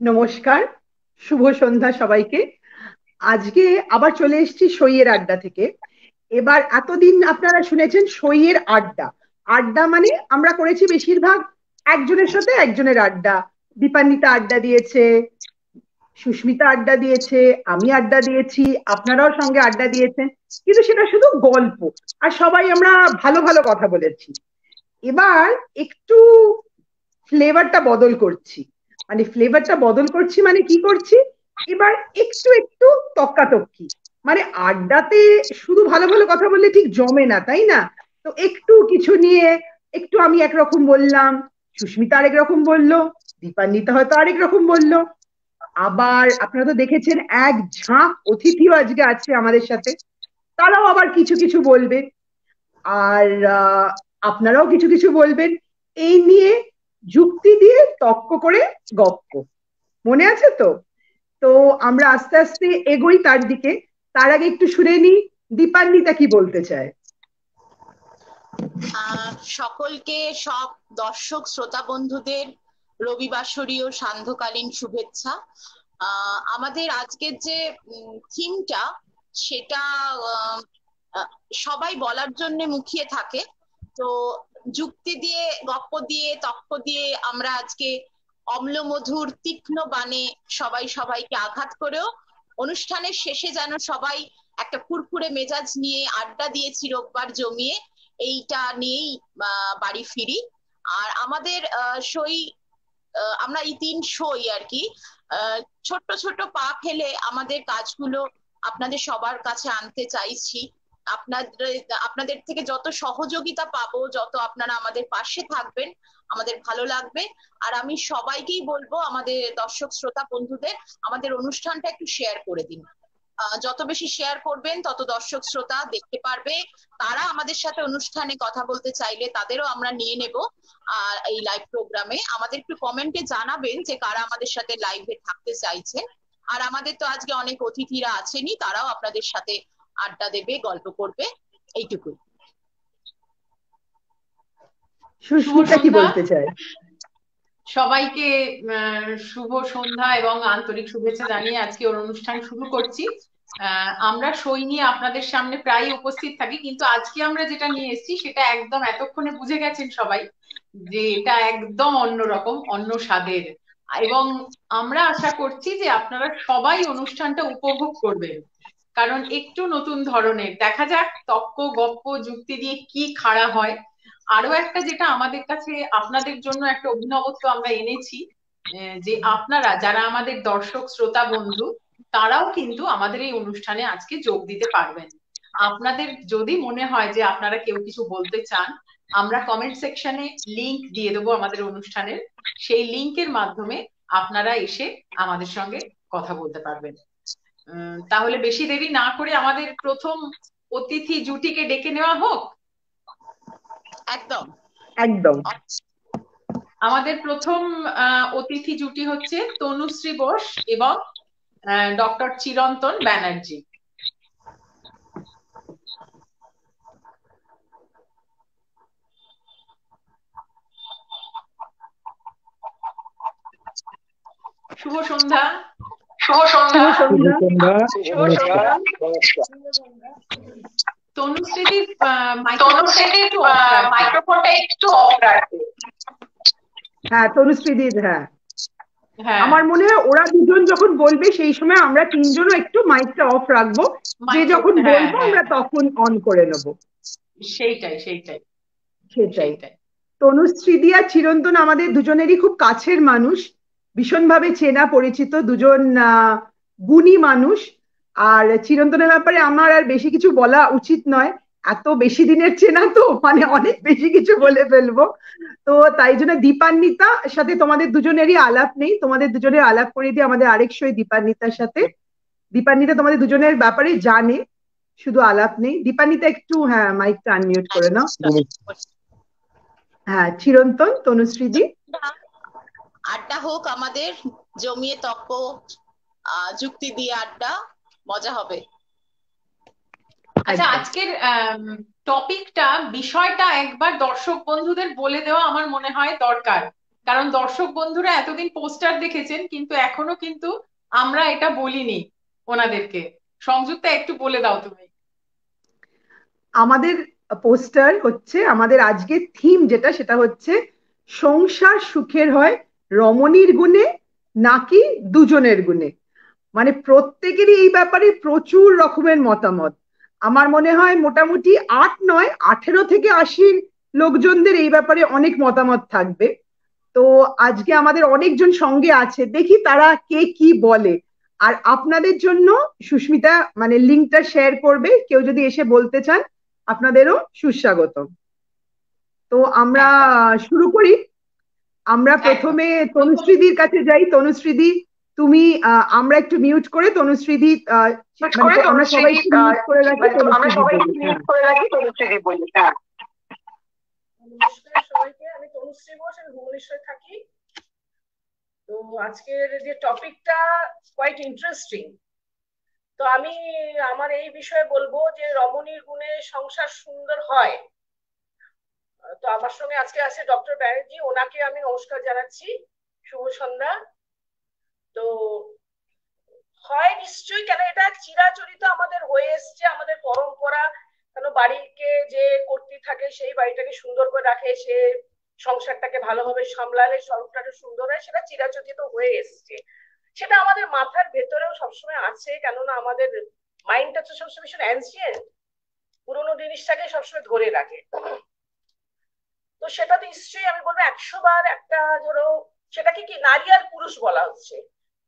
নমস্কার, শুভ সন্ধ্যা সবাইকে। আজকে আবার চলে এসেছি সইয়ের আড্ডা থেকে। এবার এতদিন আপনারা শুনেছেন সইয়ের আড্ডা। আড্ডা মানে আমরা করেছি বেশিরভাগ একজনের সাথে একজনের আড্ডা। দীপান্বিতা আড্ডা দিয়েছে, সুস্মিতা আড্ডা দিয়েছে, আমি আড্ডা দিয়েছি, আপনারাও সঙ্গে আড্ডা দিয়েছেন। কিন্তু সেটা শুধু গল্প, আর সবাই আমরা ভালো ভালো কথা বলেছি। এবার একটু ফ্লেভারটা বদল করছি। মানে কি করছি, এবার একটু একটু তক্কাতক্কি। মানে আড্ডাতে শুধু ভালো ভালো কথা বললে ঠিক জমে না, তাই না? তো একটু কিছু নিয়ে, একটু আমি একরকম বললাম, সুস্মিতা আরেক রকম বললো, দীপান্বিতা হয়তো আরেক রকম বললো। আবার আপনারা তো দেখেছেন এক ঝাঁক অতিথিও আজকে আছে আমাদের সাথে, তারাও আবার কিছু কিছু বলবে। আর আপনারাও কিছু কিছু বলবেন। এই নিয়ে যুক্তি দিয়ে তর্ক করে গপ্প, মনে আছে তো? তো আমরা আস্তে আস্তে এগোই তার দিকে। তার আগে একটু শুনে নি দীপান্বিতা কি বলতে চায়। সকলকে, সব দর্শক শ্রোতা বন্ধুদের রবিবাসরীয় সান্ধ্যকালীন শুভেচ্ছা। আমাদের আজকের যে থিমটা, সেটা আহ, আহ, সবাই বলার জন্য মুখিয়ে থাকে। তো যুক্তি দিয়ে, গপ্প দিয়ে, তক্ক দিয়ে আমরা আজকে অম্লমধুর তীক্ষ্ণ বাণে সবাই সবাইকে আঘাত করেও অনুষ্ঠানের শেষে যেন সবাই একটা ফুরফুরে মেজাজ নিয়ে আড্ডা দিয়েছি রোববার জমিয়ে, এইটা নিয়েই বাড়ি ফিরি। আর আমাদের সই, আমরা এই তিন সই আর কি, ছোট্ট ছোট্ট পা ফেলে আমাদের কাজগুলো আপনাদের সবার কাছে আনতে চাইছি। আপনাদের আপনাদের থেকে যত সহযোগিতা পাবো, যত আপনারা আমাদের পাশে থাকবেন, আমাদের ভালো লাগবে। আর আমি সবাইকেই বলবো, আমাদের দর্শক শ্রোতা বন্ধুদের, আমাদের অনুষ্ঠানটা একটু শেয়ার করে দিন। যত বেশি শেয়ার করবেন, তত দর্শক শ্রোতা দেখতে পারবে। তারা আমাদের সাথে অনুষ্ঠানে কথা বলতে চাইলে তাদেরও আমরা নিয়ে নেব। আর এই লাইভ প্রোগ্রামে আমাদের একটু কমেন্টে জানাবেন যে কারা আমাদের সাথে লাইভে থাকতে চাইছেন। আর আমাদের তো আজকে অনেক অতিথিরা আছেনই, তারাও আপনাদের সাথে আড্ডা দেবে, গল্প করবে। এইটুকুই। শুভ সুস্মিতা কি সন্ধ্যা বলতে চায়? সবাইকে। শুভ সন্ধ্যা এবং আন্তরিক শুভেচ্ছা জানিয়ে আজকে ওর অনুষ্ঠান শুরু করছি। আমরা সই নিয়ে আপনাদের সামনে প্রায় উপস্থিত থাকি, কিন্তু আজকে আমরা যেটা নিয়ে এসেছি সেটা একদম, এতক্ষণে বুঝে গেছেন সবাই যে এটা একদম অন্যরকম, অন্য স্বাদের। এবং আমরা আশা করছি যে আপনারা সবাই অনুষ্ঠানটা উপভোগ করবেন, কারণ একটু নতুন ধরনের। দেখা যাক তক্ক গপ্প যুক্তি দিয়ে কি খাড়া হয়। আরো একটা যেটা আমাদের কাছে আপনাদের জন্য একটা অভিনবত্ব আমরা এনেছি, যে আপনারা যারা আমাদের দর্শক শ্রোতা বন্ধু, তারাও কিন্তু আমাদের এই অনুষ্ঠানে আজকে যোগ দিতে পারবেন। আপনাদের যদি মনে হয় যে আপনারা কেউ কিছু বলতে চান, আমরা কমেন্ট সেকশনে লিংক দিয়ে দেবো আমাদের অনুষ্ঠানের। সেই লিংকের মাধ্যমে আপনারা এসে আমাদের সঙ্গে কথা বলতে পারবেন। তাহলে বেশি দেরি না করে আমাদের প্রথম অতিথি জুটিকে ডেকে নেওয়া হোক। একদম একদম। আমাদের প্রথম অতিথি জুটি হচ্ছে তনুশ্রী বোস এবং ডক্টর চিরন্তন ব্যানার্জি। শুভ সন্ধ্যা। শুভ সন্ধ্যা। শুভ সন্ধ্যা। তনুশ্রীদির মাইক্রোফোনটা একটু অফ রাখবে। হ্যাঁ, তনুশ্রীদির, হ্যাঁ। হ্যাঁ, আমার মনে হয় ওরা দুজন যখন বলবে সেই সময় আমরা তিনজনও একটু মাইকটা অফ রাখবো। যে যখন হ্যাঁ বলবো হ্যাঁ, আমরা তখন অন করে নেবো। সেইটাই সেইটাই সেটাই। সেইটাই। তনুশ্রী দিয়া চিরন্তন আমাদের দুজনেরই খুব কাছের মানুষ, ভীষণভাবে চেনা পরিচিত দুজন গুণী মানুষ। আর চিরন্তনের ব্যাপারে আমার আর বেশি কিছু বলা উচিত নয়, এত বেশি দিনের চেনা তো, মানে অনেক বেশি কিছু বলে ফেলবো। তো তাই জন্য দীপান্বিতার সাথে তোমাদের দুজনেরই আলাপ নেই, তোমাদের দুজনের আলাপ করে দিয়ে আমাদের আরেক সই দীপান্বিতার সাথে। দীপান্বিতা তোমাদের দুজনের ব্যাপারে জানে, শুধু আলাপ নেই। দীপান্বিতা একটু, হ্যাঁ, মাইকটা আনমিউট করে নাও। হ্যাঁ, চিরন্তন, তনুশ্রীদি। আড্ডা হোক আমাদের, জমিয়ে তক্ক, যুক্তি দিয়ে আড্ডা, মজা হবে। আচ্ছা, একদম। আজকের টপিকটা, বিষয়টা একবার দর্শক বন্ধুদের বলে দেওয়া আমার মনে হয় দরকার। কারণ দর্শক বন্ধুরা এতদিন পোস্টার দেখেছেন, কিন্তু এখনো কিন্তু আমরা এটা বলিনি ওনাদেরকে। সংযুক্তা, একটু বলে দাও তুমি। আমাদের পোস্টার হচ্ছে, আমাদের আজকের থিম যেটা, সেটা হচ্ছে সংসার সুখের হয় রমণীর গুণে নাকি দুজনের গুণে। মানে প্রত্যেকেরই এই ব্যাপারে প্রচুর রকমের মতামত। আমার মনে হয় মোটামুটি 18 থেকে 80 লোকজনদের এই ব্যাপারে অনেক মতামত থাকবে। তো আজকে আমাদের অনেকজন সঙ্গে আছে, দেখি তারা কে কি বলে। আর আপনাদের জন্য সুস্মিতা মানে লিঙ্কটা শেয়ার করবে, কেউ যদি এসে বলতে চান আপনাদেরও সুস্বাগত। তো আমরা শুরু করি। আমরা প্রথমে তনুশ্রীদির কাছে যাই। তনুশ্রীদি, তুমি আমরা একটু মিউট করে তনুশ্রীদি মানে আমরা সবাই মিউট করে রাখি, তনুশ্রীদি বলি। হ্যাঁ, নমস্কার সবাইকে, আমি তনুশ্রী ঘোষ, আমি ভুবনেশ্বরে থাকি। তো আজকের যে টপিকটা কোয়াইট ইন্টারেস্টিং। তো আমি আমার এই বিষয়ে বলবো যে রমণীর গুণে সংসার সুন্দর হয়। তো আমার সঙ্গে আজকে আছে ডক্টর ব্যানার্জি, ওনাকে আমি নমস্কার জানাচ্ছি, শুভ সন্ধ্যা। তো হয় নিশ্চয়ই, কেন এটা চিরাচরিত আমাদের হয়ে এসছে, আমাদের পরম্পরা। কেন বাড়িকে যে কর্ত্রী থাকে সেই বাড়িটাকে সুন্দর করে রাখে, সে সংসারটাকে ভালোভাবে সামলালে সংসারটা সুন্দর হয়, সেটা চিরাচরিত হয়ে এসছে। সেটা আমাদের মাথার ভেতরেও সবসময় আছে, কেননা আমাদের মাইন্ডটা তো সবসময় ভীষণ অ্যানসিয়েন্ট, পুরোনো জিনিসটাকে সবসময় ধরে রাখে। তো সেটা তো নিশ্চয়ই আমি বলবো 100 বার একটা, ধরো সেটাকে কি নারী আর পুরুষ বলা হচ্ছে।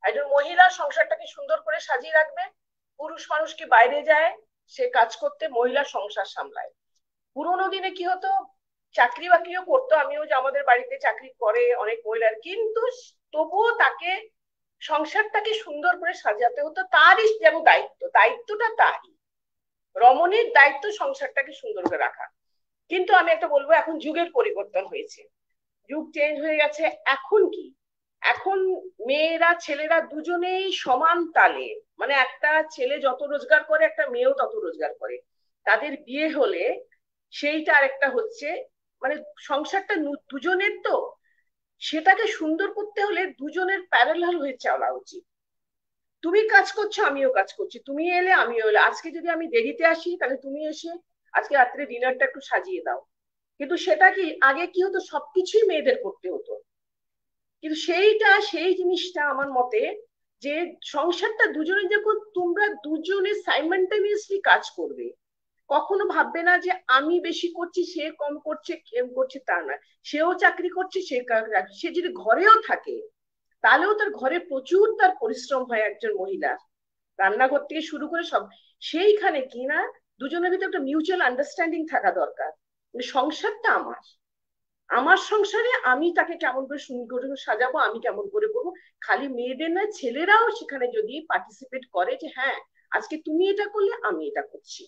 একজন মহিলা সংসারটাকে সুন্দর করে সাজিয়ে রাখবে, পুরুষ মানুষ কি বাইরে যায় সে কাজ করতে, মহিলা সংসার সামলায়। পুরোনো দিনে কি হতো, চাকরি বাকরিও করতো, আমিও যে আমাদের বাড়িতে চাকরি করে অনেক মহিলার, কিন্তু তবুও তাকে সংসারটাকে সুন্দর করে সাজাতে হতো। তারই যেমন দায়িত্বটা তারই, রমণীর দায়িত্ব সংসারটাকে সুন্দর করে রাখা। কিন্তু আমি একটা বলবো, এখন যুগের পরিবর্তন হয়েছে, যুগ চেঞ্জ হয়ে গেছে। এখন কি, এখন মেয়েরা ছেলেরা দুজনেই সমান তালে, মানে একটা ছেলে যত রোজগার করে একটা মেয়েও তত রোজগার করে। তাদের বিয়ে হলে সেইটা আরেকটা হচ্ছে, মানে সংসারটা দুজনের, তো সেটাকে সুন্দর করতে হলে দুজনের প্যারালাল হয়ে চলা উচিত। তুমি কাজ করছো আমিও কাজ করছি, তুমি এলে আমিও এলে। আজকে যদি আমি দেরিতে আসি তাহলে তুমি এসে আজকে রাত্রে ডিনারটা একটু সাজিয়ে দাও। কিন্তু সেটা কি, আগে কি হতো, সবকিছুই মেয়েদের করতে হতো। কিন্তু সেই জিনিসটা আমার মতে, যে সংসারটা দুজনে যখন তোমরা দুজনে সাইমালটেনিয়াসলি কাজ করবে, কখনো ভাববে না যে আমি বেশি করছি সে কম করছে, কেম করছে, তা না। সেও চাকরি করছে, সে যদি ঘরেও থাকে তাহলেও তার ঘরে প্রচুর তার পরিশ্রম হয় একজন মহিলা, রান্নাঘর থেকে শুরু করে সব। সেইখানে কিনা দুজনের ভিতরে একটা মিউচুয়াল আন্ডারস্ট্যান্ডিং থাকা দরকার। সংসারটা আমার সংসারে আমি তাকে কেমন করে সুন্দর করে সাজাবো, আমি কেমন করে করবো। খালি মেয়েদের নয়, ছেলেরাও সেখানে যদি পার্টিসিপেট করে, যে হ্যাঁ আজকে তুমি এটা করলে আমি এটা করছি,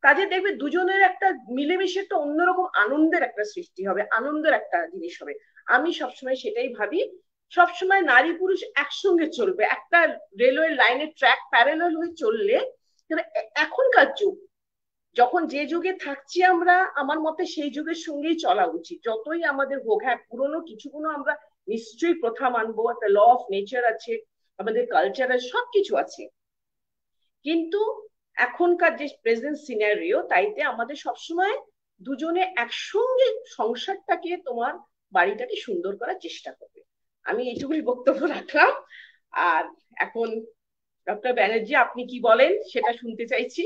কাজে দেখবে দুজনের একটা মিলেমিশে একটা অন্যরকম আনন্দের একটা সৃষ্টি হবে, আনন্দের একটা জিনিস হবে। আমি সবসময় সেটাই ভাবি, সবসময় নারী পুরুষ একসঙ্গে চলবে, একটা রেলওয়ে লাইনের ট্র্যাক প্যারালাল হয়ে চললে। এখনকার যুগ, যখন যে যুগে থাকছি আমরা, আমার মতে সেই যুগের সঙ্গেই চলা উচিত, যতই আমাদের হোক। হ্যাঁ, পুরোনো কিছুগুলো আমরা নিশ্চয়ই প্রথা মানবো, একটা ল অফ নেচার আছে, আমাদের কালচারের সবকিছু আছে, কিন্তু এখনকার যে প্রেজেন্ট সিনারিও, তাইতে আমাদের সবসময় দুজনে একসঙ্গে সংসারটাকে, তোমার বাড়িটাকে সুন্দর করার চেষ্টা করবে। আমি এইটুকুই বক্তব্য রাখলাম। আর এখন ডক্টর ব্যানার্জি, আপনি কি বলেন সেটা শুনতে চাইছি।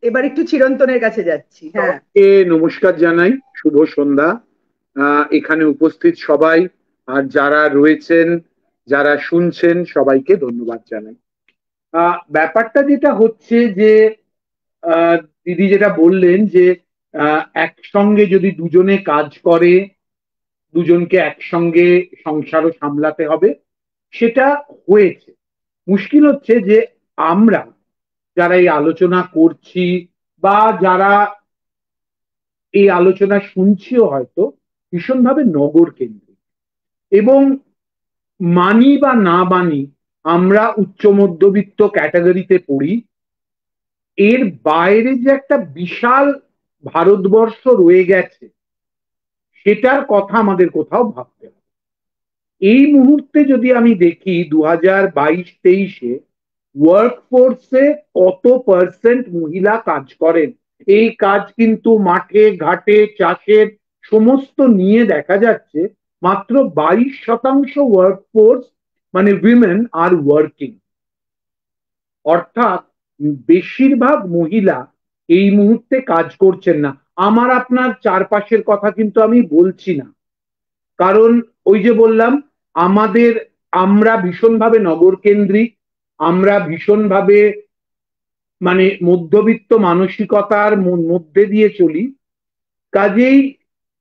এবার একটু চিরন্তনের কাছে যাচ্ছি। হ্যাঁ, নমস্কার জানাই, শুভ সন্ধ্যা। এখানে উপস্থিত সবাই আর যারা রয়েছেন, যারা শুনছেন, সবাইকে ধন্যবাদ জানাই। ব্যাপারটা যেটা হচ্ছে যে দিদি যেটা বললেন যে একসঙ্গে যদি দুজনে কাজ করে, দুজনকে একসঙ্গে সংসারও সামলাতে হবে, সেটা হয়েছে। মুশকিল হচ্ছে যে আমরা যারা এই আলোচনা করছি বা যারা এই আলোচনা শুনছিও হয়তো ভীষণভাবে নগর কেন্দ্রিক, এবং মানি বা না মানি আমরা উচ্চ মধ্যবিত্ত ক্যাটাগরিতে পড়ি। এর বাইরে যে একটা বিশাল ভারতবর্ষ রয়ে গেছে, সেটার কথা আমাদের কোথাও ভাবতে হবে। এই মুহূর্তে যদি আমি দেখি 2022-23-এ ওয়ার্কফোর্সে কত পার্সেন্ট মহিলা কাজ করেন, এই কাজ কিন্তু মাঠে ঘাটে চাষের সমস্ত নিয়ে দেখা যাচ্ছে মাত্র 22% ওয়ার্কফোর্স মানে উইমেন আর ওয়ার্কিং। অর্থাৎ বেশিরভাগ মহিলা এই মুহূর্তে কাজ করছেন না। আমার আপনার চারপাশের কথা কিন্তু আমি বলছি না, কারণ ওই যে বললাম আমরা ভীষণভাবে নগর কেন্দ্রিক, আমরা ভীষণভাবে মানে মধ্যবিত্ত মানসিকতার মধ্যে দিয়ে চলি, কাজেই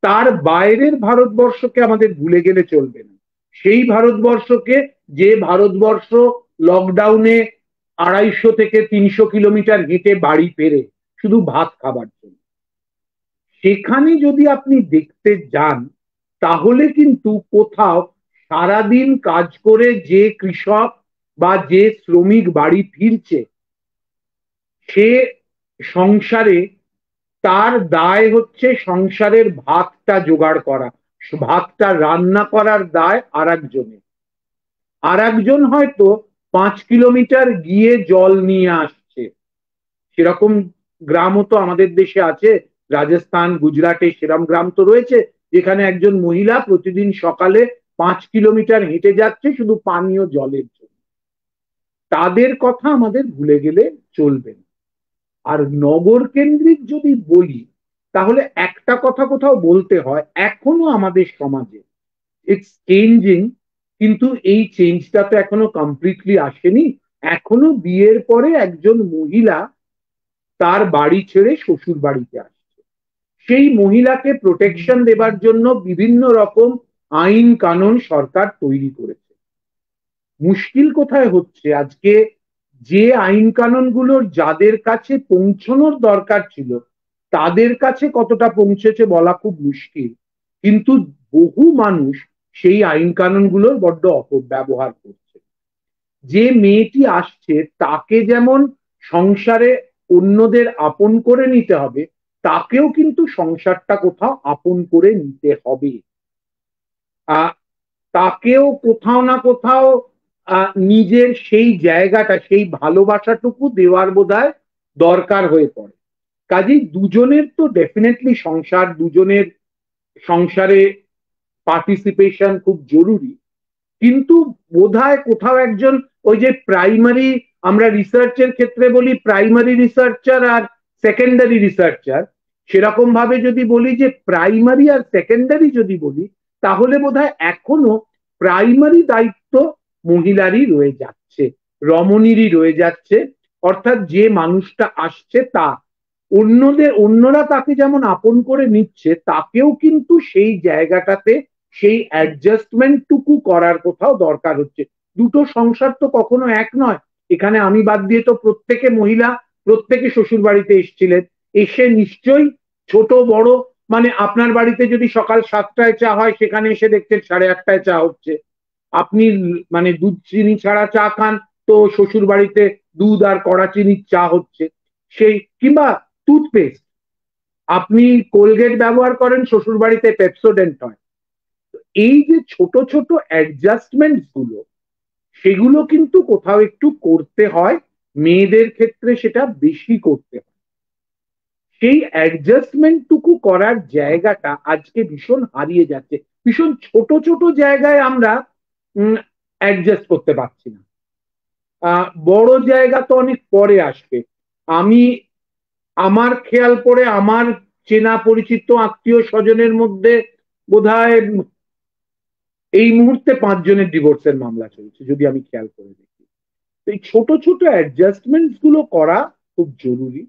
তার বাইরের ভারতবর্ষকে আমাদের ভুলে গেলে চলবে না। সেই ভারতবর্ষকে, যে ভারতবর্ষ লকডাউনে 250 থেকে 300 কিলোমিটার হেঁটে বাড়ি ফেরে শুধু ভাত খাবার জন্য, সেখানে যদি আপনি দেখতে যান তাহলে কিন্তু কোথাও সারাদিন কাজ করে যে কৃষক বা যে শ্রমিক বাড়ি ফিরছে, সে সংসারে তার দায় হচ্ছে সংসারের ভাতটা জোগাড় করা, ভাতটা রান্না করার দায় আর একজন হয়তো 5 কিলোমিটার গিয়ে জল নিয়ে আসছে। সেরকম গ্রামও তো আমাদের দেশে আছে, রাজস্থান গুজরাটে সেরকম গ্রাম তো রয়েছে যেখানে একজন মহিলা প্রতিদিন সকালে 5 কিলোমিটার হেঁটে যাচ্ছে শুধু পানীয় জলের জন্য। তাদের কথা আমাদের ভুলে গেলে চলবে না। আর নগর কেন্দ্রিক যদি বলি তাহলে একটা কথা কোথাও বলতে হয়, এখনো আমাদের সমাজে ইটস চেঞ্জিং, কিন্তু এই চেঞ্জটা তো এখনো কমপ্লিটলি আসেনি। এখনো বিয়ের পরে একজন মহিলা তার বাড়ি ছেড়ে শ্বশুর বাড়িতে আসছে, সেই মহিলাকে প্রোটেকশন দেবার জন্য বিভিন্ন রকম আইন কানুন সরকার তৈরি করেছে। মুশকিল কোথায় হচ্ছে, আজকে যে আইন কানুনগুলোর যাদের কাছে পৌঁছানোর দরকার ছিল তাদের কাছে কতটা পৌঁছেছে বলা খুব মুশকিল, কিন্তু বহু মানুষ সেই আইন কানুনগুলোর বড্ড অপব্যবহার করছে। যে মেয়েটি আসছে তাকে যেমন সংসারে অন্যদের আপন করে নিতে হবে, তাকেও কিন্তু সংসারটা কোথাও আপন করে নিতে হবে। তাকেও কোথাও না কোথাও নিজের সেই জায়গাটা, সেই ভালোবাসাটুকু দেওয়ার বোধহয় দরকার হয়ে পড়ে। কাজেই দুজনের তো ডেফিনেটলি দুজনের সংসারে পার্টিসিপেশন খুব জরুরি, কিন্তু বোধহয় কোথাও একজন ওই যে প্রাইমারি, আমরা রিসার্চের ক্ষেত্রে বলি প্রাইমারি রিসার্চার আর সেকেন্ডারি রিসার্চার, সেরকম ভাবে যদি বলি যে প্রাইমারি আর সেকেন্ডারি যদি বলি তাহলে বোধহয় এখনো প্রাইমারি দায়িত্ব মহিলারই রয়ে যাচ্ছে, রমণীরই রয়ে যাচ্ছে। অর্থাৎ যে মানুষটা আসছে তা অন্যরা তাকে যেমন আপন করে নিচ্ছে, তাকেও কিন্তু সেই জায়গাটাতে সেই অ্যাডজাস্টমেন্টটুকু করার কোথাও দরকার হচ্ছে। দুটো সংসার তো কখনো এক নয়। এখানে আমি বাদ দিয়ে তো প্রত্যেকে শ্বশুর বাড়িতে এসেছিলেন, এসে নিশ্চয়ই ছোট বড় মানে আপনার বাড়িতে যদি সকাল 7টায় চা হয় সেখানে এসে দেখছেন 8:30টায় চা হচ্ছে। আপনি মানে দুধ চিনি ছাড়া চা খান, তো শ্বশুর বাড়িতে দুধ আর কড়া চিনির চা হচ্ছে। সেই কিংবা টুথপেস্ট, আপনি কোলগেট ব্যবহার করেন, শ্বশুর বাড়িতে পেপসোডেন্ট হয়। এই যে ছোট ছোট অ্যাডজাস্টমেন্ট গুলো, সেগুলো কিন্তু কোথাও একটু করতে হয়, মেয়েদের ক্ষেত্রে সেটা বেশি করতে হয়। সেই অ্যাডজাস্টমেন্টটুকু করার জায়গাটা আজকে ভীষণ হারিয়ে যাচ্ছে। ভীষণ ছোট ছোট জায়গায় আমরা অ্যাডজাস্ট করতে পারছি না, বড় জায়গা তো অনেক পরে আসবে। আমার খেয়াল করে আমার চেনা পরিচিত আত্মীয় স্বজনের মধ্যে বোধহয় এই মুহূর্তে 5 জনের ডিভোর্সের মামলা চলছে, যদি আমি খেয়াল করে দেখি। এই ছোট ছোট অ্যাডজাস্টমেন্টস গুলো করা খুব জরুরি।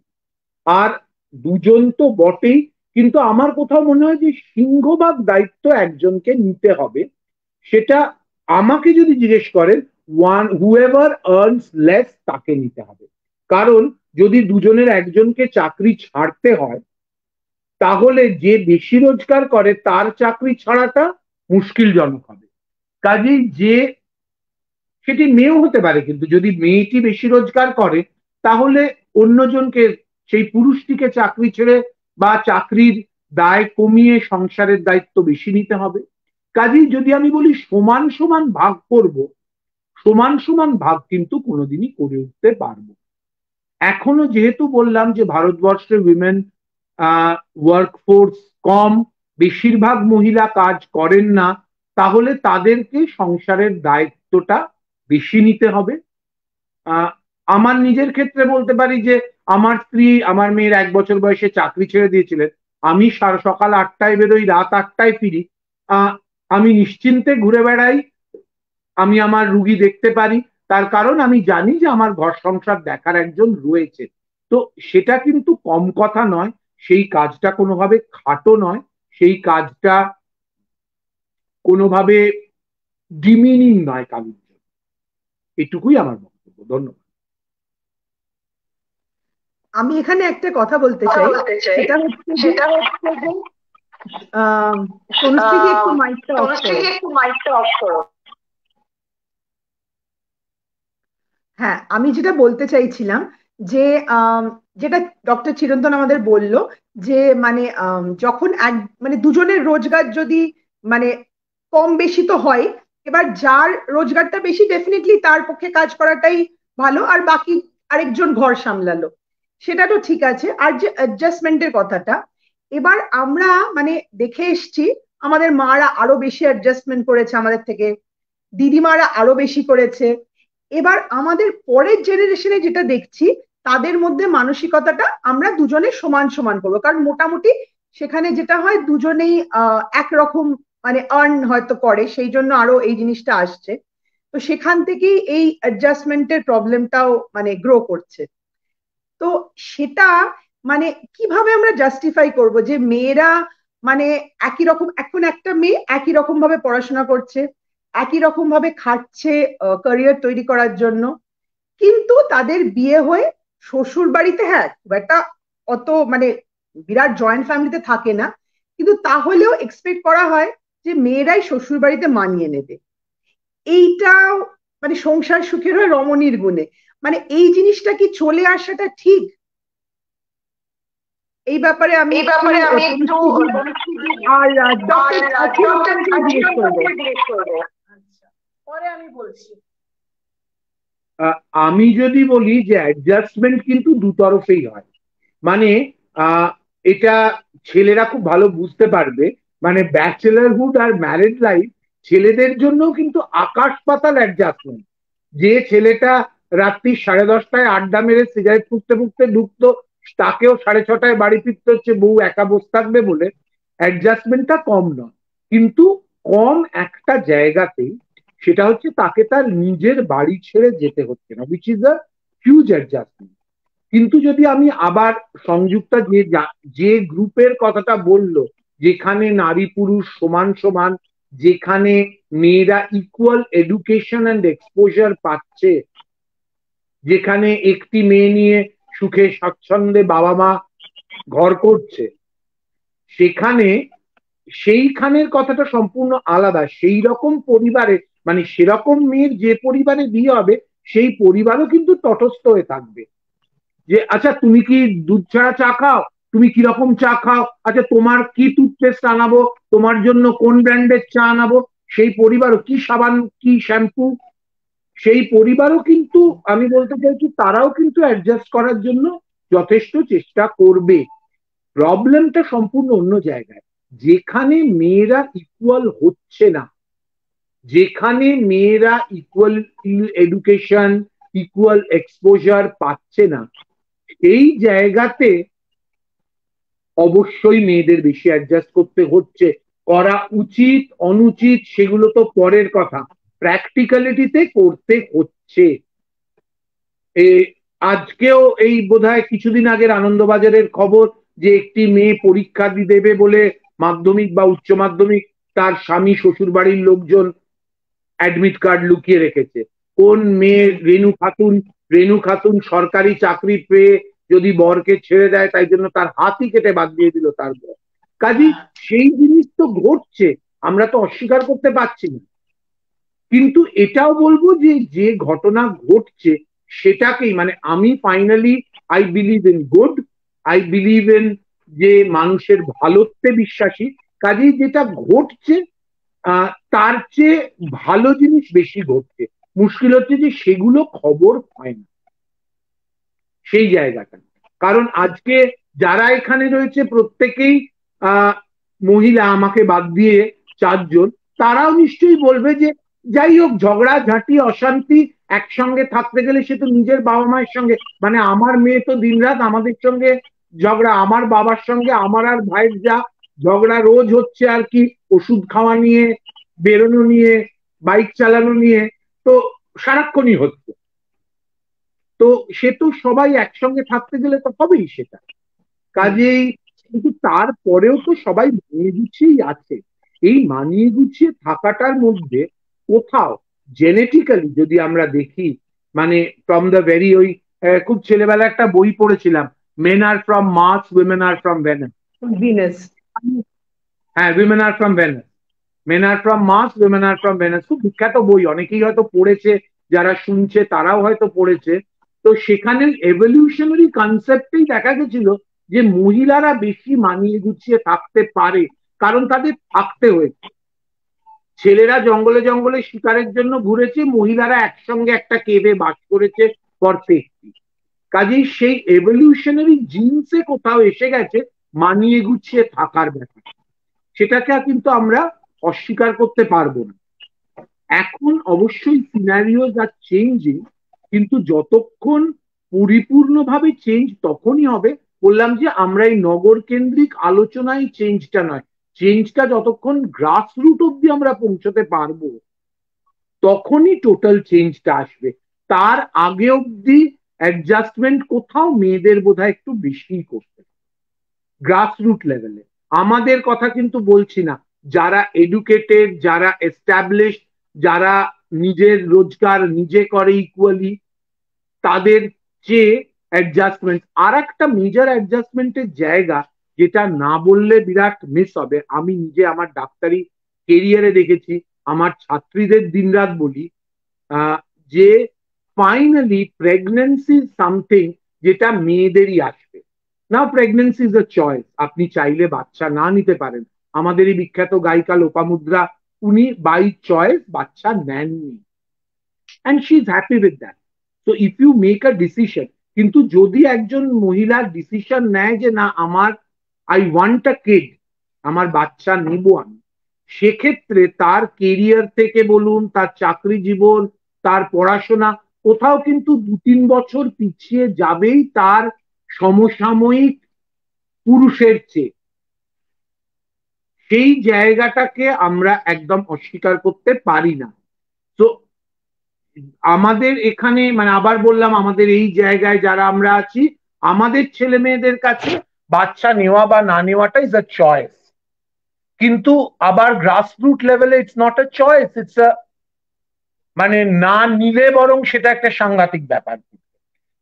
আর দুজন তো বটেই, কিন্তু আমার কোথাও মনে হয় যে সিংহভাগ দায়িত্ব একজনকে নিতে হবে। সেটা আমাকে যদি জিজ্ঞেস করেন, হুএভার আর্নস লেস তাকে নিতে হবে। কারণ যদি দুজনের একজনকে চাকরি ছাড়তে হয় তাহলে যে বেশি রোজগার করে তার চাকরি ছাড়াটা মুশকিলজনক হবে। কাজেই সেটি মেয়েও হতে পারে, কিন্তু যদি মেয়েটি বেশি রোজগার করে তাহলে অন্যজনকে, সেই পুরুষটিকে চাকরি ছেড়ে বা চাকরির দায় কমিয়ে সংসারের দায়িত্ব বেশি নিতে হবে। কাজেই যদি আমি বলি সমান সমান ভাগ করব, সমান সমান ভাগ কিন্তু কোনোদিনই করে উঠতে পারবো। এখনো যেহেতু বললাম যে ভারতবর্ষে উইমেন ওয়ার্কফোর্স কম, বেশিরভাগ মহিলা কাজ করেন না, তাহলে তাদেরকে সংসারের দায়িত্বটা বেশি নিতে হবে। আমার নিজের ক্ষেত্রে বলতে পারি যে আমার স্ত্রী আমার মেয়ের 1 বছর বয়সে চাকরি ছেড়ে দিয়েছিলেন। আমি সকাল 8টায় বেরোই, রাত 8টায় ফিরি। আমি নিশ্চিন্তে ঘুরে বেড়াই, আমি আমার রুগী দেখতে পারি, তার কারণ আমি জানি যে আমার ঘর সংসার দেখার একজন রয়েছে। তো সেটা কিন্তু কম কথা নয়, সেই কাজটা কোনোভাবে খাটো নয়, সেই কাজটা কোনোভাবে ডিমিনিং নয় কারোর জন্য। এটুকুই আমার বক্তব্য। ধন্যবাদ। আমি এখানে একটা কথা বলতে চাই, সেটা হচ্ছে যে তনুশ্রী একটু মাইকটা অফ করো। হ্যাঁ, আমি যেটা বলতে চাইছিলাম যে যেটা ডক্টর চিরন্তন আমাদের বলল যে মানে যখন মানে দুজনের রোজগার যদি মানে কম বেশি তো হয়, এবার যার রোজগারটা বেশি ডেফিনেটলি তার পক্ষে কাজ করাটাই ভালো, আর বাকি আরেকজন ঘর সামলালো, সেটা তো ঠিক আছে। আর যে অ্যাডজাস্টমেন্টের কথাটা, এবার আমরা মানে দেখে এসছি আমাদের মারা আরো বেশি অ্যাডজাস্টমেন্ট করেছে আমাদের থেকে, দিদিমারা আরো বেশি করেছে। এবার আমাদের পরের জেনারেশনে যেটা দেখছি তাদের মধ্যে মানসিকতাটা আমরা দুজনে সমান সমান করবো, কারণ মোটামুটি সেখানে যেটা হয় দুজনেই একরকম মানে আর্ন হয়তো করে, সেই জন্য আরো এই জিনিসটা আসছে। তো সেখান থেকেই এই অ্যাডজাস্টমেন্টের প্রবলেমটাও মানে গ্রো করছে। তো সেটা মানে কিভাবে আমরা জাস্টিফাই করব যে মেয়েরা মানে একই রকম, এখন একটা মেয়ে একই রকম ভাবে পড়াশোনা করছে, একই রকম ভাবে খাটছে ক্যারিয়ার তৈরি করার জন্য, কিন্তু তাদের বিয়ে হয়ে শ্বশুর বাড়িতে, হ্যাঁ খুব একটা অত মানে বিরাট জয়েন্ট ফ্যামিলিতে থাকে না, কিন্তু তাহলেও এক্সপেক্ট করা হয় যে মেয়েরাই শ্বশুর বাড়িতে মানিয়ে নেবে। এইটাও মানে সংসার সুখের হয় রমণীর গুণে, মানে এই জিনিসটা কি চলে আসাটা ঠিক? এই ব্যাপারে আমি একটু আর পরে আমি বলছি। আমি যদি বলি যে অ্যাডজাস্টমেন্ট কিন্তু দুতরফেই হয়, মানে এটা ছেলেরা খুব ভালো বুঝতে পারবে, মানে ব্যাচেলারহুড আর ম্যারিড লাইফ ছেলেদের জন্য কিন্তু আকাশ পাতাল অ্যাডজাস্টমেন্ট। যে ছেলেটা রাত্রি 10:30টায় আড্ডা মেরে সিগারেট ফুঁকতে ফুঁকতে ঢুকতো, তাকেও 6:30টায় বাড়ি ফিরতে হচ্ছে বউ একা বসে থাকবে বলে। অ্যাডজাস্টমেন্টটা কম নয়, কিন্তু কম একটা জায়গাতেই, সেটা হচ্ছে তাকে তার নিজের বাড়ি ছেড়ে যেতে হচ্ছে না, which is a huge adjustment. কিন্তু যদি আমি আবার সংযুক্তা যে গ্রুপের কথাটা বললো, যেখানে নারী পুরুষ সমান সমান, যেখানে মেয়েরা ইকুয়াল এডুকেশন অ্যান্ড এক্সপোজার পাচ্ছে, যেখানে একটি মেয়ে নিয়ে সুখে স্বাচ্ছন্দ্যে বাবা মা ঘর করছে, সেখানে সেইখানের কথাটা সম্পূর্ণ আলাদা। সেই রকম পরিবারে মানে সেরকম মেয়ের যে পরিবারে বিয়ে হবে, সেই পরিবারও কিন্তু তটস্থ হয়ে থাকবে যে আচ্ছা তুমি কি দুধ ছাড়া চা খাও, তুমি কিরকম চা খাও, আচ্ছা তোমার কি টুথপেস্ট আনাবো, তোমার জন্য কোন ব্র্যান্ডের চা আনাবো, সেই পরিবারও কি সাবান কি শ্যাম্পু, সেই পরিবারও কিন্তু আমি বলতে চাইছি তারাও কিন্তু অ্যাডজাস্ট করার জন্য যথেষ্ট চেষ্টা করবে। প্রবলেমটা সম্পূর্ণ অন্য জায়গায়, যেখানে মেয়েরা ইকুয়াল হচ্ছে না, যেখানে মেয়েরা ইকুয়াল এডুকেশন ইকুয়াল এক্সপোজার পাচ্ছে না, এই জায়গাতে অবশ্যই মেয়েদের বেশি অ্যাডজাস্ট করতে হচ্ছে। করা উচিত অনুচিত সেগুলো তো পরের কথা, প্র্যাকটিক্যালিটিতে করতে হচ্ছে। আজকেও এই বোধহয় কিছুদিন আগের আনন্দবাজারের খবর যে একটি মেয়ে পরীক্ষা দেবে বলে মাধ্যমিক বা উচ্চ মাধ্যমিক, তার স্বামী শ্বশুর বাড়ির লোকজন অ্যাডমিট কার্ড লুকিয়ে রেখেছে। কোন মেয়ে রেনু খাতুন সরকারি চাকরি পেয়ে যদি বরকে ছেড়ে দেয় তাই জন্য তার হাতই কেটে বাদ দিয়ে দিল তার বর। কাজী সেই জিনিস তো ঘটছে, আমরা তো অস্বীকার করতে পারছি না, কিন্তু এটাও বলবো যে যে ঘটনা ঘটছে সেটাকেই মানে আমি finally I believe in good, I believe in যে মানুষের ভালোত্বে বিশ্বাসী, কাজেই যেটা ঘটছে তার চেয়ে ভালো জিনিস বেশি ঘটছে। মুশকিল হচ্ছে যে সেগুলো খবর হয় না সেই জায়গাটা। কারণ আজকে যারা এখানে রয়েছে প্রত্যেকেই মহিলা, আমাকে বাদ দিয়ে 4 জন, তারাও নিশ্চয়ই বলবে যে যাই হোক, ঝগড়া ঝাঁটি অশান্তি একসঙ্গে থাকতে গেলে সে তো নিজের বাবা মায়ের সঙ্গে, মানে আমার মেয়ে তো দিনরাত আমাদের সঙ্গে ঝগড়া, আমার বাবার সঙ্গে আমার আর ভাইয়ের যা ঝগড়া রোজ হচ্ছে আর কি, ওষুধ খাওয়া নিয়ে, বেরোনো নিয়ে, বাইক চালানো নিয়ে, তো সারাক্ষণই হচ্ছে। তো সে তো সবাই একসঙ্গে থাকতে গেলে তো হবেই সেটা, কাজেই কিন্তু তারপরেও তো সবাই মানিয়ে গুছিয়েই আছে। এই মানিয়ে গুছিয়ে থাকাটার মধ্যে কোথাও জেনেটিক্যালি যদি আমরা দেখি, মানে ফ্রম দ্য ভেরি, ওই খুব ছেলেবেলা একটা বই পড়েছিলাম, men are from Mars, women are from Venus. হ্যাঁ, women are from Venus, men are from Mars, women are from Venus, খুব বিখ্যাত বই, অনেকেই হয়তো পড়েছে, যারা শুনছে তারাও হয়তো পড়েছে। তো সেখানে এভলিউশনারি কনসেপ্টেই দেখা গেছিল যে মহিলারা বেশি মানিয়ে গুছিয়ে থাকতে পারে, কারণ তাদের থাকতে হয়েছে। ছেলেরা জঙ্গলে জঙ্গলে শিকারের জন্য ঘুরেছে, মহিলারা একসঙ্গে একটা কেভে বাস করেছে ফর সেফটি। কাজেই সেই এভলিউশনারি জিন্সে কোথাও এসে গেছে মানিয়ে গুছিয়ে থাকার ব্যাপার, সেটাকে কিন্তু আমরা অস্বীকার করতে পারবো না। এখন অবশ্যই সিনারিওস আর চেঞ্জিং, কিন্তু যতক্ষণ পরিপূর্ণভাবে চেঞ্জ তখনই হবে, বললাম যে আমরা এই নগর কেন্দ্রিক আলোচনায় চেঞ্জটা নয়, চেঞ্জটা যতক্ষণ গ্রাসরুট অব্দি আমরা পৌঁছতে পারবো তখনই টোটাল চেঞ্জটা আসবে। তার আগে অব্দি অ্যাডজাস্টমেন্ট কোথাও মেয়েদের বোধহয় একটু বেশি করতে, গ্রাসরুট লেভেলে। আমাদের কথা কিন্তু বলছি না, যারা এডুকেটেড, যারা এস্টাবলিশ, যারা নিজের রোজগার নিজে করে ইকুয়ালি, তাদের চেয়ে অ্যাডজাস্টমেন্ট। আর একটা মেজর অ্যাডজাস্টমেন্টের জায়গা যেটা না বললে বিরাট মিস হবে, আমি নিজে আমার ডাক্তারি কেরিয়ারে দেখেছি, আমার ছাত্রীদের দিনরাত বলি, যে ফাইনালি প্রেগনেন্সি সামথিং যেটা মেয়েদেরই আসবে। নাও প্রেগনেন্সি ইজ আ চয়েস, আপনি চাইলে বাচ্চা না নিতে পারেন। আমাদের এই বিখ্যাত গায়িকা লোপামুদ্রা, উনি বাই চয়েস বাচ্চা নেননি, and she is happy with that. So if you make a decision, কিন্তু যদি একজন মহিলা ডিসিশন নেয় যে না, আমার আই ওয়ান্ট আ কিড, আমার বাচ্চা নেব আমি, সেক্ষেত্রে তার কেরিয়ার থেকে বলুন, তার চাকরি জীবন, তার পড়াশোনা, কোথাও কিন্তু 2-3 বছর পিছিয়ে যাবেই তার সমসাময়িক পুরুষের চেয়ে। সেই জায়গাটাকে আমরা একদম অস্বীকার করতে পারি না। তো আমাদের এখানে, মানে আবার বললাম, আমাদের এই জায়গায় যারা আমরা আছি, আমাদের ছেলে মেয়েদের কাছে বাচ্চা নেওয়া বা না নেওয়াটা ইজ আ চয়েস, কিন্তু আবার গ্রাসরুট লেভেলে it's not a choice, it's a, মানে না নিলে বরং সেটা একটা সাংঘাতিক ব্যাপার।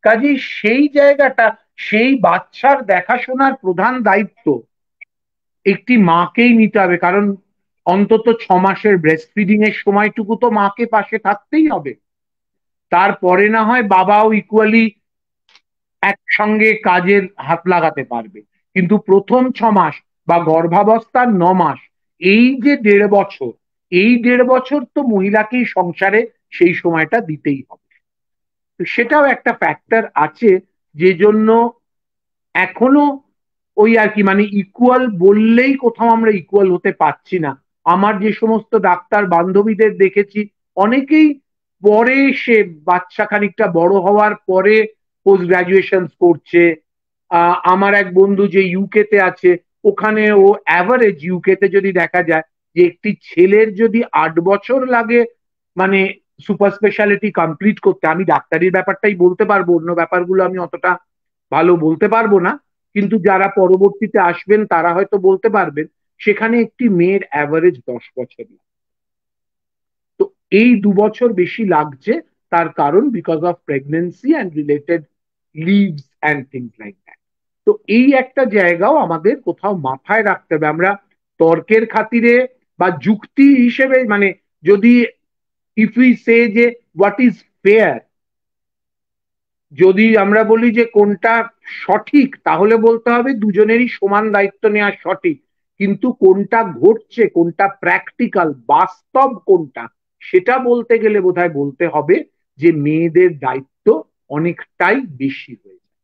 কাজেই সেই জায়গাটা, সেই বাচ্চার দেখাশোনার প্রধান দায়িত্ব একটি মাকেই নিতে হবে, কারণ অন্তত 6 মাসের ব্রেস্ট ফিডিং এর সময়টুকু তো মাকে পাশে থাকতেই হবে। তারপরে না হয় বাবাও ইকুয়ালি একসঙ্গে কাজের হাত লাগাতে পারবে, কিন্তু প্রথম 6 মাস বা গর্ভাবস্থার 9 মাস, এই যে 1.5 বছর, এই 1.5 বছর তো মহিলাকেই সংসারে সেই সময়টা দিতেই হবে। তো সেটাও একটা ফ্যাক্টর আছে, যে জন্য এখনো ওই আর কি, মানে ইকুয়াল বললেই কোথাও আমরা ইকুয়াল হতে পারছি না। আমার যে সমস্ত ডাক্তার বান্ধবীদের দেখেছি, অনেকেই পরে সে বাচ্চা খানিকটা বড় হওয়ার পরে পোস্ট গ্রাজুয়েশন করছে। আমার এক বন্ধু যে ইউকে তে আছে, ওখানে ও অ্যাভারেজ ইউকে তে যদি দেখা যায় যে একটি ছেলের যদি 8 বছর লাগে মানে সুপার স্পেশালিটি কমপ্লিট করতে, আমি ডাক্তারির ব্যাপারটাই বলতে পারবো, অন্য ব্যাপারগুলো আমি অতটা ভালো বলতে পারবো না, কিন্তু যারা পরবর্তীতে আসবেন তারা হয়তো বলতে পারবেন, সেখানে একটি মেয়ের অ্যাভারেজ 10 বছর। তো এই 2 বছর বেশি লাগছে, তার কারণ because of pregnancy and related leaves and things like that. তো এই একটা জায়গাও আমাদের কোথাও মাথায় রাখতে হবে। আমরা তর্কের খাতিরে বা যুক্তি হিসেবে, মানে যদি ইফ উই সে যে হোয়াট ইজ ফেয়ার, যদি আমরা বলি যে কোনটা সঠিক, তাহলে বলতে হবে দুজনেরই সমান দায়িত্ব নেওয়া সঠিক, কিন্তু কোনটা ঘটছে, কোনটা প্র্যাকটিক্যাল বাস্তব কোনটা, সেটা বলতে গেলে বোধহয় বলতে হবে যে মেয়েদের দায়িত্ব অনেকটাই বেশি হয়ে যায়।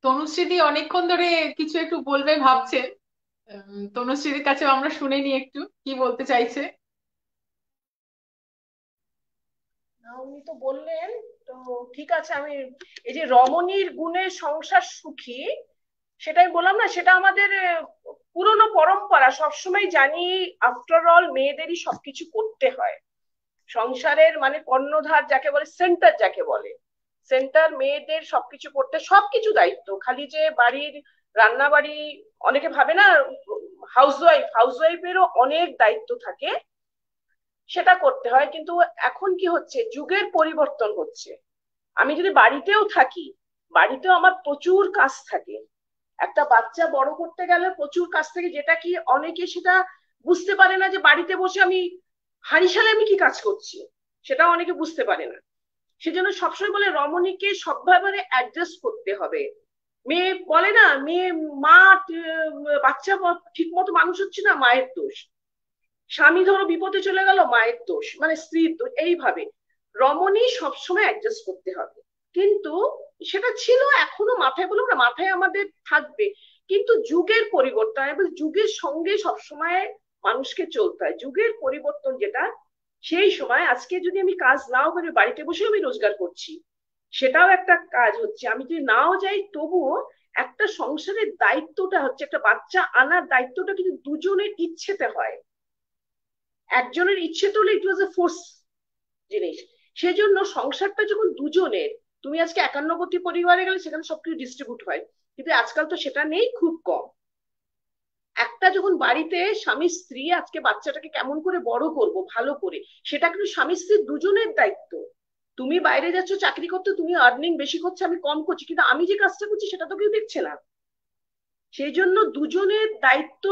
তনুশ্রীদি অনেকক্ষণ ধরে কিছু একটু বলবে ভাবছে, তনুশ্রীদির কাছে আমরা শুনে নি একটু কি বলতে চাইছে। উনি তো বললেন, তো ঠিক আছে, আমি এই যে রমণীর গুণে সংসার সুখী, সেটাই বললাম না, সেটা আমাদের পুরনো পরম্পরা, সবসময় জানি আফটার অল মেয়েদেরই সবকিছু করতে হয় সংসারের, মানে কর্ণধার যাকে বলে, সেন্টার যাকে বলে, সেন্টার মেয়েদের সবকিছু করতে, সবকিছু দায়িত্ব, খালি যে বাড়ির রান্না বাড়ি, অনেকে ভাবে না হাউসওয়াইফেরও অনেক দায়িত্ব থাকে, সেটা করতে হয়। কিন্তু এখন কি হচ্ছে, যুগের পরিবর্তন হচ্ছে। আমি যদি বাড়িতেও থাকি, বাড়িতেও আমার প্রচুর কাজ থাকে, একটা বাচ্চা বড় করতে গেলে প্রচুর কাজ থাকে, যেটা কি অনেকে সেটা বুঝতে পারে না, যে বাড়িতে বসে আমি হারিশালে আমি কি কাজ করছি, সেটা অনেকে বুঝতে পারে না। সেজন্য সবসময় বলে রমণীকে সবভাবে অ্যাডজাস্ট করতে হবে। মেয়ে বলে না, মেয়ে মা বাচ্চা ঠিক মতো মানুষ হচ্ছে না, মায়ের দোষ। স্বামী ধরো বিপদে চলে গেল, মায়ের দোষ, মানে স্ত্রীর দোষ। এইভাবে রমণী সবসময় অ্যাডজাস্ট করতে হবে। কিন্তু সেটা ছিল, এখনো মাথায় বলবো না, মাথায় আমাদের থাকবে, কিন্তু যুগের পরিবর্তন এবং যুগের সঙ্গে সবসময় মানুষকে চলতে হয়। যুগের পরিবর্তন যেটা, সেই সময় আজকে যদি আমি কাজ নাও করি, বাড়িতে বসে আমি রোজগার করছি, সেটাও একটা কাজ হচ্ছে। আমি যদি নাও যাই, তবুও একটা সংসারের দায়িত্বটা হচ্ছে, একটা বাচ্চা আনার দায়িত্বটা কিন্তু দুজনের ইচ্ছেতে হয়। একজনের ইচ্ছে তো হলে ইট ওয়াজ এ ফোর্স জিনিস। সেজন্য সংসারটা যখন দুজনের, তুমি আজকে 51টি পরিবারে গেলে সেখানে সবকিছু ডিস্ট্রিবিউট হয়, কিন্তু আজকাল তো সেটা নেই, খুব কম। একটা যখন বাড়িতে স্বামী স্ত্রী, আজকে বাচ্চাটাকে কেমন করে বড় করব ভালো করে, সেটা কিন্তু স্বামী স্ত্রী দুজনের দায়িত্ব। তুমি বাইরে যাচ্ছ চাকরি করতে, তুমি আর্নিং বেশি করছো, আমি কম করছি, কিন্তু আমি যে কাজটা করছি সেটা তো কেউ দেখছে না। সেই জন্য দুজনের দায়িত্ব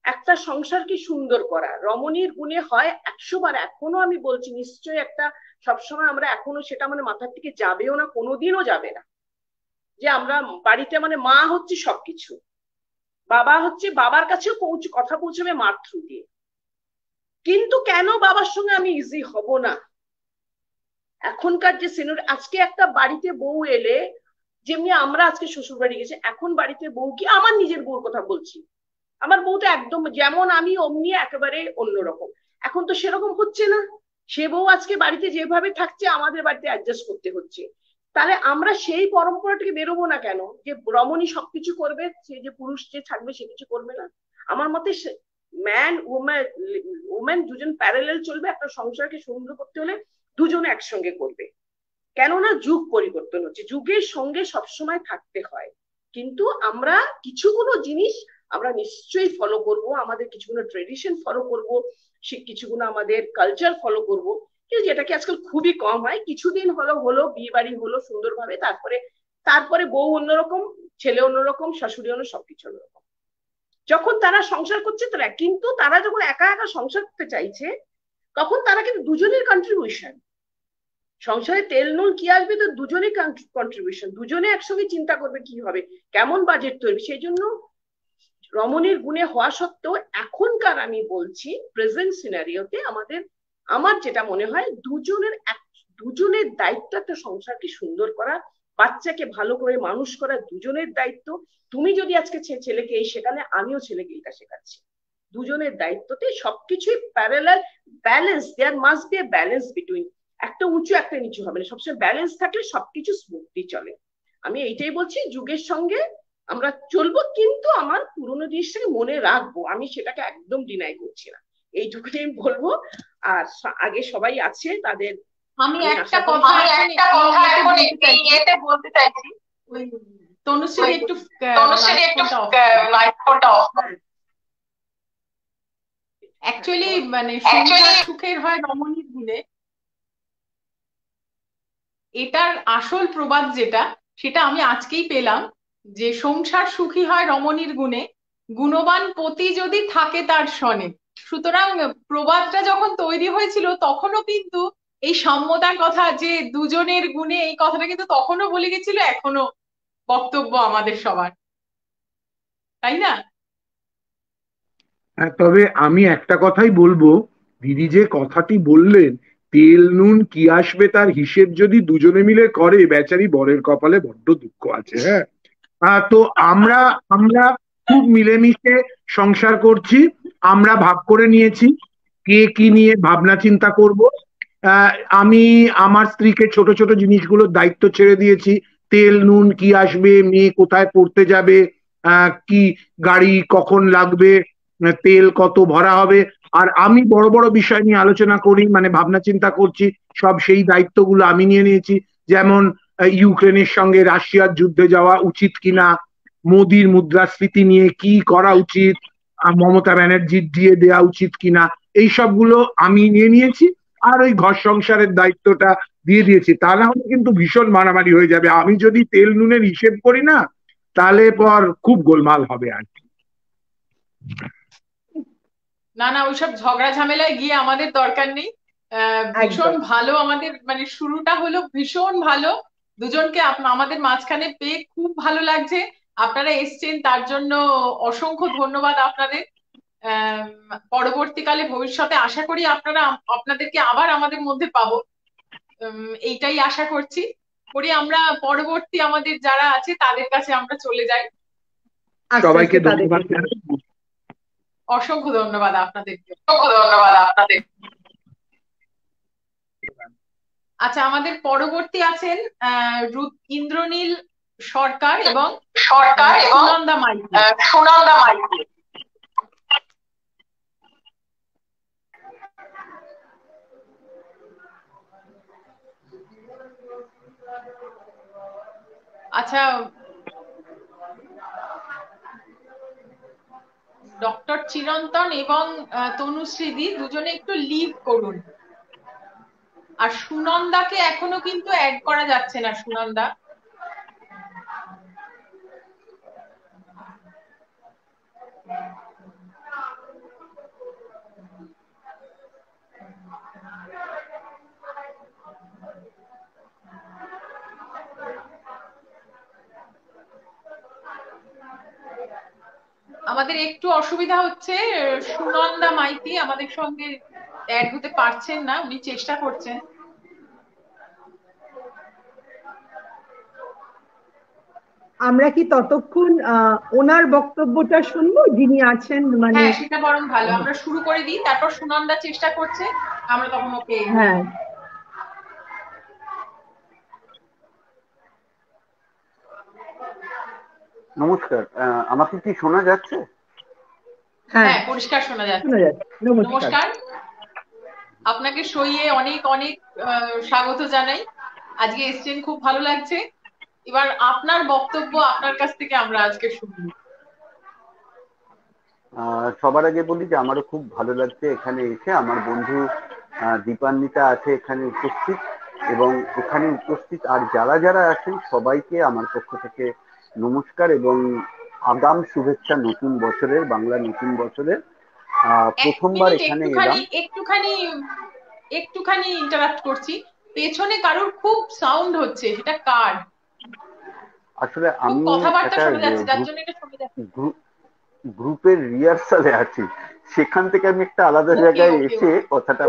একটা সংসারকে সুন্দর করা। রমণীর গুণে হয় 100 বার, এখনো আমি বলছি, নিশ্চয়ই একটা সবসময় আমরা এখনো সেটা মানে মাথার থেকে যাবেও না, কোনোদিনও যাবে না, যে আমরা বাড়িতে মানে মা হচ্ছে সবকিছু, বাবা হচ্ছে, বাবার কাছেও কথা পৌঁছাবে মার থ্রু দিয়ে। কিন্তু কেন বাবার সঙ্গে আমি ইজি হব না? এখনকার যে সিনিয়র, আজকে একটা বাড়িতে বউ এলে, যেমনি আমরা আজকে শ্বশুর বাড়ি গেছি, এখন বাড়িতে বউ কি, আমার নিজের বউর কথা বলছি, আমার বউটা একদম যেমন আমি অমনি একেবারে অন্যরকম। এখন তো সেরকম হচ্ছে না, সে বউ আজকে বাড়িতে যেভাবে থাকছে, আমাদের বাড়িতে অ্যাডজাস্ট করতে হচ্ছে। তাহলে আমরা সেই পরম্পরাটাকে বেরোবো না কেন, যে রমণী সবকিছু করবে, সে যে পুরুষ যে থাকবে সে কিছু করবে না? আমার মতে ম্যান ওম্যান দুজন প্যারালাল চলবে, একটা সংসারকে সুন্দর করতে হলে দুজনে একসঙ্গে করবে। কেননা যুগ পরিবর্তন হচ্ছে, যুগের সঙ্গে সবসময় থাকতে হয়। কিন্তু আমরা কিছুগুলো জিনিস আমরা নিশ্চয়ই ফলো করব, আমাদের কিছুগুলো ট্রেডিশন ফলো করব, সে কিছুগুলো আমাদের কালচার ফলো করব, কিন্তু যেটাকে আজকাল খুবই কম হয়। কিছুদিন হলো বিয়ে বাড়ি হলো সুন্দরভাবে, তারপরে বউ অন্যরকম, ছেলে অন্যরকম, শাশুড়ি অন্য, সবকিছু অন্যরকম। যখন তারা সংসার করছে তারা, কিন্তু তারা যখন একা একা সংসার করতে চাইছে, তখন তারা কিন্তু দুজনের কন্ট্রিবিউশন, সংসারে তেল নুন কি আসবে, তো দুজনে কন্ট্রিবিউশন, দুজনে একসঙ্গে চিন্তা করবে কি হবে, কেমন বাজেট তৈরি। সেই জন্য রমণীর গুণে হওয়া সত্ত্বেও এখনকার আমি বলছি প্রেজেন্ট সিনারিওতে আমার যেটা মনে হয়, দুজনের দায়িত্ব একটা সংসারকে সুন্দর করা, বাচ্চাকে ভালো করে মানুষ করা দুজনের দায়িত্ব। তুমি যদি আজকে ছেলেকে এই শেখালে, আমিও ছেলেকে এটা শেখাচ্ছি। দুজনের দায়িত্বতে সবকিছুই parallel, balance, there must be a balance between, একটা উঁচু একটা নিচু হবে না, সবসময় ব্যালেন্স থাকলে সবকিছু স্মুথলি চলে। আমি এইটাই বলছি, যুগের সঙ্গে আমরা চলবো, কিন্তু আমার পুরোনো জিনিসটাকে মনে রাখবো, আমি সেটাকে একদম ডিনাই করছি না, এইটুকুনি আমি বলবো। আর আগে সবাই আছে তাদের, আমি একটা কথা এখন এতে বলতে চাইছি, তনুশ্রী একটু মাইক্রোফোনটা অফ করো। অ্যাকচুয়ালি মানে সংসার সুখের হয় রমণীর গুণে, এটার আসল প্রবাদ যেটা, সেটা আমি আজকেই পেলাম, যে সংসার সুখী হয় রমণীর গুণে, গুণবান পতি যদি থাকে তার সনে। সুতরাং প্রবাদটা যখন তৈরি হয়েছিল তখনও কিন্তু এই সাম্যতার কথা, যে দুজনের গুণে, এই কথাটা কিন্তু তখনও বলে গেছিল, এখনো বক্তব্য আমাদের সবার, তাই না? হ্যাঁ, তবে আমি একটা কথাই বলবো, দিদি যে কথাটি বললেন, তেল নুন কি আসবে তার হিসেব যদি দুজনে মিলে করে, বেচারি বরের কপালে বড্ড দুঃখ আছে। হ্যাঁ, তো আমরা আমরা খুব মিলেমিশে সংসার করছি। আমরা ভাগ করে নিয়েছি কে কি নিয়ে ভাবনা চিন্তা করব। আহ, আমি আমার স্ত্রীকে ছোট ছোট জিনিসগুলোর দায়িত্ব ছেড়ে দিয়েছি। তেল নুন কি আসবে, মেয়ে কোথায় পড়তে যাবে, কি গাড়ি কখন লাগবে, তেল কত ভরা হবে। আর আমি বড় বড় বিষয় নিয়ে আলোচনা করি, মানে ভাবনা চিন্তা করছি, সব সেই দায়িত্বগুলো আমি নিয়ে নিয়েছি। যেমন ইউক্রেনের সঙ্গে রাশিয়ার যুদ্ধে যাওয়া উচিত কিনা, মোদির মুদ্রাস্ফীতি নিয়ে কি করা উচিত, মমতা ব্যানার্জির দিয়ে দেওয়া উচিত কিনা, এই সবগুলো আমি নিয়ে নিয়েছি। আর ওই ঘর সংসারের দায়িত্বটা দিয়ে দিয়েছি। তা না হলে কিন্তু ভীষণ মারামারি হয়ে যাবে। আমি যদি তেল নুনের হিসেব করি না, তাহলে পর খুব গোলমাল হবে আর কি। না না, ওইসব ঝগড়া ঝামেলায় গিয়ে আমাদের দরকার নেই। ভীষণ একদম। ভালো আমাদের, মানে শুরুটা হলো ভীষণ ভালো। দুজনকে আমাদের মাঝখানে পেয়ে খুব ভালো লাগছে। আপনারা এসছেন তার জন্য অসংখ্য ধন্যবাদ আপনাদের। পরবর্তীকালে ভবিষ্যতে আশা করি আপনাদেরকে আবার আমাদের মধ্যে পাবো, এইটাই আশা করছি। আমরা পরবর্তী আমাদের যারা আছে তাদের কাছে আমরা চলে যাই। আস্তে সবাইকে আস্তে তাদের ধন্যবাদ। অসংখ্য ধন্যবাদ আপনাদেরকে। আচ্ছা, আমাদের পরবর্তী আছেন ইন্দ্রনীল সরকার এবং সুনন্দা মাইতি। আচ্ছা, ডক্টর চিরন্তন এবং তনুশ্রীদি দুজনে একটু লিভ করুন। আর সুনন্দাকে এখনো কিন্তু অ্যাড করা যাচ্ছে না। সুনন্দা, আমাদের একটু অসুবিধা হচ্ছে। সুনন্দা মাইতি আমাদের সঙ্গে অ্যাড হতে পারছেন না, উনি চেষ্টা করছেন। আমরা কি ততক্ষণ ওনার বক্তব্যটা শুনবো, যিনি আছেন মানে? হ্যাঁ, সেটা বরং ভালো। আমরা শুরু করে দিই, তারপর সুনন্দা চেষ্টা করছে, আমরা তখন ওকে। হ্যাঁ, নমস্কার, আমাকে কি শোনা যাচ্ছে? হ্যাঁ, হ্যাঁ, পরিষ্কার শোনা যাচ্ছে। শোনা যাচ্ছে। নমস্কার। নমস্কার, আপনাকে সইয়ে অনেক অনেক স্বাগত জানাই। আজকে এসছেন, খুব ভালো লাগছে। এবার আপনার বক্তব্য, আপনার কাছ থেকে আমরা আজকে শুনবো। সবার আগে বলি যে আমারও খুব ভালো লাগছে এখানে এসে। আমার বন্ধু দীপান্বিতা আছে এখানে উপস্থিত, এবং এখানে উপস্থিত আর যারা যারা আছেন সবাইকে আমার পক্ষ থেকে নমস্কার এবং আগাম শুভেচ্ছা নতুন বছরের, বাংলা নতুন বছরের। প্রথমবার এখানে এলাম। একটুখানি ইন্টারাপ্ট করছি, পেছনে কারোর খুব সাউন্ড হচ্ছে, সেটা কার? আসলে আমি কথাবার্তা একটা শোনা যাচ্ছে, যার জন্য এটা শোনা যাচ্ছে। গ্রুপের রিহার্সালে আছি, সেখান থেকে আমি একটা আলাদা জায়গায় এসে কথাটা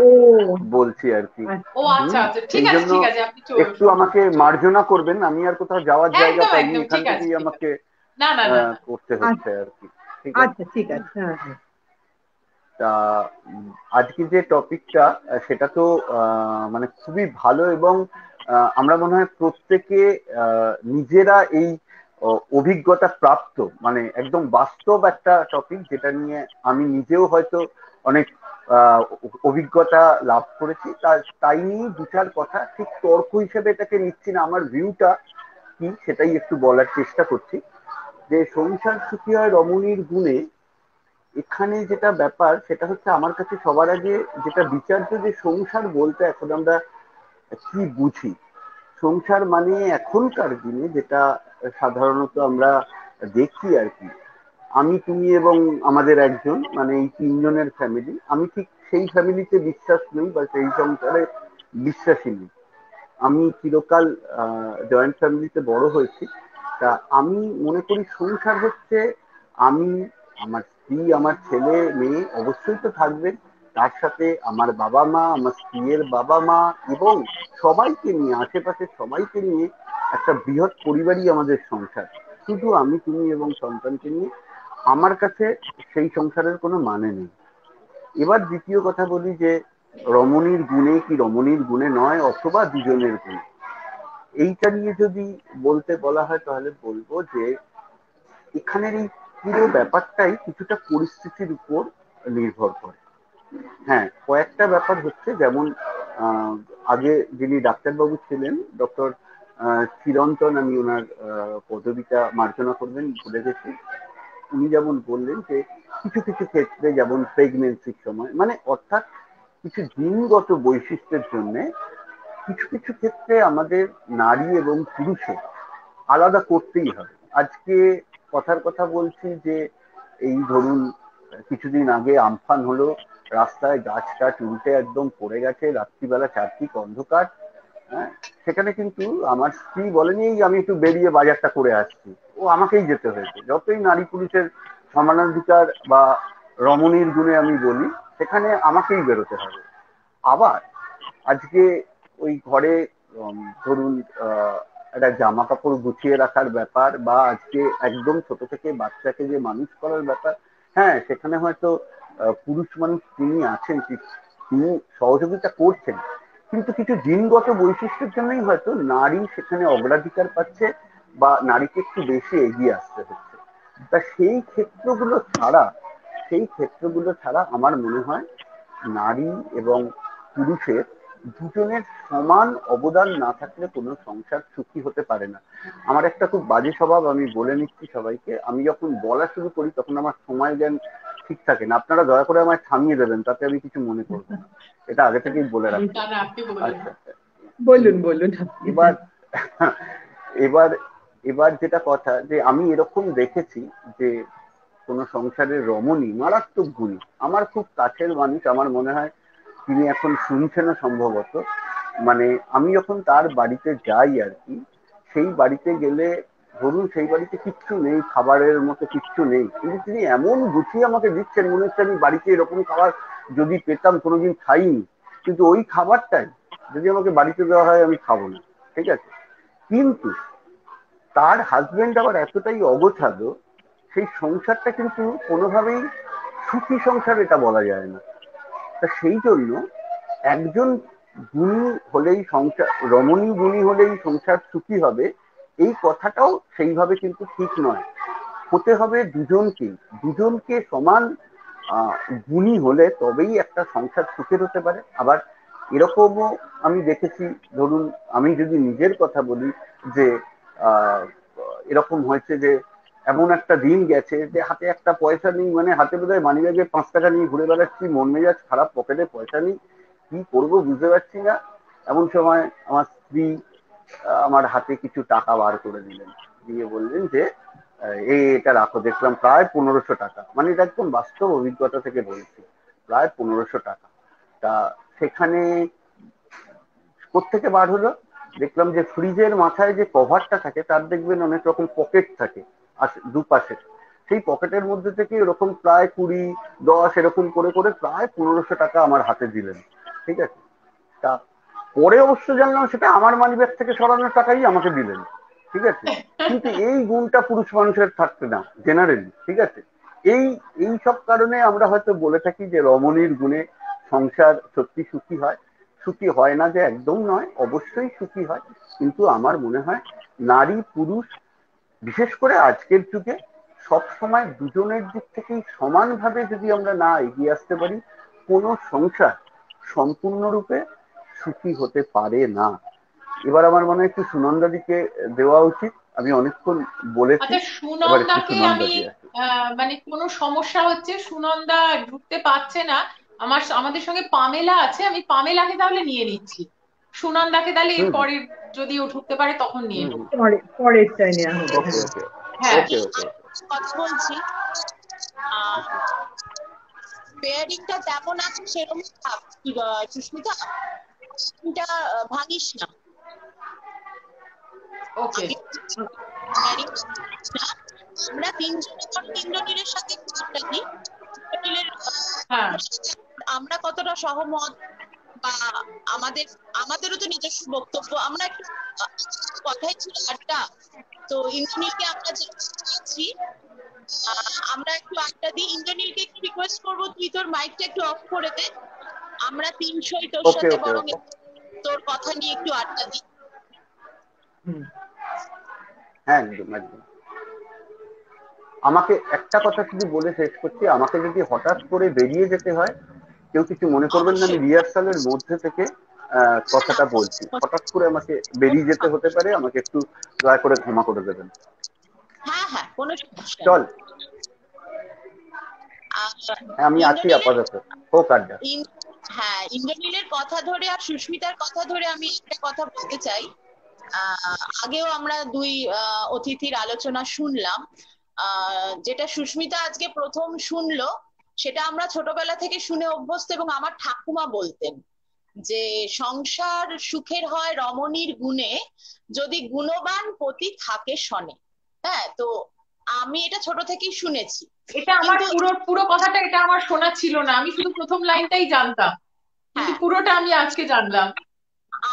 বলছি আর কি। ও আচ্ছা আচ্ছা, ঠিক আছে ঠিক আছে, আপনি একটু আমাকে মার্জনা করবেন, আমি আর কোথাও যাওয়ার জায়গা পাইনি, এখান থেকেই আমাকে করতে হচ্ছে আর কি। আচ্ছা, ঠিক আছে। হ্যাঁ, তা আজকে যে টপিকটা, সেটা তো মানে খুবই ভালো, এবং আমরা মনে হয় প্রত্যেকে নিজেরা এই অভিজ্ঞতা প্রাপ্ত, মানে একদম বাস্তব একটা টপিক, যেটা নিয়ে আমি নিজেও হয়তো অনেক অভিজ্ঞতা লাভ করেছি। তাই নিয়ে দু চার কথা, ঠিক তর্ক হিসেবে এটাকে নিচ্ছি না, আমার ভিউটা কি সেটাই একটু বলার চেষ্টা করছি। যে সংসার সুখী হয় রমণীর গুণে, এখানে যেটা ব্যাপার সেটা হচ্ছে আমার কাছে সবার আগে যেটা বিচার্য, যে সংসার বলতে এখন আমরা কি বুঝি। সংসার মানে এখনকার দিনে যেটা সাধারণত আমরা দেখি আর কি, আমি, তুমি এবং আমাদের একজন, মানে এই তিনজনের ফ্যামিলি। আমি ঠিক সেই ফ্যামিলিতে বিশ্বাস নই বা সেই সংসারে বিশ্বাসী নই। আমি চিরকাল জয়েন্ট ফ্যামিলিতে বড় হয়েছি। তা আমি মনে করি সংসার হচ্ছে আমি, আমার স্ত্রী, আমার ছেলে মেয়ে অবশ্যই তো থাকবে, তার সাথে আমার বাবা মা, আমার স্ত্রীর বাবা মা এবং সবাইকে নিয়ে, আশেপাশের সবাইকে নিয়ে একটা বৃহৎ পরিবারই আমাদের সংসার। শুধু আমি, তুমি এবং সন্তানকে নিয়ে আমার কাছে সেই সংসারের কোনো মানে নেই। এবার দ্বিতীয় কথা বলি যে রমণীর গুণে কি রমণীর গুণে নয়, অথবা দুজনের গুণে, এইটা নিয়ে যদি বলতে বলা হয় তাহলে বলবো যে এখানের এই পুরো ব্যাপারটাই কিছুটা পরিস্থিতির উপর নির্ভর করে। হ্যাঁ, কয়েকটা ব্যাপার হচ্ছে, যেমন আগে যিনি ডাক্তারবাবু ছিলেন, ডক্টর চিরন্তন, আমি ওনার পদবিটা মার্জনা করবেন ভুলে গেছি, উনি যেমন বললেন যে কিছু কিছু ক্ষেত্রে, যেমন প্রেগনেন্সির সময়, মানে অর্থাৎ কিছু জিনগত বৈশিষ্ট্যের জন্য কিছু কিছু ক্ষেত্রে আমাদের নারী এবং পুরুষের আলাদা করতেই হবে। আজকে কথার কথা বলছি যে এই ধরুন কিছুদিন আগে আমফান হলো, রাস্তায় গাছ টাছ উল্টে একদম পড়ে গেছে, রাত্রিবেলা চারদিক অন্ধকার। হ্যাঁ, সেখানে কিন্তু আমার স্ত্রী বলেনি "এই আমি একটু বেরিয়ে বাজারটা করে আসছি", ও আমাকেই যেতে হয়েছে। যতই নারী পুরুষের সমানাধিকার বা রমণীর গুণে আমি বলি, সেখানে আমাকেই বেরোতে হবে। আবার আজকে ওই ঘরে ধরুন একটা জামা কাপড় গুছিয়ে রাখার ব্যাপার, বা আজকে একদম ছোট থেকে বাচ্চাকে যে মানুষ করার ব্যাপার, হ্যাঁ সেখানে হয়তো পুরুষ মানুষ তিনি আছেন, তিনি সহযোগিতা করছেন, কিন্তু কিছু জিনগত বৈশিষ্ট্যের জন্যই হয়তো নারী সেখানে অগ্রাধিকার পাচ্ছে বা নারীকে একটু বেশি এগিয়ে আসতে হচ্ছে। তা সেই ক্ষেত্রগুলো ছাড়া আমার মনে হয় নারী এবং পুরুষের দুজনের সমান অবদান না থাকলে কোনো সংসার সুখী হতে পারে না। আমার একটা খুব বাজে স্বভাব, আমি বলে নিচ্ছি সবাইকে, আমি যখন বলা শুরু করি তখন আমার সময় জ্ঞান ঠিক থাকে না। আপনারা দয়া করে আমায় থামিয়ে দেবেন, তাতে আমি কিছু মনে করবো না, এটা আগে থেকেই বলে রাখছি। আচ্ছা, বলুন বলুন আপনি। এবার এবার এবার যেটা কথা, যে আমি এরকম দেখেছি যে কোন সংসারের রমণী মারাত্মক গুণী, আমার খুব কাছের মানুষ, আমার মনে হয় তিনি এখন শুনছেনও সম্ভবত। মানে আমি যখন তার বাড়িতে যাই আর কি, সেই বাড়িতে গেলে ধরুন সেই বাড়িতে কিচ্ছু নেই, খাবারের মতো কিচ্ছু নেই, কিন্তু তিনি এমন গুছিয়ে আমাকে দিচ্ছেন, মনে হচ্ছে আমি বাড়িতে এরকম খাবার যদি পেতাম, কোনোদিন খাইনি, কিন্তু ওই খাবারটাই যদি আমাকে বাড়িতে দেওয়া হয় আমি খাবো না, ঠিক আছে। কিন্তু তার হাজবেন্ড আবার এতটাই অগোছালো, সেই সংসারটা কিন্তু কোনোভাবেই সুখী সংসার এটা বলা যায় না। তা সেই জন্য একজন গুণী হলেই সংসার, রমণী গুণী হলেই সংসার সুখী হবে, এই কথাটাও সেইভাবে কিন্তু ঠিক নয়। হতে হবে দুজনকে, দুজনকে সমান গুণী হলে তবেই একটা সংসার সুখের হতে পারে। আবার এরকমও আমি দেখেছি, ধরুন আমি যদি নিজের কথা বলি, যে আহ এরকম হয়েছে যে এমন একটা দিন গেছে যে হাতে একটা পয়সা নেই, মানে হাতে বোধহয় মানি ব্যাগে 5 টাকা নিয়ে ঘুরে বেড়াচ্ছি, মন মেজাজ খারাপ, পকেটে পয়সা নেই, কি করবো বুঝতে পারছি না। এমন সময় আমার স্ত্রী আমার হাতে কিছু টাকা বার করে দিলেন, দিয়ে বললেন যে এটা রাখো। দেখলাম প্রায় 1500 টাকা, মানে এটা একদম বাস্তব অভিজ্ঞতা থেকে বলছি, প্রায় 1500 টাকা। তা সেখানে কোত্থেকে বার হলো, দেখলাম যে ফ্রিজের মাথায় যে কভারটা থাকে তার দেখবেন অনেক রকম পকেট থাকে দুপাশে, সেই পকেটের মধ্যে থেকে এরকম প্রায় 20, 10 এরকম করে করে প্রায় 1500 টাকা আমার হাতে দিলেন, ঠিক আছে। তা পরে অবশ্য জানলাম সেটা আমার মানিব্যাগ থেকে সরানোর টাকাই আমাকে দিলেন, ঠিক আছে। কিন্তু এই গুণটা পুরুষ মানুষের থাকতে না জেনারেলি, ঠিক আছে। এই এই সব কারণে আমরা হয়তো বলে থাকি যে রমণীর গুণে সংসার সত্যি সুখী হয়। সুখী হয় না যে একদম নয়, অবশ্যই সুখী হয়, কিন্তু আমার মনে হয় নারী পুরুষ বিশেষ করে আজকের যুগে সব সময় দুজনের দিক থেকেই সমানভাবে যদি আমরা না এগিয়ে আসতে পারি, কোনো সংসার সম্পূর্ণরূপে সুখী হতে পারে না। এবার আমার মনে হয় একটু সুনন্দাদিকে দেওয়া উচিত, আমি অনেকক্ষণ বলেছি, আচ্ছা, এবার একটু সুনন্দাকে আমি সুনন্দাদি আসি। মানে কোনো সমস্যা হচ্ছে, সুনন্দা ঢুকতে পারছে না। আমাদের সঙ্গে পামেলা আছে, আমি পামেলাকে তাহলে নিয়ে নিচ্ছি, সুনন্দাকে তাহলে হুম হুম এরপরে যদি ও ঢুকতে পারে তখন নিয়ে হুম নেবো। হুম। পরেরটাই নেওয়া হবে, ওকে হ্যাঁ। ওকে হ্যাঁ, ওকে ওকে। কথা বলছি। পেয়ারিংটা যেমন আছে সেরকম থাক সুস্মিতা, এটা ভাঙিস না। ওকে, আমরা তিনজনে ধরো ইন্দ্রনীলের সাথে আড্ডা দিই, হ্যাঁ আমরা কতটা সহমত বা আমাদেরও তো নিজস্ব বক্তব্য, আমরা একটু কথাই ছিল আড্ডা, তো ইন্দ্রনীলকে আমরা চেয়েছি আমরা একটু আড্ডা দিই। ইন্দ্রনীলকে একটু রিকোয়েস্ট করবো তুই তোর মাইকটা একটু অফ করে দে, আমরা তিনশোই তোর সাথে বরং তোর কথা নিয়ে একটু আড্ডা দিই। হ্যাঁ একদম একদম। আমাকে একটা কথা শুধু বলে শেষ করছি, আমাকে যদি হঠাৎ করে বেরিয়ে যেতে হয় কেউ কিছু মনে করবেন না, আমি রিহার্সালের মধ্যে থেকে কথাটা বলছি, হঠাৎ করে আমাকে বেরিয়ে যেতে হতে পারে, আমাকে একটু দয়া করে ক্ষমা করে দেবেন। হ্যাঁ হ্যাঁ কোনো সমস্যা চল, নেই। আমি আছি আপাতত, হোক আড্ডা। হ্যাঁ, ইন্দ্রনীলের কথা ধরে আর সুস্মিতার কথা ধরে আমি একটা কথা বলতে চাই। আগেও আমরা দুই অতিথির আলোচনা শুনলাম, যেটা সুস্মিতা আজকে প্রথম শুনলো, সেটা আমরা ছোটবেলা থেকে শুনে অভ্যস্ত, এবং আমার ঠাকুমা বলতেন যে সংসার সুখের হয় রমণীর গুণে, যদি গুণবান পতি থাকে শনে। হ্যাঁ, তো আমি এটা ছোট থেকেই শুনেছি। এটা আমার পুরো কথাটা এটা আমার শোনা ছিল না, আমি শুধু প্রথম লাইনটাই জানতাম, কিন্তু পুরোটা আমি আজকে জানলাম।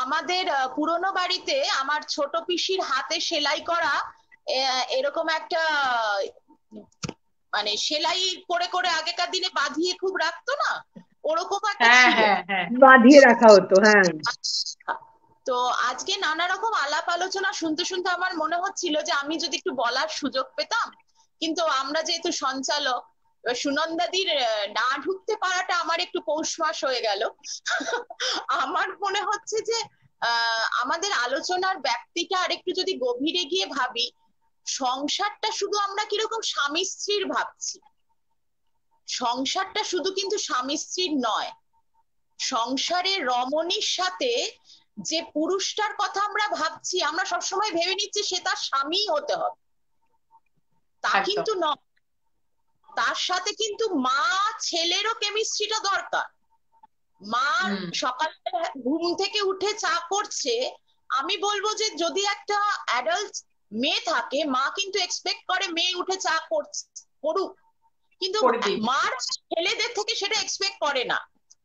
আমাদের পুরনো বাড়িতে আমার ছোট পিসির হাতে সেলাই করা এরকম একটা, মানে সেলাই করে করে আগেকার দিনে বাঁধিয়ে খুব রাখতো না, ওরকম একটা ছিল, বাঁধিয়ে রাখা হতো। হ্যাঁ, তো আজকে নানা রকম আলাপ আলোচনা শুনতে শুনতে আমার মনে হচ্ছিল যে আমি যদি একটু বলার সুযোগ পেতাম, কিন্তু আমরা যেহেতু সঞ্চালক, সুনন্দাদির না ঢুকতে পারাটা আমার একটু পৌষ মাস হয়ে গেল। আমার মনে হচ্ছে যে আমাদের আলোচনার ব্যাপ্তিটা আর একটু যদি গভীরে গিয়ে ভাবি, সংসারটা শুধু আমরা কিরকম স্বামী স্ত্রীর ভাবছি, সংসারটা শুধু কিন্তু স্বামী স্ত্রীর নয়, সংসারে রমণীর সাথে যে পুরুষটার কথা আমরা ভাবছি, আমরা সবসময় ভেবে নিচ্ছি সে তার স্বামী হতে হবে, তা কিন্তু নয়। তার সাথে কিন্তু মা ছেলেরও কেমিস্ট্রিটা দরকার। মা সকালে ঘুম থেকে উঠে চা করছে, আমি বলবো যে যদি একটা অ্যাডাল্ট মেয়ে থাকে, মা কিন্তু এক্সপেক্ট করে মেয়ে উঠে চা করুক, কিন্তু মার ছেলেদের থেকে সেটা এক্সপেক্ট করে না,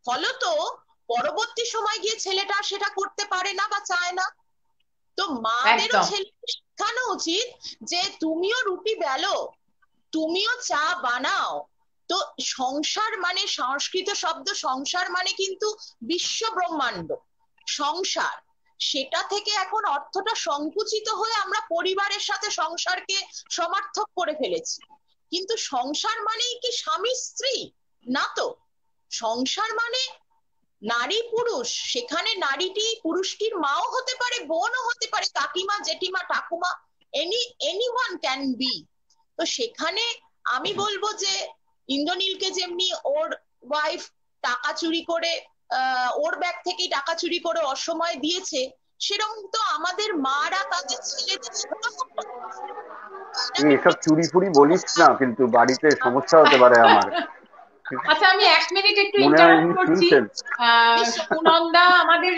ফলত পরবর্তী সময় গিয়ে ছেলেটা সেটা করতে পারে না বা চায় না। তো মাদেরও ছেলেকে শেখানো উচিত যে তুমিও রুটি বেলো, তুমিও চা বানাও। তো সংসার মানে, সংস্কৃত শব্দ সংসার মানে কিন্তু বিশ্ব ব্রহ্মাণ্ড সংসার, সেটা থেকে এখন অর্থটা সংকুচিত হয়ে আমরা পরিবারের সাথে সংসারকে সমার্থক করে ফেলেছি। কিন্তু সংসার মানেই কি স্বামী স্ত্রী না, তো সংসার মানে নারী পুরুষ, সেখানে নারীটি পুরুষটির মাও হতে পারে, বোনও হতে পারে, কাকিমা জেঠিমা ঠাকুমা, এনিওয়ান ক্যান বি। তো সেখানে আমি বলবো যে ইন্দ্রনীলকে যেমনি ওর ওয়াইফ টাকা চুরি করে, ওর ব্যাগ থেকেই টাকা চুরি করে অসময় দিয়েছে, সেরকম তো আমাদের মারা তাদের ছেলেদের এসব চুরি ফুরি বলিস না, কিন্তু বাড়িতে সমস্যা হতে পারে আমার। আচ্ছা, আমি 1 মিনিট একটু ইন্টারাপ্ট করছি। সুনন্দা আমাদের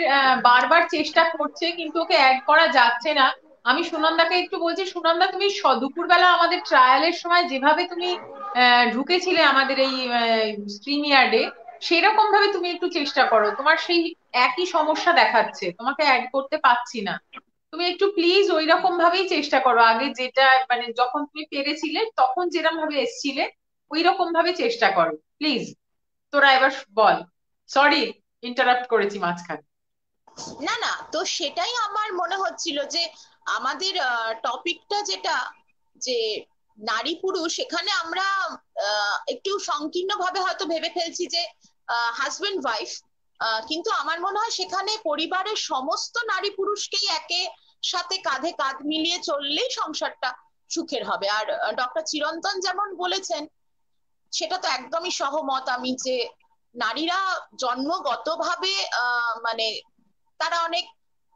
বারবার চেষ্টা করছে, কিন্তু ওকে অ্যাড করা যাচ্ছে না। আমি সুনন্দাকে একটু বলছি, সুনন্দা তুমি দুপুরবেলা আমাদের ট্রায়ালের সময় যেভাবে তুমি ঢুকেছিলে আমাদের এই স্ট্রিমইয়ার্ডে, সেরকম ভাবে তুমি একটু চেষ্টা করো, তোমার সেই একই সমস্যা দেখাচ্ছে, তোমাকে অ্যাড করতে পারছি না। তুমি একটু প্লিজ ওই রকম ভাবেই চেষ্টা করো, আগে যেটা মানে যখন তুমি পেরেছিলে তখন যেরকম ভাবে এসছিলে ওই রকম ভাবে চেষ্টা করো প্লিজ। তোরা এবার বল, সরি ইন্টারাপ্ট করেছি মাঝখানে। না না, তো সেটাই আমার মনে হচ্ছিল যে আমাদের টপিকটা যেটা, যে নারী পুরুষ, এখানে আমরা একটু সংকীর্ণ ভাবে হয়তো ভেবে ফেলছি যে হাজবেন্ড ওয়াইফ, কিন্তু আমার মনে হয় সেখানে পরিবারের সমস্ত নারী পুরুষকেই একে সাথে কাঁধে কাঁধ মিলিয়ে চললেই সংসারটা সুখের হবে। আর ডক্টর চিরন্তন যেমন বলেছেন, সেটা তো একদমই সহমত আমি, যে নারীরা জন্মগতভাবে মানে তারা অনেক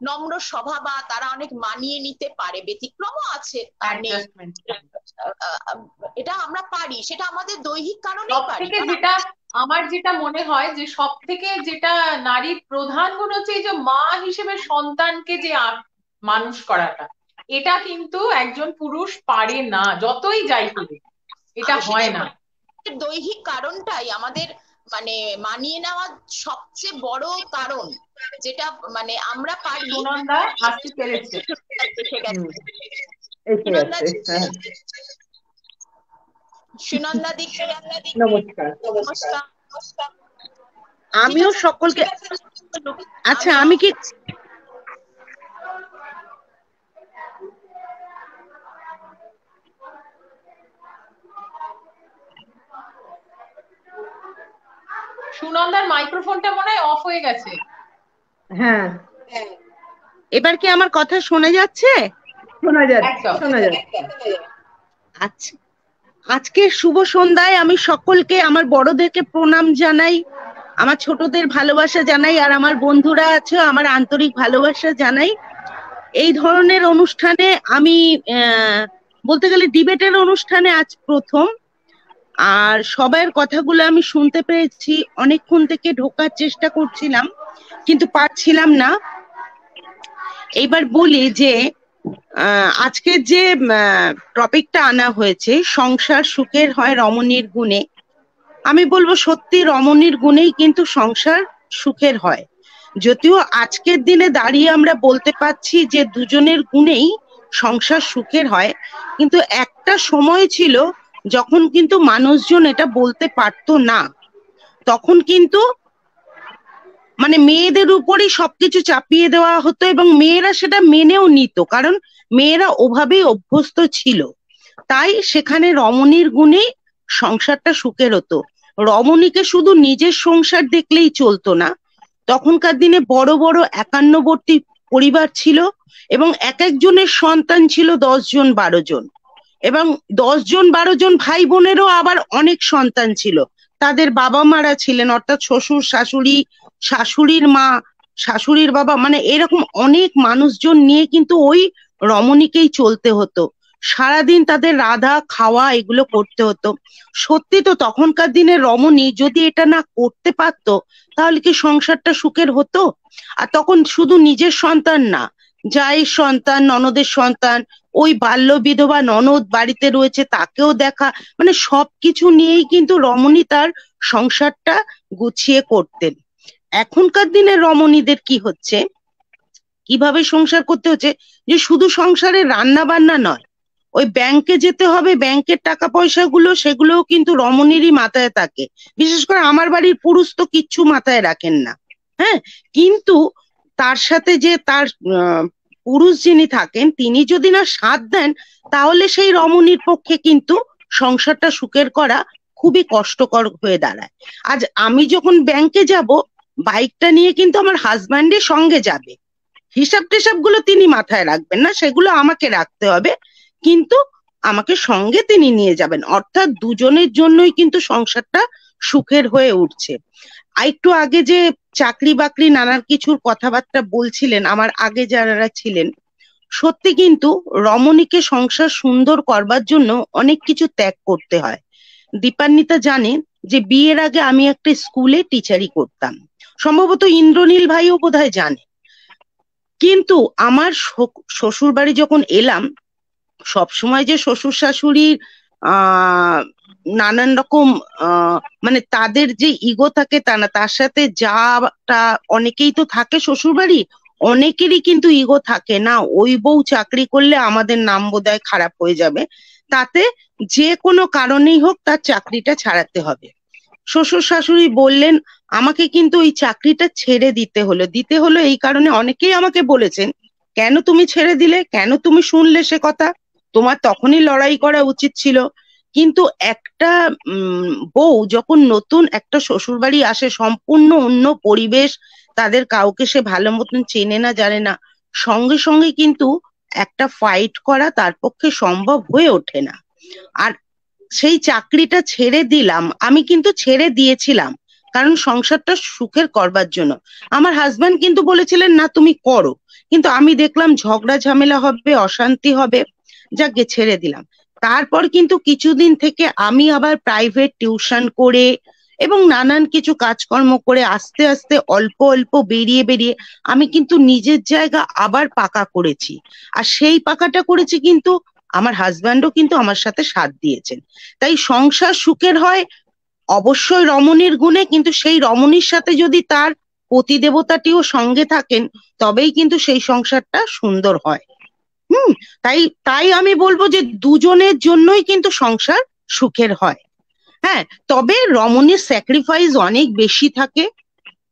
নম্র স্বভাব বা তারা অনেক মানিয়ে নিতে পারে, ব্যতিক্রমও আছে, এটা আমরা পারি, সেটা আমাদের দৈহিক কারণেই পারি। আমার যেটা মনে হয় যে সব থেকে যেটা নারীর প্রধান গুণ হচ্ছে এই যে মা হিসেবে সন্তানকে যে মানুষ করাটা, এটা কিন্তু একজন পুরুষ পারে না, যতই যাই করুক এটা হয় না। দৈহিক কারণটাই আমাদের মানে মানিয়ে নেওয়ার সবচেয়ে বড় কারণ, যেটা মানে আমরা পারি। সুনন্দা আসতে পেরেছে, সুনন্দা দি নমস্কার। নমস্কার। আমিও সকলকে, আচ্ছা আমি কি সুনন্দার মাইক্রোফোনটা মনে হয় অফ হয়ে গেছে। হ্যাঁ, এবার কি আমার কথা শোনা যাচ্ছে? শোনা যাচ্ছে। আচ্ছা, আজকে শুভ সন্ধ্যায় আমি সকলকে, আমার বড়দেরকে প্রণাম জানাই, আমার ছোটদের ভালোবাসা জানাই, আর আমার বন্ধুরা আছে আমার আন্তরিক ভালোবাসা জানাই। এই ধরনের অনুষ্ঠানে আমি বলতে গেলে ডিবেটের অনুষ্ঠানে আজ প্রথম, আর সবার কথাগুলো আমি শুনতে পেরেছি। অনেকক্ষণ থেকে ঢোকার চেষ্টা করছিলাম কিন্তু পারছিলাম না। এইবার বলি যে আজকের যে টপিকটা আনা হয়েছে, সংসার সুখের হয় রমণীর গুণে, আমি বলবো সত্যি রমণীর গুণেই কিন্তু সংসার সুখের হয়। যদিও আজকের দিনে দাঁড়িয়ে আমরা বলতে পারছি যে দুজনের গুণেই সংসার সুখের হয়, কিন্তু একটা সময় ছিল যখন কিন্তু মানুষজন এটা বলতে পারতো না। তখন কিন্তু মানে মেয়েদের উপরই সবকিছু চাপিয়ে দেওয়া হতো এবং মেয়েরা সেটা মেনেও নিত, কারণ মেয়েরা ওভাবেই অভ্যস্ত ছিল। তাই সেখানে রমণীর গুণে সংসারটা সুখের হতো। রমণীকে শুধু নিজের সংসার দেখলেই চলতো না, তখনকার দিনে বড় বড় একান্নবর্তী পরিবার ছিল এবং এক একজনের সন্তান ছিল 10 জন 12 জন, এবং 10 জন 12 জন ভাই বোনেরও আবার অনেক সন্তান ছিল। তাদের বাবা মারা ছিলেন, অর্থাৎ শ্বশুর শাশুড়ি, শাশুড়ির মা, শাশুড়ির বাবা, মানে এরকম অনেক মানুষজন নিয়ে কিন্তু ওই রমণীকেই চলতে হতো। সারাদিন তাদের রাধা খাওয়া এগুলো করতে হতো। সত্যি তো তখনকার দিনে রমণী যদি এটা না করতে পারতো তাহলে কি সংসারটা সুখের হতো? আর তখন শুধু নিজের সন্তান না, জায়ের সন্তান, ননদের সন্তান, ওই বাল্য বিধবা ননদ বাড়িতে রয়েছে তাকেও দেখা, মানে সবকিছু নিয়েই কিন্তু রমণী তার সংসারটা গুছিয়ে করতেন। এখনকার দিনে রমণীদের কি হচ্ছে, কিভাবে সংসার করতে হচ্ছে, যে শুধু সংসারে রান্না বান্না নয়, ওই ব্যাংকে যেতে হবে, ব্যাংকের টাকা পয়সাগুলো সেগুলোও কিন্তু রমণীরই মাথায় থাকে। বিশেষ করে আমার বাড়ির পুরুষ তো কিচ্ছু মাথায় রাখেন না, হ্যাঁ, কিন্তু তার সাথে যে তার পুরুষ যিনি থাকেন তিনি যদি না সাথ দেন তাহলে সেই রমণীর পক্ষে কিন্তু সংসারটা সুখের করা খুবই কষ্টকর হয়ে দাঁড়ায়। আজ আমি যখন ব্যাংকে যাব, বাইকটা নিয়ে কিন্তু আমার হাজব্যান্ডের সঙ্গে যাবে, হিসাব টিসাব গুলো তিনি মাথায় রাখবেন না, সেগুলো আমাকে রাখতে হবে, কিন্তু আমাকে সঙ্গে তিনি নিয়ে যাবেন। অর্থাৎ দুজনের জন্যই কিন্তু সংসারটা সুখের হয়ে উঠছে। একটু আগে যে চাকরি বাকরি নানান কিছুর কথাবার্তা বলছিলেন আমার আগে যারা ছিলেন, সত্যি কিন্তু রমণীকে সংসার সুন্দর করবার জন্য অনেক কিছু ত্যাগ করতে হয়। দীপান্বিতা জানেন যে বিয়ের আগে আমি একটা স্কুলে টিচারি করতাম, সম্ভবত ইন্দ্রনীল ভাইও বোধহয় জানে। কিন্তু আমার শ্বশুর বাড়ি যখন এলাম, সবসময় যে শ্বশুর শাশুড়ির নানান রকম মানে তাদের যে ইগো থাকে তা না, তার সাথে যাটা অনেকেই তো থাকে শ্বশুর বাড়ি, অনেকেরই কিন্তু ইগো থাকে না, ওই বউ চাকরি করলে আমাদের নাম বোধহয় খারাপ হয়ে যাবে, তাতে যে কোনো কারণেই হোক তার চাকরিটা ছাড়াতে হবে। শ্বশুর শাশুড়ি বললেন, আমাকে কিন্তু ওই চাকরিটা ছেড়ে দিতে হলো এই কারণে। অনেকেই আমাকে বলেছেন, কেন তুমি ছেড়ে দিলে, কেন তুমি শুনলে সে কথা, তোমার তখনই লড়াই করা উচিত ছিল। কিন্তু একটা বউ যখন নতুন একটা শ্বশুর বাড়ি আসে, সম্পূর্ণ অন্য পরিবেশ, তাদের কাউকে সে ভালো মতন চেনে না জানে না, সঙ্গে সঙ্গে কিন্তু একটা ফাইট করা তার পক্ষে সম্ভব হয়ে ওঠে না। আর সেই চাকরিটা ছেড়ে দিলাম, আমি কিন্তু ছেড়ে দিয়েছিলাম, কারণ সংসারটা সুখের করবার জন্য। আমার হাজবেন্ড কিন্তু বলেছিলেন না তুমি করো, কিন্তু আমি দেখলাম ঝগড়া ঝামেলা হবে, অশান্তি হবে, যাকে ছেড়ে দিলাম। তারপর কিন্তু কিছুদিন থেকে আমি আবার প্রাইভেট টিউশন করে এবং নানান কিছু কাজকর্ম করে আস্তে আস্তে অল্প অল্প বেরিয়ে বেরিয়ে আমি কিন্তু নিজের জায়গা আবার পাকা করেছি। আর সেই পাকাটা করেছি কিন্তু আমার হাজব্যান্ডও কিন্তু আমার সাথে সাথ দিয়েছেন। তাই সংসার সুখের হয় অবশ্যই রমণীর গুণে, কিন্তু সেই রমণীর সাথে যদি তার পতি দেবতাটিও সঙ্গে থাকেন তবেই কিন্তু সেই সংসারটা সুন্দর হয়। তাই তাই আমি বলবো যে দুজনের জন্যই কিন্তু সংসার সুখের হয়। হ্যাঁ, তবে রমণীর স্যাক্রিফাইস অনেক বেশি থাকে।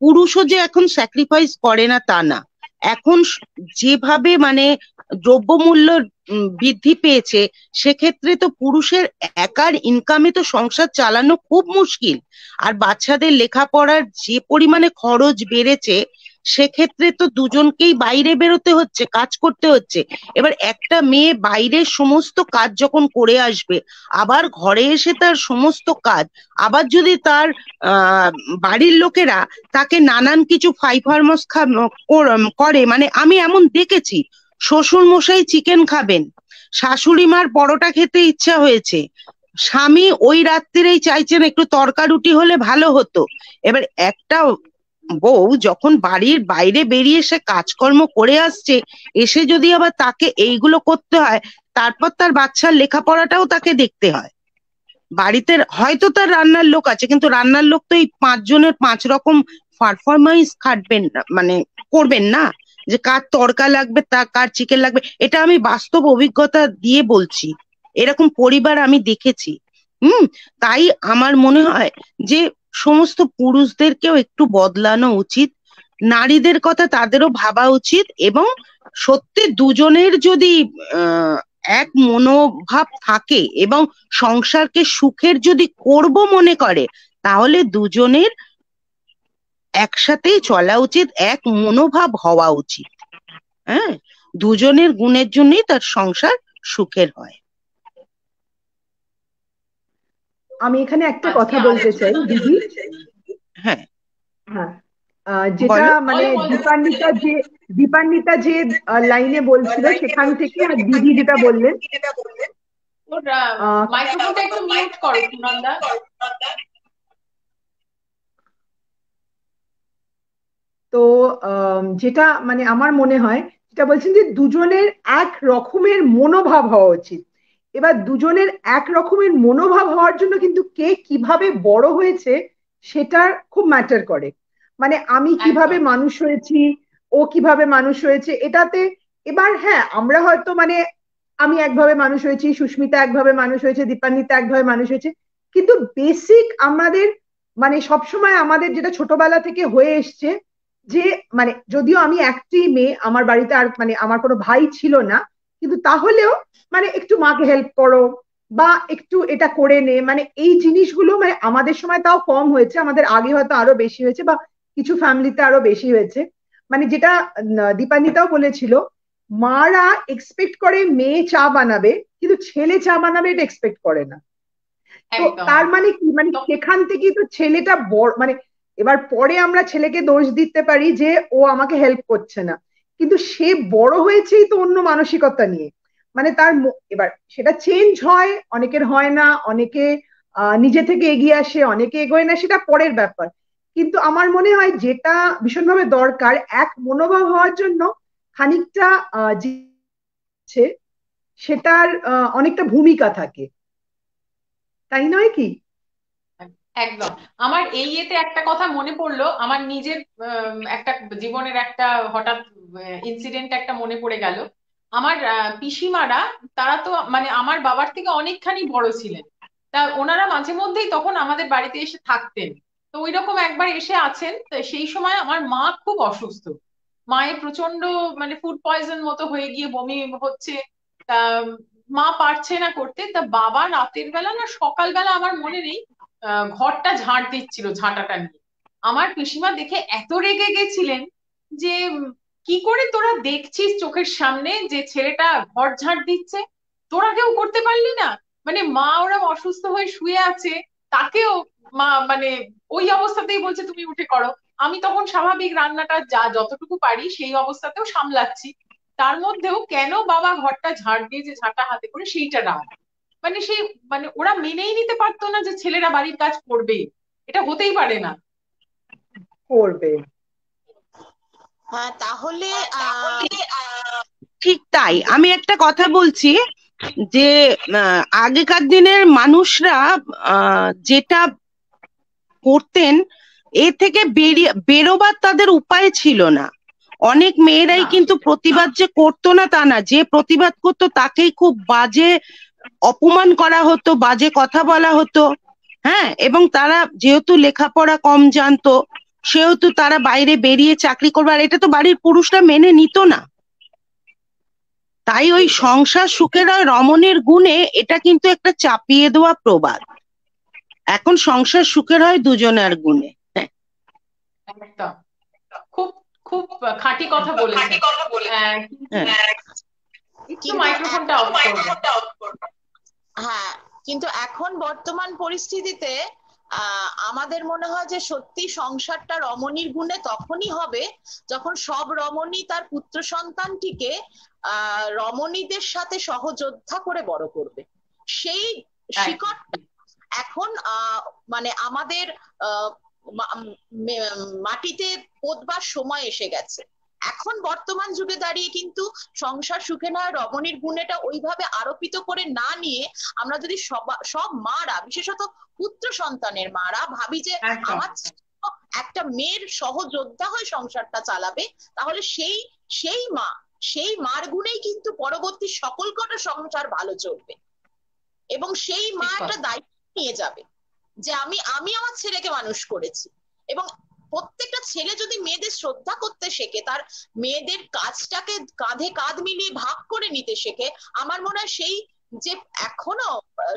পুরুষও যে এখন স্যাক্রিফাইস করে না তা না। এখন যেভাবে মানে দ্রব্যমূল্য বৃদ্ধি পেয়েছে, সেক্ষেত্রে তো পুরুষের একার ইনকামে তো সংসার চালানো খুব মুশকিল। আর বাচ্চাদের লেখাপড়ার যে পরিমাণে খরচ বেড়েছে, সেক্ষেত্রে তো দুজনকেই বাইরে বেরোতে হচ্ছে, কাজ করতে হচ্ছে। এবার একটা মেয়ে বাইরের সমস্ত কাজ যখন করে আসবে, আবার ঘরে এসে তার সমস্ত কাজ, আবার যদি তার বাড়ির লোকেরা তাকে নানান কিছু ফাইফারমাস করে, মানে আমি এমন দেখেছি, শ্বশুর মশাই চিকেন খাবেন, শাশুড়ি মার পরোটা খেতে ইচ্ছা হয়েছে, স্বামী ওই রাত্রিরেই চাইছেন একটু তরকা রুটি হলে ভালো হতো। এবার একটা বউ যখন বাড়ির বাইরে বেরিয়ে সে কাজকর্ম করে আসছে, এসে যদি আবার তাকে এইগুলো করতে হয়, তারপর তার বাচ্চার লেখাপড়াটাও তাকে দেখতে হয়। বাড়িতে হয়তো তার রান্নার লোক আছে, কিন্তু রান্নার লোক তো এই 5 জনের 5 রকম পারফরমেন্স খাটবেন না, মানে করবেন না, যে কার তরকা লাগবে, কার চিকেন লাগবে। এটা আমি বাস্তব অভিজ্ঞতা দিয়ে বলছি, এরকম পরিবার আমি দেখেছি। তাই আমার মনে হয় যে সমস্ত পুরুষদেরকেও একটু বদলানো উচিত, নারীদের কথা তাদেরও ভাবা উচিত, এবং সত্যি দুজনের যদি এক মনোভাব থাকে এবং সংসারকে সুখের যদি করব মনে করে, তাহলে দুজনের একসাথেই চলা উচিত, এক মনোভাব হওয়া উচিত। হ্যাঁ, দুজনের গুণের জন্যই তার সংসার সুখের হয়। আমি এখানে একটা কথা বলতে চাই দিদি। হ্যাঁ হ্যাঁ, যেটা মানে দীপান্বিতা যে লাইনে বলছিল সেখান থেকে আর দিদি যেটা বললেন, মাইক্রোফোনটা একটু মিউট করো সুনন্দা। তো যেটা মানে আমার মনে হয়, যেটা বলছেন যে দুজনের এক রকমের মনোভাব হওয়া উচিত। এবার দুজনের এক রকমের মনোভাব হওয়ার জন্য কিন্তু কে কিভাবে বড় হয়েছে সেটা খুব ম্যাটার করে। মানে আমি কিভাবে মানুষ হয়েছি, ও কিভাবে মানুষ হয়েছে, এটাতে এবার হ্যাঁ আমরা হয়তো মানে আমি একভাবে মানুষ হয়েছি, সুস্মিতা একভাবে মানুষ হয়েছে, দীপান্বিতা একভাবে মানুষ হয়েছে, কিন্তু বেসিক আমাদের মানে সবসময় আমাদের যেটা ছোটবেলা থেকে হয়ে এসছে, যে মানে যদিও আমি একটি মেয়ে, আমার বাড়িতে আর মানে আমার কোনো ভাই ছিল না, কিন্তু তাহলেও মানে একটু মাকে হেল্প করো বা একটু এটা করে নে, মানে এই জিনিসগুলো মানে আমাদের সময় তাও কম হয়েছে, আমাদের আগে হয়তো আরো বেশি হয়েছে বা কিছু ফ্যামিলিতে আরো বেশি হয়েছে। মানে যেটা দীপান্বিতাও বলেছিল, মারা এক্সপেক্ট করে মেয়ে চা বানাবে, কিন্তু ছেলে চা বানাবে এটা এক্সপেক্ট করে না। তো তার মানে কি, মানে সেখান থেকেই তো ছেলেটা বড়, মানে এবার পরে আমরা ছেলেকে দোষ দিতে পারি যে ও আমাকে হেল্প করছে না, কিন্তু সে বড় হয়েছেই তো অন্য মানসিকতা নিয়ে। মানে তার এবার সেটা চেঞ্জ হয়, অনেকের হয় না, অনেকে নিজে থেকে এগিয়ে আসে, অনেকে এগোয় না, সেটা পরের ব্যাপার। কিন্তু আমার মনে হয় যেটা ভীষণভাবে দরকার, এক মনোভাব হওয়ার জন্য খানিকটা সেটার অনেকটা ভূমিকা থাকে, তাই নয় কি? একদম। আমার এই ইয়েতে একটা কথা মনে পড়লো, আমার নিজের একটা জীবনের একটা হঠাৎ ইনসিডেন্ট একটা মনে পড়ে গেল। আমার পিসিমারা, তারা তো মানে আমার বাবার থেকে অনেকখানি বড় ছিলেন, তা ওনারা মাঝে মধ্যেই তখন আমাদের বাড়িতে এসে থাকতেন। তো ওই রকম একবার এসে আছেন, সেই সময় আমার মা খুব অসুস্থ, মায়ের প্রচন্ড মানে ফুড পয়জন মতো হয়ে গিয়ে বমি হচ্ছে, তা মা পারছে না করতে। তা বাবা রাতের বেলা না সকালবেলা আমার মনে নেই ঘরটা ঝাড় দিচ্ছিল ঝাঁটাটা নিয়ে। আমার পিসিমা দেখে এত রেগে গেছিলেন যে কি করে তোরা দেখছিস চোখের সামনে যে ছেলেটা ঘর ঝাড় দিচ্ছে, তোরা কেউ করতে পারলি না? মানে মা ওরা অসুস্থ হয়ে শুয়ে আছে, তাকেও মানে ওই অবস্থাতেই বলছে তুমি উঠে করো। আমি তখন স্বাভাবিক রান্নাটা যতটুকু পারি সেই অবস্থাতেও সামলাচ্ছি, তার মধ্যেও কেন বাবা ঘরটা ঝাড় দিয়ে যে ঝাঁটা হাতে করে সেইটা রাগ। মানে সেই মানে ওরা মেনেই নিতে পারতো না যে ছেলেরা বাড়ির কাজ করবে, এটা হতেই পারে না। করবে। হ্যাঁ, তাহলে ঠিক তাই। আমি একটা কথা বলছি যে আগেকার দিনের মানুষরা যেটা করতেন এ থেকে বেরোবার তাদের উপায় ছিল না। অনেক মেয়েরাই কিন্তু প্রতিবাদ যে করতো না তা না, যে প্রতিবাদ করতো তাকেই খুব বাজে অপমান করা হতো, বাজে কথা বলা হতো। হ্যাঁ, এবং তারা যেহেতু লেখাপড়া কম জানতো সেহেতু তারা বাইরে বেরিয়ে চাকরি করবে, আর এটা তো বাড়ির পুরুষরা মেনে নিত না। তাই ওই সংসার সুখের হয় রমণীর গুণে এটা কিন্তু একটা চাপিয়ে দেওয়া প্রবাদ। এখন সংসার সুখের হয় দুজনের গুণে। একদম খুব খুব খাঁটি কথা বলেছেন। একটু মাইক্রোফোনটা অফ করবেন। হ্যাঁ, কিন্তু এখন বর্তমান পরিস্থিতিতে আমাদের মনে হয় যে সত্যি সংসারটা রমণীর গুণে তখনই হবে যখন সব রমণী তার পুত্র সন্তানটিকে রমণীদের সাথে সহযোদ্ধা করে বড় করবে। সেই শিকড়টা এখন মানে আমাদের মাটিতে পোঁতবার সময় এসে গেছে। এখন বর্তমান যুগে দাঁড়িয়ে কিন্তু সংসার সুখে নয় রমণীর গুণেটা ওইভাবে আরোপিত করে না নিয়ে আমরা যদি সব মারা, বিশেষত পুত্র সন্তানের মারা ভাবি যে আমার একটা মেয়ের সহযোদ্ধা হয়ে সংসারটা চালাবে, তাহলে সেই মার গুণেই কিন্তু পরবর্তী সকল কটা সংসার ভালো চলবে এবং সেই মা একটা দায়িত্ব নিয়ে যাবে যে আমি আমার ছেলেকে মানুষ করেছি। এবং প্রত্যেকটা ছেলে যদি মেয়েদের শ্রদ্ধা করতে শেখে, তার মেয়েদের কাজটাকে কাঁধে কাঁধ মিলিয়ে ভাগ করে নিতে শেখে, আমার মনে হয় সেই যে এখনো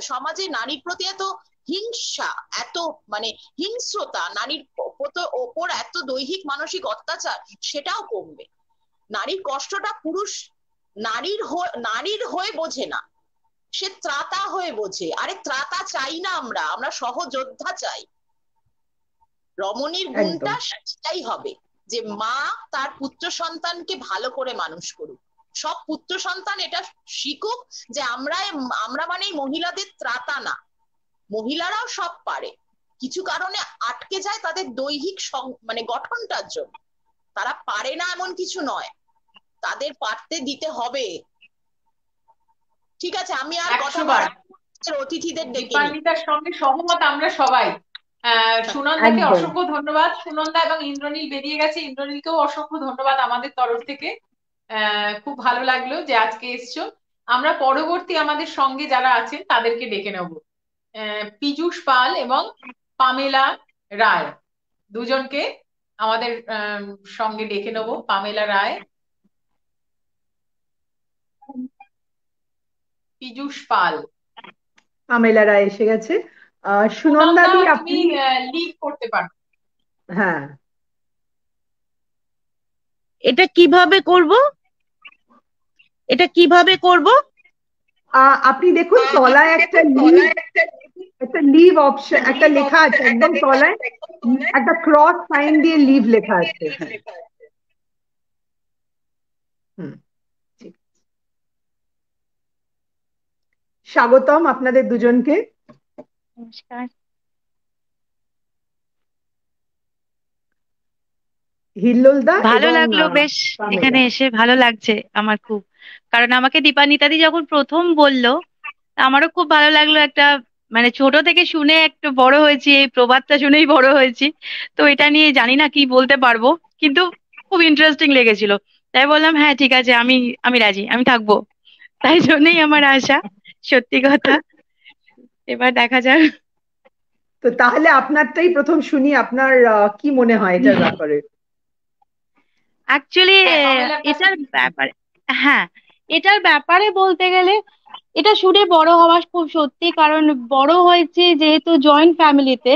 সমাজে নারীর প্রতি এত হিংসা, এত মানে হিংস্রতা, নারীর ওপর এত দৈহিক মানসিক অত্যাচার, সেটাও কমবে। নারীর কষ্টটা পুরুষ নারীর হয়ে বোঝে না, সে ত্রাতা হয়ে বোঝে। আরে ত্রাতা চাই না, আমরা সহযোদ্ধা চাই। রমণীর গুণটা সেটাই হবে যে মা তার পুত্র সন্তানকে ভালো করে মানুষ করুক, সব পুত্র সন্তান এটা শিখুক যে আমরা মানে মহিলাদের ত্রাতা না, মহিলারাও সব পারে, কিছু কারণে আটকে যায় তাদের দৈহিক মানে গঠনটার জন্য। তারা পারে না এমন কিছু নয়, তাদের পারতে দিতে হবে। ঠিক আছে, আমি আর কথা অতিথিদের ডেকে দীপান্বিতার সঙ্গে সহমত আমরা সবাই। সুনন্দাকে অসংখ্য ধন্যবাদ। সুনন্দা এবং ইন্দ্রনীল বেরিয়ে গেছে, ইন্দ্রনীলকেও অসংখ্য ধন্যবাদ আমাদের তরফ থেকে। খুব ভালো লাগলো যে আজকে এসছো। আমরা পরবর্তী আমাদের সঙ্গে যারা আছেন তাদেরকে ডেকে নেব, পীযূষ পাল এবং পামেলা রায়, দুজনকে আমাদের সঙ্গে ডেকে নেব। পামেলা রায়, পীযূষ পাল। পামেলা রায় এসে গেছে। সুনন্দা দি আপনি লিড করতে পারেন। হ্যাঁ, এটা কিভাবে করব? আপনি দেখুন তলায় একটা লিভ অপশন, একটা লেখা আছে একদম তলায়, একটা ক্রস সাইন দিয়ে লিভ লেখা আছে। স্বাগতম আপনাদের দুজনকে। নমস্কার। হিল্লোলদা, ভালো লাগলো বেশ, এখানে এসে ভালো লাগছে আমার খুব, কারণ আমাকে দীপান্বিতাদি যখন প্রথম বললো আমারও খুব ভালো লাগলো। একটা মানে ছোট থেকে শুনে একটু বড় হয়েছি, এই প্রবাদটা শুনেই বড় হয়েছি, তো এটা নিয়ে জানি না কি বলতে পারবো, কিন্তু খুব ইন্টারেস্টিং লেগেছিল, তাই বললাম হ্যাঁ ঠিক আছে, আমি রাজি, আমি থাকবো। তাই জন্যই আমার আশা, সত্যি কথা। এবার দেখা যাক। তো তাহলে আপনারটাই প্রথম শুনি, আপনার কি মনে হয় এটার ব্যাপারে? অ্যাকচুয়ালি এটার ব্যাপারে বলতে গেলে এটা শুনে বড় হওয়া খুব সত্যি, কারণ বড় হয়েছে যেহেতু জয়েন্ট ফ্যামিলিতে,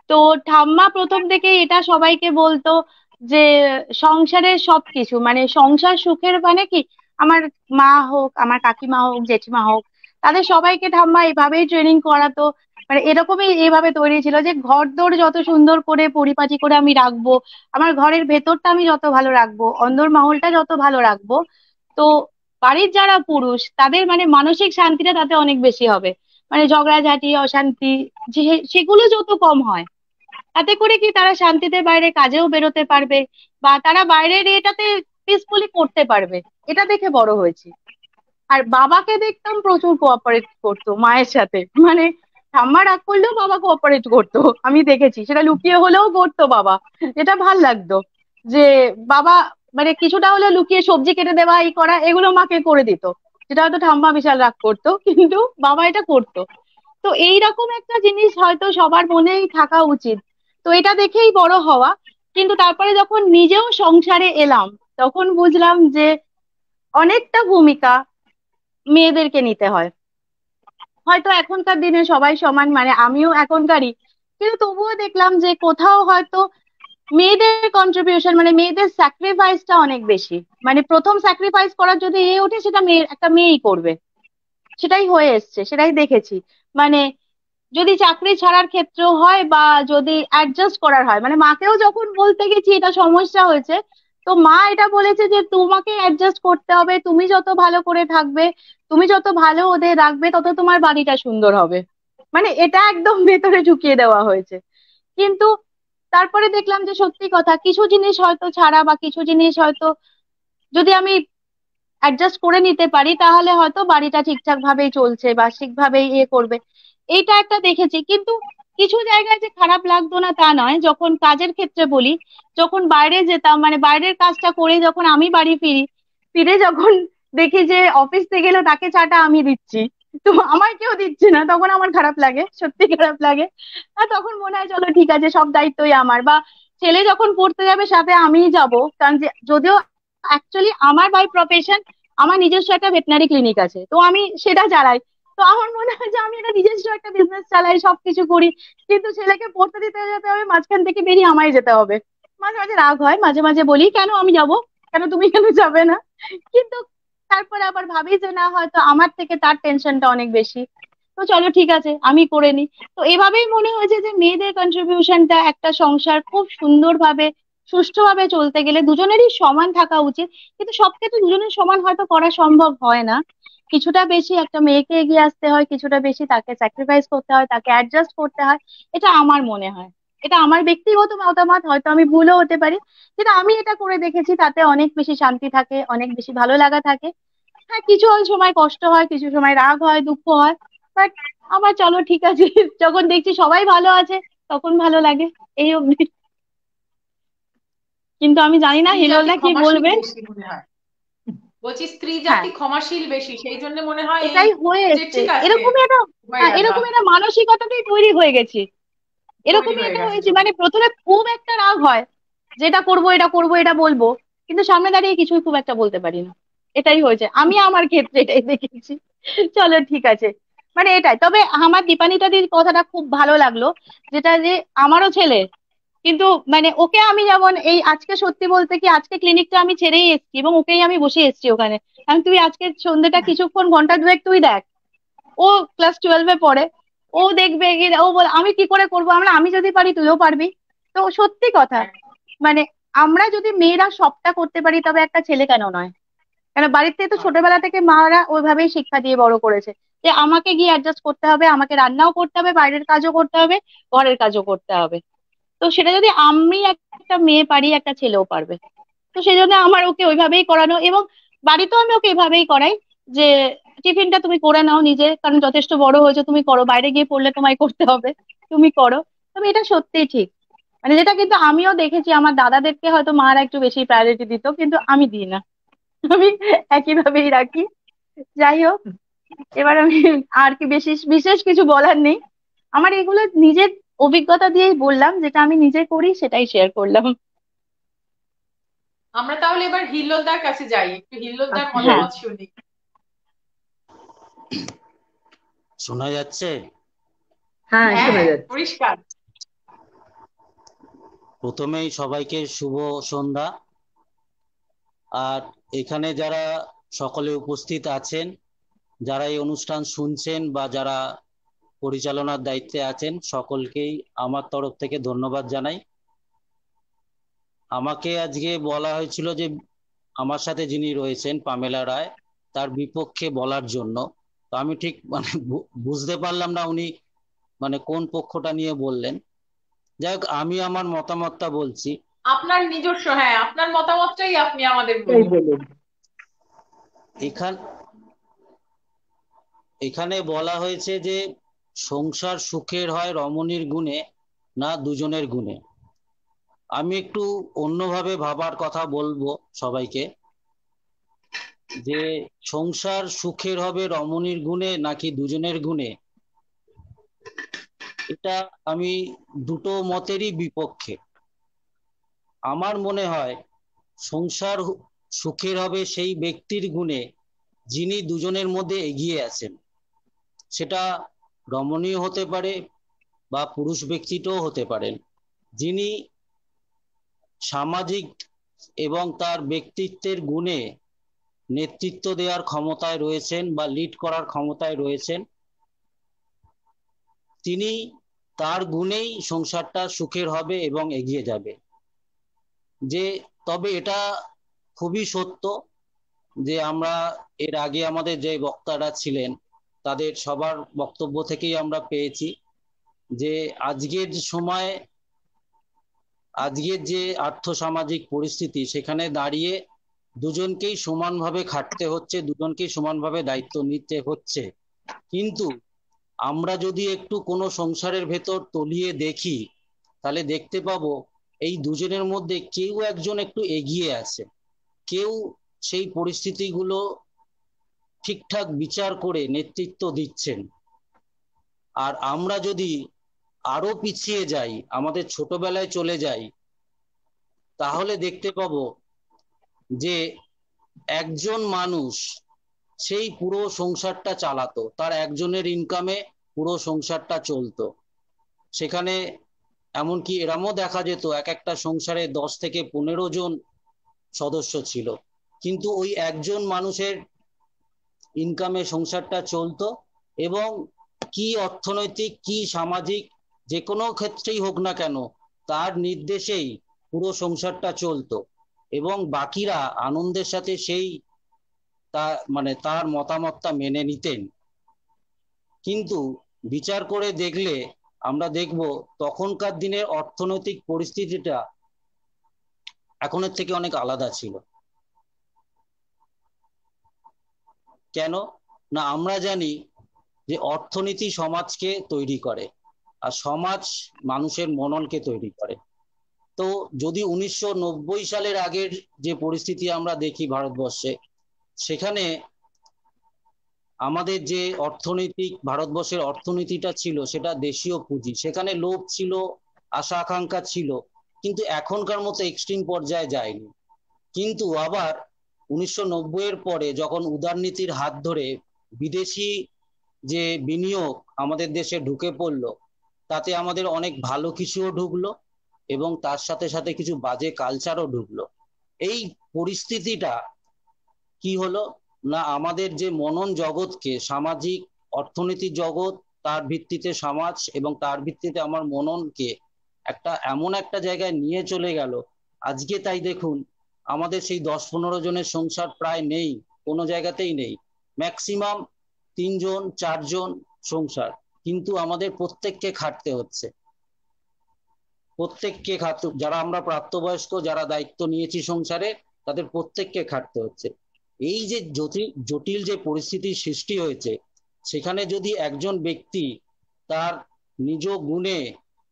তো ঠাম্মা প্রথম থেকে এটা সবাইকে বলতো যে সংসারের সবকিছু মানে সংসার সুখের মানে কি, আমার মা হোক, আমার কাকিমা হোক, জেঠিমা হোক, তাদের সবাইকে ঠাম্মা এভাবেই ট্রেনিং করাতো মানে এরকমই এভাবে তৈরি ছিল যে ঘরদোর যত সুন্দর করে পরিপাটি করে আমি রাখবো, আমার ঘরের ভেতরটা আমি যত ভালো রাখবো, অন্দর মহলটা যত ভালো রাখবো, তো বাড়ির যারা পুরুষ তাদের মানে মানসিক শান্তিটা তাতে অনেক বেশি হবে। মানে ঝগড়াঝাটি অশান্তি যে সেগুলো যত কম হয়, তাতে করে কি তারা শান্তিতে বাইরে কাজেও বেরোতে পারবে, বা তারা বাইরের এটাতে পিসফুলি করতে পারবে। এটা দেখে বড় হয়েছি। আর বাবাকে দেখতাম প্রচুর কোঅপারেট করতো মায়ের সাথে, মানে ঠাম্মা রাগ করলেও বাবা কোঅপারেট করতো, আমি দেখেছি সেটা লুকিয়ে হলেও করতো বাবা। এটা ভাল লাগতো যে বাবা মানে কিছুটা হলেও লুকিয়ে সবজি কেটে দেওয়া এই করা এগুলো মাকে করে দিত, যেটা হয়তো ঠাম্মা বিশাল রাগ করতো, কিন্তু বাবা এটা করতো। তো এইরকম একটা জিনিস হয়তো সবার মনেই থাকা উচিত। তো এটা দেখেই বড় হওয়া। কিন্তু তারপরে যখন নিজেও সংসারে এলাম, তখন বুঝলাম যে অনেকটা ভূমিকা মেয়েদেরকে নিতে হয়। হয়তো এখনকার দিনে সবাই সমান, মানে আমিও এখনকারই, কিন্তু তবুও দেখলাম যে কোথাও হয়তো মেয়েদের কন্ট্রিবিউশন মানে মেয়েদের স্যাক্রিফাইসটা অনেক বেশি। মানে প্রথম স্যাক্রিফাইস করার যদি এ ওঠে সেটা একটা মেয়েই করবে, সেটাই হয়ে এসছে, সেটাই দেখেছি। মানে যদি চাকরি ছাড়ার ক্ষেত্রেও হয় বা যদি অ্যাডজাস্ট করার হয়, মানে মাকেও যখন বলতে গেছি এটা সমস্যা হয়েছে, তো মা এটা বলেছে যে তোমাকে অ্যাডজাস্ট করতে হবে, তুমি যত ভালো করে থাকবে, তুমি যত ভালো ওদের রাখবে, তত তোমার বাড়িটা সুন্দর হবে। মানে এটা একদম ভেতরে ঢুকিয়ে দেওয়া হয়েছে। কিন্তু তারপরে দেখলাম যে সত্যি কথা, কিছু জিনিস হয়তো ছাড়া বা কিছু জিনিস হয়তো যদি আমি অ্যাডজাস্ট করে নিতে পারি, তাহলে হয়তো বাড়িটা ঠিকঠাক ভাবেই চলছে বা ঠিকভাবেই ইয়ে করবে। এইটা একটা দেখেছি। কিন্তু কিছু জায়গায় যে খারাপ লাগতো না তা নয়, যখন কাজের ক্ষেত্রে বলি, যখন বাইরে যেতাম মানে বাইরের কাজটা করে যখন আমি বাড়ি ফিরি, ফিরে যখন দেখি যে অফিস থেকে গেলেও তাকে চাটা আমি দিচ্ছি, তো আমার কেউ দিচ্ছে না, তখন আমার খারাপ লাগে, সত্যি খারাপ লাগে। আর তখন মনে হয় চলো ঠিক আছে, সব দায়িত্বই আমার। বা ছেলে যখন পড়তে যাবে সাথে আমিই যাব, কারণ যে যদিও অ্যাকচুয়ালি আমার বাই প্রফেশন আমার নিজস্ব একটা ভেটেনারি ক্লিনিক আছে, তো আমি সেটা চালাই। তো আমার মনে হয় যে আমি এটা নিজস্ব একটা বিজনেস চালাই, সবকিছু করি, কিন্তু ছেলেকে পড়তে দিতে যেতে হবে, মাঝখান থেকে বেরিয়ে আমায় যেতে হবে। মাঝে মাঝে রাগ হয়, মাঝে মাঝে বলি কেন আমি যাব, কেন তুমি কেন যাবে না। কিন্তু তারপরে আবার ভাবি যে না, হয়তো আমার থেকে তার টেনশনটা অনেক বেশি, তো চলো ঠিক আছে আমি করে নিই। তো এভাবেই মনে হয়েছে যে মেয়েদের কন্ট্রিবিউশনটা একটা সংসার খুব সুন্দরভাবে সুষ্ঠুভাবে চলতে গেলে দুজনেরই সমান থাকা উচিত। কিন্তু সব ক্ষেত্রে দুজনের সমান হয়তো করা সম্ভব হয় না, কিছুটা বেশি একটা মেয়েকে এগিয়ে আসতে হয়, কিছুটা বেশি তাকে স্যাক্রিফাইস করতে হয়, তাকে অ্যাডজাস্ট করতে হয়। এটা আমার মনে হয়, এটা আমার ব্যক্তিগত মতামত, হয়তো আমি ভুলও হতে পারি, কিন্তু আমি এটা করে দেখেছি, তাতে অনেক বেশি শান্তি থাকে, অনেক বেশি ভালো লাগা থাকে। হ্যাঁ, কিছু সময় কষ্ট হয়, কিছু সময় রাগ হয়, দুঃখ হয়, বাট আমার চলো ঠিক আছে, যখন দেখছি সবাই ভালো আছে তখন ভালো লাগে। এই অবধি। কিন্তু আমি জানি না স্ত্রী জাতি হিলোলদা কি ক্ষমাশীল বলবে। বেশি মনে হয়। বলছি স্ত্রী হ্যাঁ, জাতি ক্ষমাশীল বেশি, সেই জন্য মনে হয় এই এটাই হয়ে যে এসছে, ঠিক আছে এরকমই একটা, হয়ে হ্যাঁ গেল, এরকম একটা মানসিকতাটাই তৈরি হয়ে গেছি, তৈরি এরকমই হয়ে একটা গেছে। হয়েছে। মানে প্রথমে খুব একটা রাগ হয়, যেটা করব এটা করব এটা বলবো, কিন্তু সামনে দাঁড়িয়ে কিছুই খুব একটা বলতে পারি না। এটাই হয়েছে, আমি আমার ক্ষেত্রে এটাই দেখেছি। চলো ঠিক আছে, মানে এটাই। তবে আমার দীপানিতাদির কথাটা খুব ভালো লাগলো, যেটা যে আমারও ছেলে, কিন্তু মানে ওকে আমি যেমন এই আজকে সত্যি বলতে কি আজকে ক্লিনিকটা আমি ছেড়েই এসেছি এবং ওকেই আমি বসে এসেছি ওখানে। আমি তুই আজকে সন্ধ্যেটা কিছুক্ষণ ঘন্টা দুয়েক তুই দেখ, ও ক্লাস 12-এ পড়ে, ও দেখবে ও বল আমি কি করে করবো, আমি যদি পারি তুইও পারবি। তো সত্যি কথা, মানে আমরা যদি মেয়েরা সবটা করতে পারি, তবে একটা ছেলে কেন নয়। কেন বাড়িতে তো ছোটবেলা থেকে মারা ওইভাবেই শিক্ষা দিয়ে বড় করেছে, যে আমাকে গিয়ে অ্যাডজাস্ট করতে হবে, আমাকে রান্নাও করতে হবে, বাইরের কাজও করতে হবে, ঘরের কাজও করতে হবে। তো সেটা যদি আমি একটা মেয়ে পারি, একটা ছেলেও পারবে। তো সেই জন্য আমার ওকে ওইভাবেই করানো, এবং বাড়িতেও আমি ওকে এভাবেই করাই যে টিফিনটা তুমি করে নাও নিজে, কারণ যথেষ্ট বড় হয়েছে, তুমি করো, বাইরে গিয়ে পড়লে তোমায় করতে হবে, তুমি করো। তবে এটা সত্যিই ঠিক, মানে যেটা কিন্তু আমিও দেখেছি আমার দাদাদেরকে হয়তো মারা একটু বেশি প্রায়োরিটি দিত, কিন্তু আমি দিই না, আমি একইভাবেই রাখি। যাই হোক, এবার আমি আর কি বেশি বিশেষ কিছু বলার নেই। আমার এগুলো নিজের অভিজ্ঞতা দিয়েই বললাম, যেটা আমি নিজে করি সেটাই শেয়ার করলাম। আমরা তাহলে এবার হিল্লোলদার কাছে যাই, একটু হিল্লোলদার হ্যাঁ, মতামত শুনি। শোনা যাচ্ছে? হ্যাঁ, হ্যাঁ শোনা হ্যাঁ যাচ্ছে। পরিষ্কার। প্রথমেই সবাইকে শুভ সন্ধ্যা। আর এখানে যারা সকলে উপস্থিত আছেন, যারা এই অনুষ্ঠান শুনছেন বা যারা পরিচালনার দায়িত্বে আছেন সকলকেই আমার তরফ থেকে ধন্যবাদ জানাই। আমাকে আজকে বলা হয়েছিল যে আমার সাথে যিনি রয়েছেন পামেলা রায় তার বিপক্ষে বলার জন্য, তো আমি ঠিক মানে বুঝতে পারলাম না উনি মানে কোন পক্ষটা নিয়ে বললেন। যাই হোক, আমি আমার মতামতটা বলছি। আপনার নিজস্ব, হ্যাঁ আপনার মতামতটাই আপনি আমাদের বলুন। এখানে বলা হয়েছে যে সংসার সুখের হয় রমণীর গুণে না দুজনের গুণে। আমি একটু অন্যভাবে ভাবার কথা বলবো সবাইকে, যে সংসার সুখের হবে রমণীর গুণে নাকি দুজনের গুণে, এটা আমি দুটো মতেরই বিপক্ষে। আমার মনে হয় সংসার সুখের হবে সেই ব্যক্তির গুণে যিনি দুজনের মধ্যে এগিয়ে আছেন। সেটা রমণীয় হতে পারে বা পুরুষ ব্যক্তিটাও হতে পারেন, যিনি সামাজিক এবং তার ব্যক্তিত্বের গুণে নেতৃত্ব দেওয়ার ক্ষমতায় রয়েছেন বা লিড করার ক্ষমতায় রয়েছেন, তিনি তার গুণেই সংসারটা সুখের হবে এবং এগিয়ে যাবে। যে তবে এটা খুবই সত্য যে আমরা এর আগে আমাদের যে বক্তারা ছিলেন তাদের সবার বক্তব্য থেকেই আমরা পেয়েছি যে আজকের সময়, আজকের যে আর্থসামাজিক পরিস্থিতি, সেখানে দাঁড়িয়ে দুজনকেই সমানভাবে খাটতে হচ্ছে, দুজনকেই সমানভাবে দায়িত্ব নিতে হচ্ছে। কিন্তু আমরা যদি একটু কোনো সংসারের ভেতর তলিয়ে দেখি তাহলে দেখতে পাবো এই দুজনের মধ্যে কেউ একজন একটু এগিয়ে আছে, কেউ সেই পরিস্থিতিগুলো ঠিকঠাক বিচার করে নেতৃত্ব দিচ্ছেন। আর আমরা যদি আরো পিছিয়ে যাই, আমাদের ছোটবেলায় চলে যাই, তাহলে দেখতে পাবো যে একজন মানুষ সেই পুরো সংসারটা চালাতো, তার একজনের ইনকামে পুরো সংসারটা চলতো। সেখানে এমনকি এরমও দেখা যেত এক একটা সংসারে 10 থেকে 15 জন সদস্য ছিল, কিন্তু ওই একজন মানুষের ইনকামে সংসারটা চলতো এবং কি অর্থনৈতিক কি সামাজিক যে কোনো ক্ষেত্রেই হোক না কেন তার নির্দেশেই পুরো সংসারটা চলতো এবং বাকিরা আনন্দের সাথে সেই তার মতামতটা মেনে নিতেন। কিন্তু বিচার করে দেখলে আমরা দেখব তখনকার দিনের অর্থনৈতিক পরিস্থিতিটা এখনের থেকে অনেক আলাদা ছিল। কেন না, আমরা জানি যে অর্থনীতি সমাজকে তৈরি করে আর সমাজ মানুষের মননকে তৈরি করে। তো যদি 1990 সালের আগের যে পরিস্থিতি আমরা দেখি ভারতবর্ষে, সেখানে আমাদের যে অর্থনৈতিক ভারতবর্ষের অর্থনীতিটা ছিল সেটা দেশীয় পুঁজি, সেখানে লোভ ছিল, আশা আকাঙ্ক্ষা ছিল, কিন্তু এখনকার মতো এক্সট্রিম পর্যায়ে যায়নি। কিন্তু আবার 1990-এর পরে যখন উদারনীতির হাত ধরে বিদেশি যে বিনিয়োগ আমাদের দেশে ঢুকে পড়লো, তাতে আমাদের অনেক ভালো কিছুও ঢুকলো এবং তার সাথে সাথে কিছু বাজে কালচারও ঢুকলো। এই পরিস্থিতিটা কি হলো না, আমাদের যে মনন জগৎকে, সামাজিক অর্থনীতির জগৎ, তার ভিত্তিতে সমাজ এবং তার ভিত্তিতে আমার মননকে এমন একটা জায়গায় নিয়ে চলে গেল। আজকে তাই দেখুন আমাদের সেই 10-15 জনের সংসার প্রায় নেই, কোনো জায়গাতেই নেই, ম্যাক্সিমাম 3 জন 4 জন সংসার, কিন্তু আমাদের প্রত্যেককে খাটতে হচ্ছে, প্রত্যেককে যারা আমরা প্রাপ্তবয়স্ক, যারা দায়িত্ব নিয়েছি সংসারে, তাদের প্রত্যেককে খাটতে হচ্ছে। এই যে জটিল যে পরিস্থিতির সৃষ্টি হয়েছে, সেখানে যদি একজন ব্যক্তি তার নিজ গুণে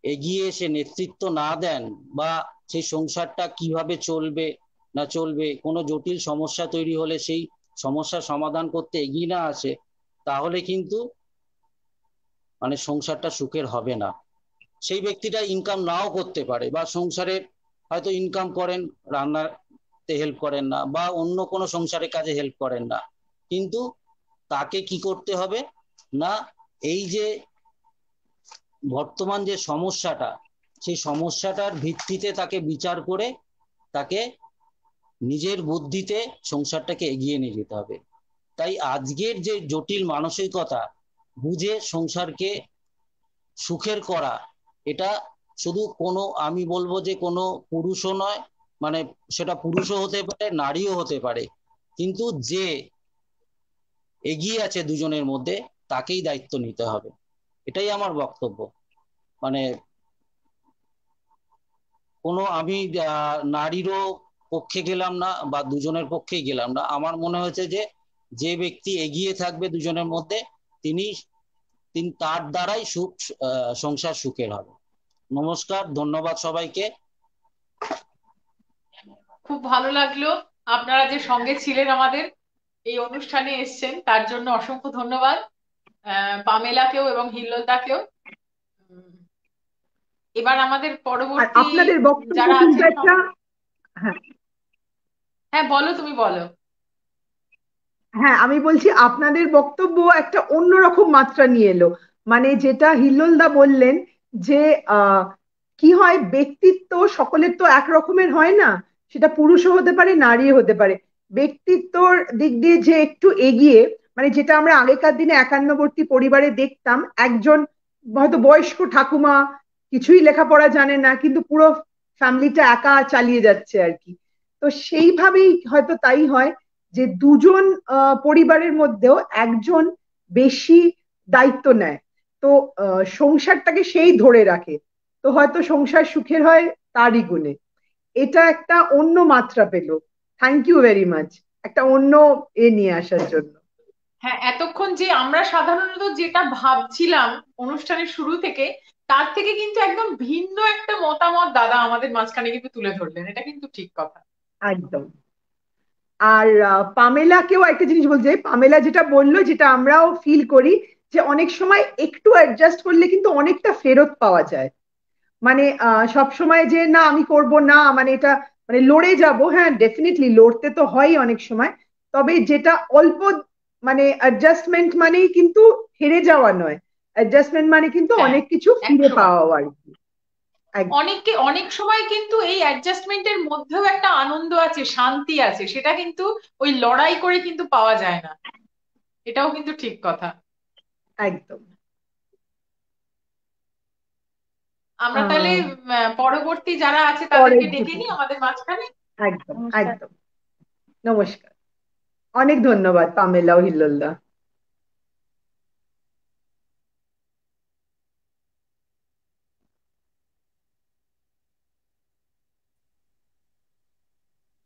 এগিয়ে এসে নেতৃত্ব না দেন বা সেই সংসারটা কিভাবে চলবে না চলবে, কোনো জটিল সমস্যা তৈরি হলে সেই সমস্যার সমাধান করতে এগিয়ে না আসে, তাহলে কিন্তু মানে সংসারটা সুখের হবে না। সেই ব্যক্তিটা ইনকাম নাও করতে পারে বা সংসারের হয়তো ইনকাম করেন, রান্নাতে হেল্প করেন না বা অন্য কোনো সংসারের কাজে হেল্প করেন না, কিন্তু তাকে কি করতে হবে না, এই যে বর্তমান যে সমস্যাটা, সেই সমস্যাটার ভিত্তিতে তাকে বিচার করে তাকে নিজের বুদ্ধিতে সংসারটাকে এগিয়ে নিয়ে যেতে হবে। তাই আজকের যে জটিল মানসিকতা বুঝে সংসারকে সুখের করা, এটা শুধু কোনো, আমি বলবো যে কোনো পুরুষও নয়, মানে সেটা পুরুষও হতে পারে, নারীও হতে পারে, কিন্তু যে এগিয়ে আছে দুজনের মধ্যে তাকেই দায়িত্ব নিতে হবে। এটাই আমার বক্তব্য। মানে কোনো আমি নারীরও পক্ষে গেলাম না বা দুজনের পক্ষেই গেলাম না। আমার মনে হয়েছে যে যে ব্যক্তি এগিয়ে থাকবে দুজনের মধ্যে তিনি তার দ্বারাই সুখ, সংসার সুখের হবে। নমস্কার, ধন্যবাদ সবাইকে। খুব ভালো লাগলো আপনারা যে সঙ্গে ছিলেন, আমাদের এই অনুষ্ঠানে এসছেন, তার জন্য অসংখ্য ধন্যবাদ পামেলাকেও এবং হিল্লোলদাকেও। এবার আমাদের পরবর্তী আপনাদের বক্তব্য যারা কিন্তু আছেন, একটা, হ্যাঁ হ্যাঁ বলো, তুমি বলো। হ্যাঁ আমি বলছি আপনাদের বক্তব্য একটা অন্যরকম মাত্রা নিয়ে এলো। মানে যেটা হিল্লোলদা বললেন যে কি হয়, ব্যক্তিত্ব সকলের তো এক রকমের হয় না, সেটা পুরুষও হতে পারে নারীও হতে পারে। ব্যক্তিত্বর দিক দিয়ে যে একটু এগিয়ে, মানে যেটা আমরা আগেকার দিনে একান্নবর্তী পরিবারে দেখতাম, একজন হয়তো বয়স্ক ঠাকুমা কিছুই লেখাপড়া জানে না, কিন্তু পুরো ফ্যামিলিটা একা চালিয়ে যাচ্ছে আর কি। তো সেইভাবেই হয়তো তাই হয় যে দুজন পরিবারের মধ্যেও একজন বেশি দায়িত্ব নেয়, তো সংসারটাকে সেই ধরে রাখে, তো হয়তো সংসার সুখের হয় তারই গুণে। এটা একটা অন্য মাত্রা পেল। থ্যাংক ইউ ভেরি মাচ একটা অন্য নিয়ে আসার জন্য। হ্যাঁ, এতক্ষণ যে আমরা সাধারণত যেটা ভাবছিলাম অনুষ্ঠানের শুরু থেকে, তার থেকে কিন্তু একদম ভিন্ন একটা মতামত দাদা আমাদের মাঝখানে কিন্তু তুলে ধরলেন, এটা কিন্তু ঠিক কথা। একদম। আর পামেলাকেও একটা জিনিস বলছে, পামেলা যেটা বললো, যেটা আমরাও ফিল করি, যে অনেক সময় একটু অ্যাডজাস্ট করলে কিন্তু অনেকটা ফেরত পাওয়া যায়। মানে সব সময় যে না আমি করব না, মানে এটা মানে লড়ে যাব, হ্যাঁ ডেফিনেটলি লড়তে তো হয় অনেক সময়, তবে যেটা অল্প, মানে অ্যাডজাস্টমেন্ট মানেই কিন্তু হেরে যাওয়া নয়, অ্যাডজাস্টমেন্ট মানে কিন্তু হ্যাঁ, অনেক কিছু ফিরে 100বার। পাওয়া আর কি। অনেক সময় কিন্তু এই অ্যাডজাস্টমেন্টের মধ্যেও একটা আনন্দ আছে, শান্তি আছে, সেটা কিন্তু ওই লড়াই করে কিন্তু পাওয়া যায় না, এটাও কিন্তু ঠিক কথা। একদম। আমরা তাহলে পরবর্তী যারা আছে পরের তাদেরকে ডেকে দিকে নিই আমাদের মাঝখানে। একদম একদম। নমস্কার, অনেক ধন্যবাদ পামেলা ও হিল্লোলদা।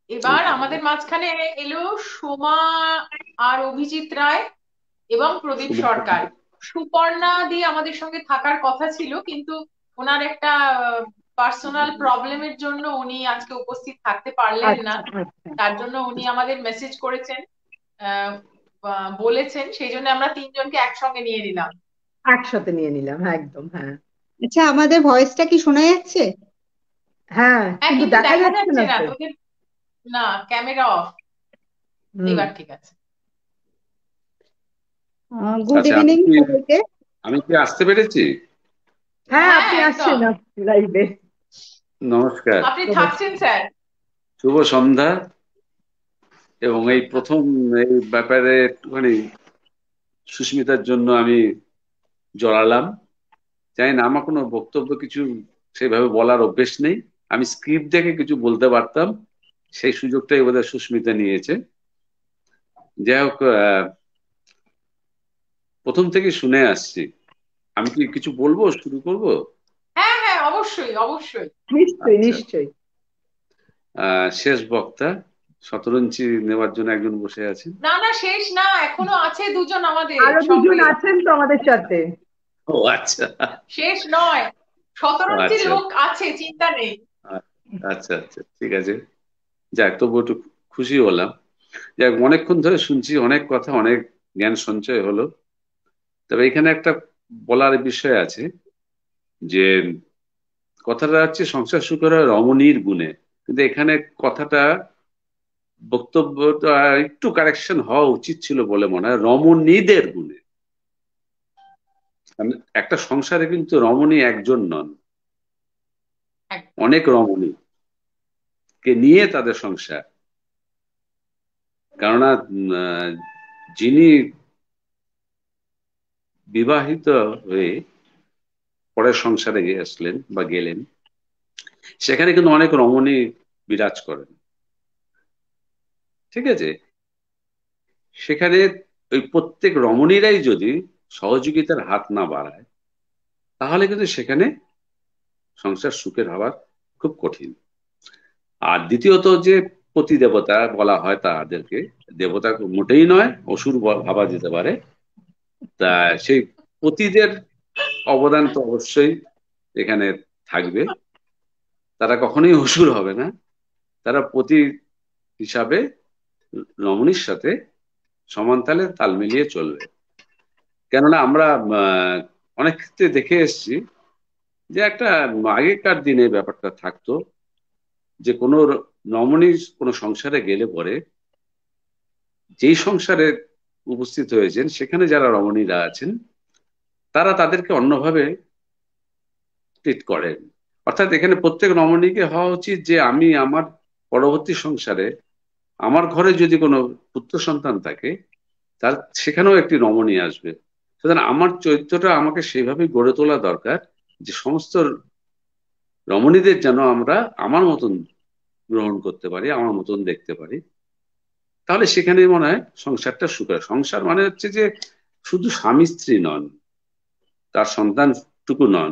এবার আমাদের মাঝখানে এলো সোমা আর অভিজিৎ রায় এবং প্রদীপ সরকার। সুপর্ণা দিয়ে আমাদের সঙ্গে থাকার কথা ছিল, কিন্তু ওনার একটা পার্সোনাল প্রবলেমের জন্য উনি আজকে উপস্থিত থাকতে পারলেন না। আচ্ছা আচ্ছা, তার জন্য উনি আমাদের মেসেজ করেছেন, বলেছেন, সেই জন্য আমরা তিনজনকে একসঙ্গে নিয়ে নিলাম। একসাথে নিয়ে নিলাম, হ্যাঁ একদম, হ্যাঁ। আচ্ছা, আমাদের ভয়েসটা কি শোনা যাচ্ছে? হ্যাঁ হ্যাঁ, কিন্তু কিন্তু দেখা দেখা যাচ্ছে যাচ্ছে না না তো। তোদের। না, ক্যামেরা অফ। এবার ঠিক আছে। গুড আচ্ছা, ইভিনিং সবাইকে। আমি কি আসতে পেরেছি? হ্যাঁ হ্যাঁ, আপনি আসছেন একদম। লাইভে। নমস্কার, আপনি থাকছেন স্যার। শুভ সন্ধ্যা। এবং এই প্রথম এই ব্যাপারে একটুখানি সুস্মিতার জন্য আমি জড়ালাম। জানি না, আমার কোনো বক্তব্য কিছু সেভাবে বলার অভ্যেস নেই, আমি স্ক্রিপ্ট দেখে কিছু বলতে পারতাম, সেই সুযোগটাই বোধহয় সুস্মিতা নিয়েছে। যাই হোক, প্রথম থেকে শুনে আসছি। আমি কি কিছু বলবো, শুরু করব? হ্যাঁ হ্যাঁ, অবশ্যই অবশ্যই। নিশ্চয়ই আচ্ছা, নিশ্চয়ই। শেষ বক্তা, শতরঞ্চি নেওয়ার জন্য একজন বসে আছেন। না না, শেষ না, এখনো আছে দুজন আমাদের আরো দুজন সঙ্গে। আছেন তো আমাদের সাথে। ও আচ্ছা, শেষ নয়, শতরঞ্চি আচ্ছা লোক আছে, চিন্তা নেই। আচ্ছা আচ্ছা, ঠিক আছে। যাক, তবু একটু খুশি হলাম। যাক, অনেকক্ষণ ধরে শুনছি, অনেক কথা, অনেক জ্ঞান সঞ্চয় হলো। তবে এখানে একটা বলার বিষয় আছে, যে কথাটা হচ্ছে সংসার সুখের হয় রমণীর গুণে, কিন্তু এখানে কথাটা, বক্তব্যটা একটু কারেকশন হওয়া উচিত ছিল বলে মনে হয়, রমণীদের গুণে। কারণ একটা সংসারে কিন্তু রমণী একজন নন, অনেক রমণী কে নিয়ে তাদের সংসার। কেননা যিনি বিবাহিত হয়ে পরের সংসারে আসলেন বা গেলেন, সেখানে কিন্তু অনেক রমণী বিরাজ করেন, ঠিক আছে? সেখানে ওই প্রত্যেক রমণীরাই যদি সহযোগিতার হাত না বাড়ায়, তাহলে কিন্তু সেখানে সংসার সুখের হওয়া খুব কঠিন। আর দ্বিতীয়ত যে পতি দেবতা বলা হয় তাদেরকে, দেবতা মোটেই নয়, অসুর ভাবা যেতে পারে। তা সেই পতিদের অবদান তো অবশ্যই এখানে থাকবে, তারা কখনোই অসুর হবে না, তারা পতি হিসাবে রমণীর সাথে সমান তালে তাল মিলিয়ে চলবে। কেননা আমরা অনেক ক্ষেত্রে দেখে এসেছি যে একটা আগেকার দিনে ব্যাপারটা থাকতো যে কোনো রমণী কোনো সংসারে গেলে পরে যেই সংসারে উপস্থিত হয়েছেন সেখানে যারা রমণীরা আছেন তারা তাদেরকে অন্যভাবে ট্রিট করেন। অর্থাৎ এখানে প্রত্যেক রমণীকে হওয়া উচিত যে আমি আমার পরবর্তী সংসারে আমার ঘরে যদি কোনো পুত্র সন্তান থাকে তার সেখানেও একটি রমণী আসবে। সুতরাং আমার চরিত্রটা আমাকে সেইভাবে গড়ে তোলা দরকার যে সমস্ত রমণীদের যেন আমরা আমার মতন গ্রহণ করতে পারি, আমার মতন দেখতে পারি। তাহলে সেখানে মনে হয় সংসারটা সুখের। সংসার মানে হচ্ছে যে শুধু স্বামী স্ত্রী নন, তার সন্তানটুকু নন,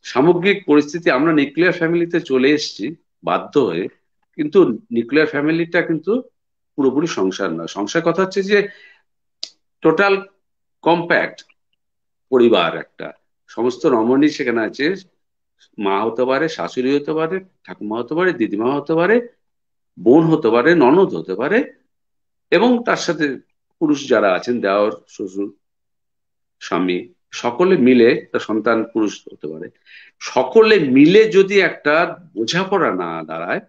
সামগ্রিক পরিস্থিতি। আমরা নিউক্লিয়ার ফ্যামিলিতে চলে এসেছি বাধ্য হয়ে, কিন্তু নিউক্লিয়ার ফ্যামিলিটা কিন্তু পুরোপুরি সংসার নয়। সংসার কথা হচ্ছে যে টোটাল কম্প্যাক্ট পরিবার একটা, সমস্ত রমণী সেখানে আছে, মা হতে পারে, শাশুড়ি হতে পারে, ঠাকুমা হতে পারে, দিদিমা হতে পারে, বোন হতে পারে, ননদ হতে পারে, এবং তার সাথে পুরুষ যারা আছেন, দেওর, শ্বশুর, স্বামী, সকলে মিলে তার সন্তান পুরুষ হতে পারে। সকলে মিলে যদি একটা বোঝাপড়া না দাঁড়ায়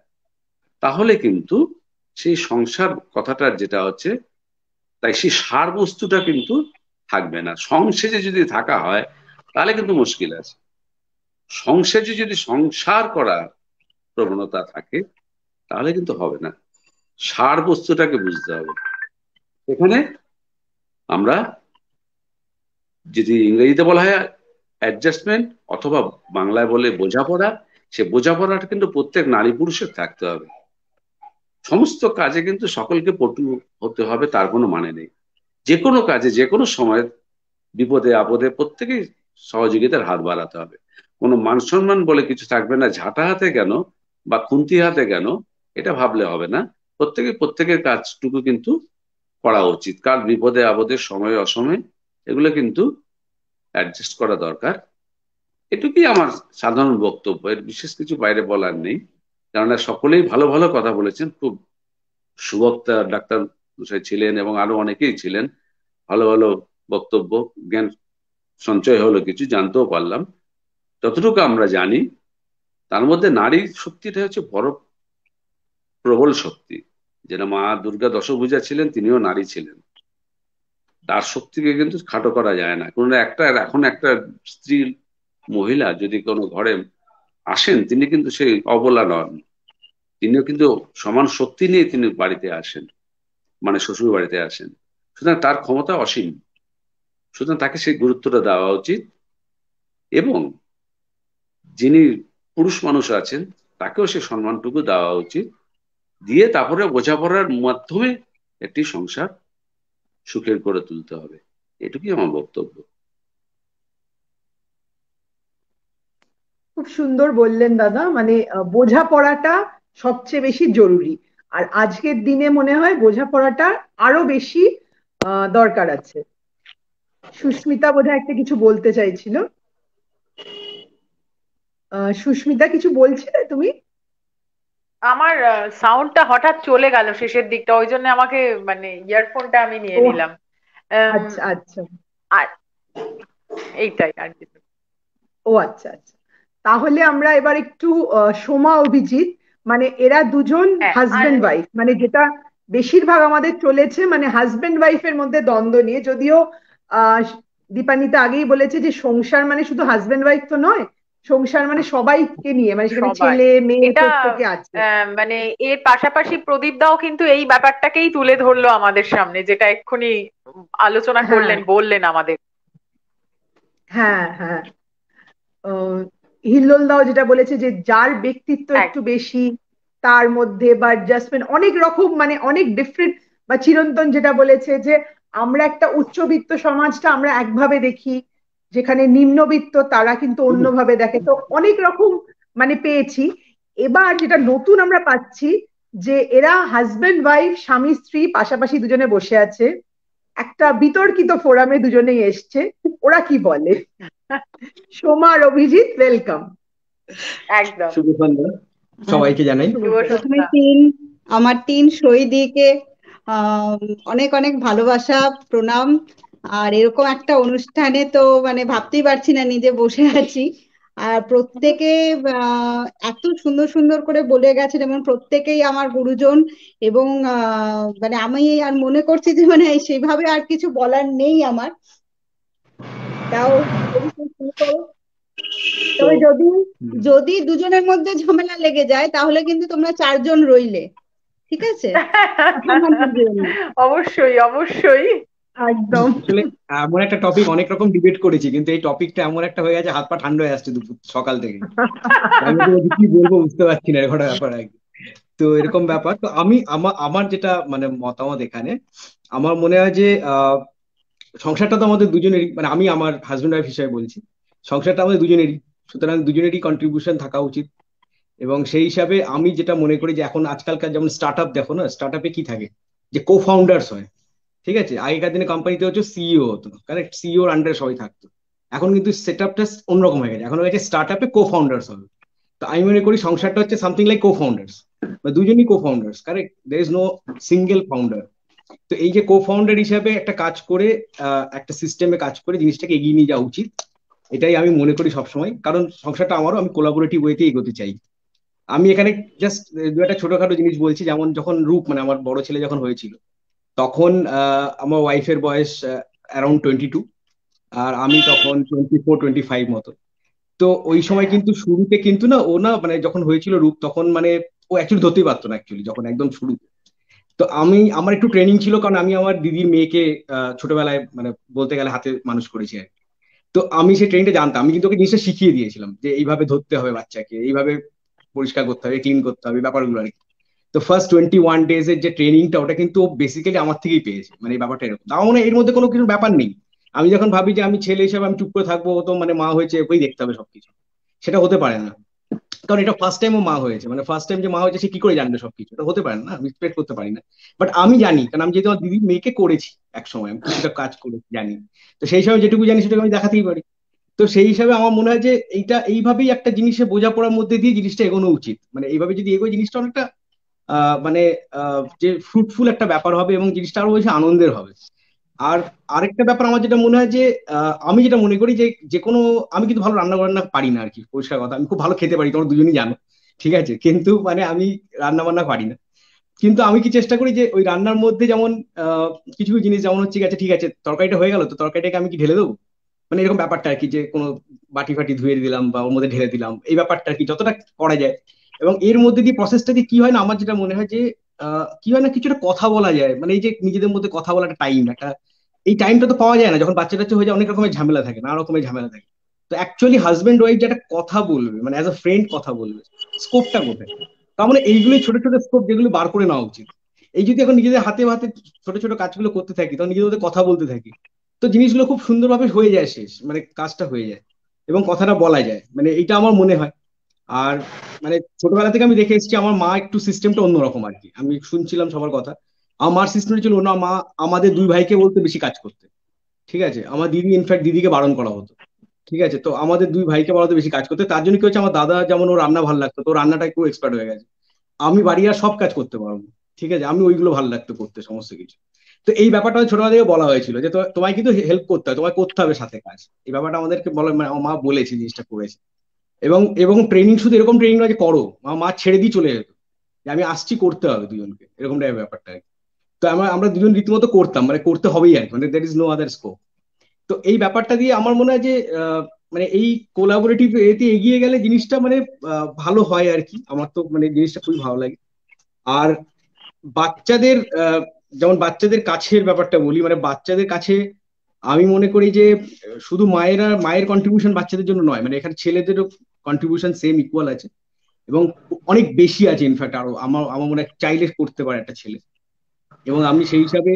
তাহলে কিন্তু সেই সংসার কথাটার যেটা হচ্ছে তাই সেই সার বস্তুটা কিন্তু থাকবে না। সংসেজে যদি থাকা হয় তাহলে কিন্তু মুশকিল আছে। সংসেজে যদি সংসার করার প্রবণতা থাকে তাহলে কিন্তু হবে না, সার বস্তুটাকে বুঝতে হবে। এখানে আমরা যদি ইংরেজিতে বলা হয় অ্যাডজাস্টমেন্ট অথবা বাংলায় বলে বোঝাপড়া, সে বোঝাপড়াটা কিন্তু প্রত্যেক নারী পুরুষের থাকতে হবে। সমস্ত কাজে কিন্তু সকলকে পটু হতে হবে তার কোনো মানে নেই। যে কোনো কাজে যে কোনো সময় বিপদে আপদে প্রত্যেকেই সহযোগিতার হাত বাড়াতে হবে। কোনো মান সম্মান বলে কিছু থাকবে না, ঝাঁটা হাতে কেন বা খুন্তি হাতে কেন এটা ভাবলে হবে না। প্রত্যেকের কাজটুকু কিন্তু করা উচিত, কার বিপদে আপদের সময় অসময়ে এগুলো কিন্তু অ্যাডজাস্ট করা দরকার। এটুকুই আমার সাধারণ বক্তব্য, এর বিশেষ কিছু বাইরে বলার নেই। কেননা সকলেই ভালো ভালো কথা বলেছেন, খুব সুবক্তা ডাক্তার মশাই ছিলেন এবং আরো অনেকেই ছিলেন, ভালো ভালো বক্তব্য, জ্ঞান সঞ্চয় হলো, কিছু জানতেও পারলাম। যতটুকু আমরা জানি তার মধ্যে নারীর শক্তিটা হচ্ছে বড় প্রবল শক্তি। যেটা মা দুর্গা দশভুজা ছিলেন, তিনিও নারী ছিলেন, তার শক্তিকে কিন্তু খাটো করা যায় না। কোনো এখন একটা স্ত্রী মহিলা যদি কোনো ঘরে আসেন তিনি কিন্তু সেই অবলা নন, তিনিও কিন্তু সমান শক্তি নিয়ে তিনি বাড়িতে আসেন, মানে শ্বশুর বাড়িতে আসেন। সুতরাং তার ক্ষমতা অসীম, সুতরাং তাকে সেই গুরুত্বটা দেওয়া উচিত। এবং যিনি পুরুষ মানুষ আছেন তাকেও সেই সম্মানটুকু দেওয়া উচিত, দিয়ে তারপরে বোঝাপড়ার মাধ্যমে একটি সংসার সুখের করে তুলতে হবে। এটুকুই আমার বক্তব্য। খুব সুন্দর বললেন দাদা, মানে বোঝাপড়াটা সবচেয়ে বেশি জরুরি। আর আজকের দিনে মনে হয় বোঝাপড়াটা আরো বেশি দরকার আছে। সুস্মিতা বোধহয় একটা কিছু বলতে চাইছিল। সুস্মিতা কিছু বলছিলে তুমি? আমার সাউন্ডটা হঠাৎ চলে গেল শেষের দিকটা, ওই জন্য আমাকে মানে ইয়ারফোনটা আমি নিয়ে ও নিলাম। আচ্ছা আচ্ছা। আর এইটাই আর কি। ও আচ্ছা আচ্ছা, তাহলে আমরা এবার একটু সোমা অভিজিৎ, মানে এরা দুজন হ্যাঁ, আর হাজবেন্ড ওয়াইফ, মানে যেটা বেশিরভাগ আমাদের চলেছে, মানে হাজবেন্ড ওয়াইফের মধ্যে দ্বন্দ্ব নিয়ে। যদিও আহ দীপানিতা আগেই বলেছে যে সংসার মানে শুধু হাজবেন্ড ওয়াইফ তো নয়, সংসার মানে সবাইকে নিয়ে, মানে সেখানে সবাই ছেলে মেয়ে এটা প্রত্যেকে আছে। মানে এর পাশাপাশি প্রদীপ দাও কিন্তু এই ব্যাপারটাকেই তুলে ধরলো আমাদের সামনে, যেটা এক্ষুনি আলোচনা হ্যাঁ করলেন, বললেন আমাদের। হ্যাঁ হ্যাঁ, হিল্লোল দাও যেটা বলেছে যে যার ব্যক্তিত্ব একটু বেশি তার মধ্যে বা জাজমেন্ট অনেক রকম, মানে অনেক ডিফারেন্ট, বা চিরন্তন যেটা বলেছে যে আমরা একটা উচ্চবিত্ত সমাজটা আমরা একভাবে দেখি, যেখানে নিম্নবিত্ত তারা কিন্তু অন্যভাবে দেখে। তো অনেক রকম মানে পেয়েছি। এবার যেটা নতুন আমরা পাচ্ছি যে এরা হাজবেন্ড ওয়াইফ, স্বামী স্ত্রী পাশাপাশি দুজনে বসে আছে, একটা বিতর্কিত ফোরামে দুজনেই এসছে। ওরা কি বলে? সোমা আর অভিজিৎ, ওয়েলকাম। একদম শুভ সন্ধ্যা সবাইকে জানাই। প্রথমে আমার তিন শহীদকে অনেক অনেক ভালোবাসা, প্রণাম। আর এরকম একটা অনুষ্ঠানে তো মানে ভাবতেই পারছি না, নিজে বসে আছি। আর প্রত্যেকে এত সুন্দর সুন্দর করে বলে গেছেন এবং প্রত্যেকেই আমার গুরুজন। এবং মানে আমি আর মনে করছি যে মানে সেভাবে আর কিছু বলার নেই আমার। তাও তবে যদি যদি দুজনের মধ্যে ঝামেলা লেগে যায় তাহলে কিন্তু তোমরা চারজন রইলে, ঠিক আছে? অবশ্যই অবশ্যই, একদম। আসলে এমন একটা টপিক, অনেক রকম ডিবেট করেছি, কিন্তু এই টপিকটা এমন একটা হয়ে গেছে হাত পা ঠান্ডা হয়ে আসছে দুপুর সকাল থেকে। আমি তো কি বলবো বুঝতে পারছি না, এরকম ব্যাপার আর কি। তো এরকম ব্যাপার। তো আমি আমার যেটা মানে মতামত এখানে, আমার মনে হয় যে সংসারটা তো আমাদের দুজনেরই, মানে আমি আমার হাজবেন্ড ওয়াইফ হিসেবে বলছি, সংসারটা আমাদের দুজনেরই, সুতরাং দুজনেরই কন্ট্রিবিউশন থাকা উচিত। এবং সেই হিসাবে আমি যেটা মনে করি যে এখন আজকালকার যেমন স্টার্ট আপ দেখো না, স্টার্ট আপে কি থাকে যে কো ফাউন্ডার্স হয়, ঠিক আছে? আগেকার দিনে কোম্পানিতে হচ্ছে সিইও হতো, কারেক্ট? সিইওর আন্ডারে সবাই থাকতো। এখন কিন্তু সেট আপটা অন্যরকম হয়ে গেছে, এখন হয়ে গেছে স্টার্ট আপে কো ফাউন্ডার্স হবে। তো আমি মনে করি সংসারটা হচ্ছে সামথিং লাইক কো ফাউন্ডার্স, বা দুজনই co founders, correct? There is no single founder. তো এই যে কো ফাউন্ডার হিসাবে একটা কাজ করে, একটা সিস্টেমে কাজ করে জিনিসটাকে এগিয়ে নিয়ে যাওয়া উচিত, এটাই আমি মনে করি সবসময়। কারণ সংসারটা আমারও, আমি কোলাবোরেটিভ ওয়েতে এগোতে চাই। আমি এখানে জাস্ট দু একটা ছোটখাটো জিনিস বলছি, যেমন যখন রূপ মানে আমার বড় ছেলে যখন হয়েছিল, তখন আমার ওয়াইফের বয়স অ্যারাউন্ড 22, আর আমি তখন 24-25 মতো। তো ওই সময় কিন্তু শুরুতে কিন্তু না, ও না মানে যখন হয়েছিল রূপ, তখন মানে ও অ্যাকচুয়ালি ধরতেই পারতো না অ্যাকচুয়ালি, যখন একদম শুরু। তো আমার একটু ট্রেনিং ছিল, কারণ আমি আমার দিদির মেয়েকে ছোটবেলায় মানে বলতে গেলে হাতে মানুষ করেছি আর কি। তো আমি সেই ট্রেনিংটা জানতাম, আমি কিন্তু ওকে জিনিসটা শিখিয়ে দিয়েছিলাম যে এইভাবে ধরতে হবে বাচ্চাকে, এইভাবে পরিষ্কার করতে হবে, ক্লিন করতে হবে, ব্যাপারগুলো আর কি। তো ফার্স্ট 21 ডেজ এর যে ট্রেনিংটা, ওটা কিন্তু বেসিক্যালি আমার থেকেই পেয়েছে, মানে এই ব্যাপারটা এরকম। তাও মানে এর মধ্যে কোনো কিছু ব্যাপার নেই। আমি যখন ভাবি যে আমি ছেলে হিসেবে আমি চুপ করে থাকবো, ও তো মানে মা হয়েছে ওকেই দেখতে হবে সবকিছু, সেটা হতে পারে না। কারণ এটা ফার্স্ট টাইম ও মা হয়েছে, মানে ফার্স্ট টাইম যে মা হয়েছে সে কি করে জানবে সবকিছু? এটা হতে পারে না, আমি এক্সপেক্ট করতে পারি না। বাট আমি জানি, কারণ আমি যেহেতু আমার দিদির মেয়েকে করেছি এক সময়, আমি কিছুটা কাজ করেছি, জানি। তো সেই সময় যেটুকু জানি সেটাকে আমি দেখাতেই পারি। তো সেই হিসাবে আমার মনে হয় যে এইভাবেই একটা জিনিসে বোঝাপড়ার মধ্যে দিয়ে জিনিসটা এগোনো উচিত। মানে এইভাবে যদি এগোয় জিনিসটা অনেকটা মানে যে ফ্রুটফুল একটা ব্যাপার হবে, এবং জিনিসটা আরো বেশি আনন্দের হবে। আর আরেকটা ব্যাপার আমার যেটা মনে হয় যে আমি যেটা মনে করি যে যে কোনো, আমি কিন্তু ভালো রান্না বান্না পারি না আর কি, পরিষ্কার কথা। আমি খুব ভালো খেতে পারি, তোমরা দুজনই জানো, ঠিক আছে? কিন্তু মানে আমি রান্না বান্না পারি না। কিন্তু আমি কি চেষ্টা করি যে ওই রান্নার মধ্যে যেমন কিছু কিছু জিনিস, যেমন হচ্ছে ঠিক আছে তরকারিটা হয়ে গেল, তো তরকারিটাকে আমি কি ঢেলে দেবো, মানে এরকম ব্যাপারটা আর কি, যে কোনো বাটি ফাটি ধুয়ে দিলাম বা ওর মধ্যে ঢেলে দিলাম, এই ব্যাপারটা আর কি যতটা করা যায়। এবং এর মধ্যে দিয়ে প্রসেসটা দিয়ে কি হয় না, আমার যেটা মনে হয় যে কি হয় না, কিছুটা কথা বলা যায়, মানে এই যে নিজেদের মধ্যে কথা বলার একটা টাইম, একটা এই টাইমটা তো পাওয়া যায় না যখন বাচ্চা টাচ্চা হয়ে যায়, অনেক রকমের ঝামেলা থাকে, নানা রকমের ঝামেলা থাকে। তো অ্যাকচুয়ালি হাজবেন্ড ওয়াইফ যেটা কথা বলবে, মানে অ্যাজ আ ফ্রেন্ড কথা বলবে, স্কোপটা কোথায়? তার মানে এইগুলোই ছোট ছোট স্কোপ, যেগুলো বার করে নেওয়া উচিত। এই যদি এখন নিজেদের হাতে হাতে ছোট ছোট কাজগুলো করতে থাকি, তখন নিজেদের মধ্যে কথা বলতে থাকি, তো জিনিসগুলো খুব সুন্দরভাবে হয়ে যায়, শেষ মানে কাজটা হয়ে যায় এবং কথাটা বলা যায়, মানে এইটা আমার মনে হয়। আর মানে ছোটবেলা থেকে আমি দেখে এসেছি, আমার মা একটু সিস্টেমটা অন্যরকম আর কি, আমি শুনছিলাম সবার কথা। আমার সিস্টেমটা ছিল না, মা আমাদের দুই ভাইকে বলতে বেশি কাজ করতে, ঠিক আছে? আমার দিদি, ইনফ্যাক্ট দিদিকে বারণ করা হতো, ঠিক আছে? তো আমাদের দুই ভাইকে বলাতে বেশি কাজ করতে, তার জন্য কি হচ্ছে, আমার দাদা যেমন ওর রান্না ভালো লাগতো, তো ওর রান্নাটা একটু এক্সপার্ট হয়ে গেছে। আমি বাড়ি আর সব কাজ করতে পারবো, ঠিক আছে? আমি ওইগুলো ভালো লাগতো করতে, সমস্ত কিছু। তো এই ব্যাপারটা ছোটবেলা থেকে বলা হয়েছিল যে তোমায় কিন্তু হেল্প করতে হবে, তোমায় করতে হবে সাথে কাজ, এই ব্যাপারটা আমাদেরকে বলা, মানে আমার মা বলেছে, জিনিসটা করেছে। এবং এবং ট্রেনিং শুধু এরকম ট্রেনিং নয় যে করো, আমার মা ছেড়ে দিয়ে চলে যেত, যে আমি আসছি, করতে হবে দুজনকে, এরকম টাইপের ব্যাপারটা আর কি। তো আমরা দুজন রীতিমতো করতাম, মানে করতে হবেই আর কি, মানে there is no other scope. তো এই ব্যাপারটা দিয়ে আমার মনে হয় যে মানে এই কোলাবোরেটিভ এতে এগিয়ে গেলে জিনিসটা মানে ভালো হয় আর কি। আমার তো মানে জিনিসটা খুবই ভালো লাগে। আর বাচ্চাদের যেমন বাচ্চাদের কাছের ব্যাপারটা বলি, মানে বাচ্চাদের কাছে আমি মনে করি যে শুধু মায়ের কন্ট্রিবিউশন বাচ্চাদের জন্য নয়, মানে এখানে ছেলেদেরও কন্ট্রিবিউশন সেম ইকুয়াল আছে এবং অনেক বেশি আছে। ইনফ্যাক্ট আরো আমার আমার মনে হয় চাইলে করতে পারে একটা ছেলে। এবং আমি সেই হিসাবে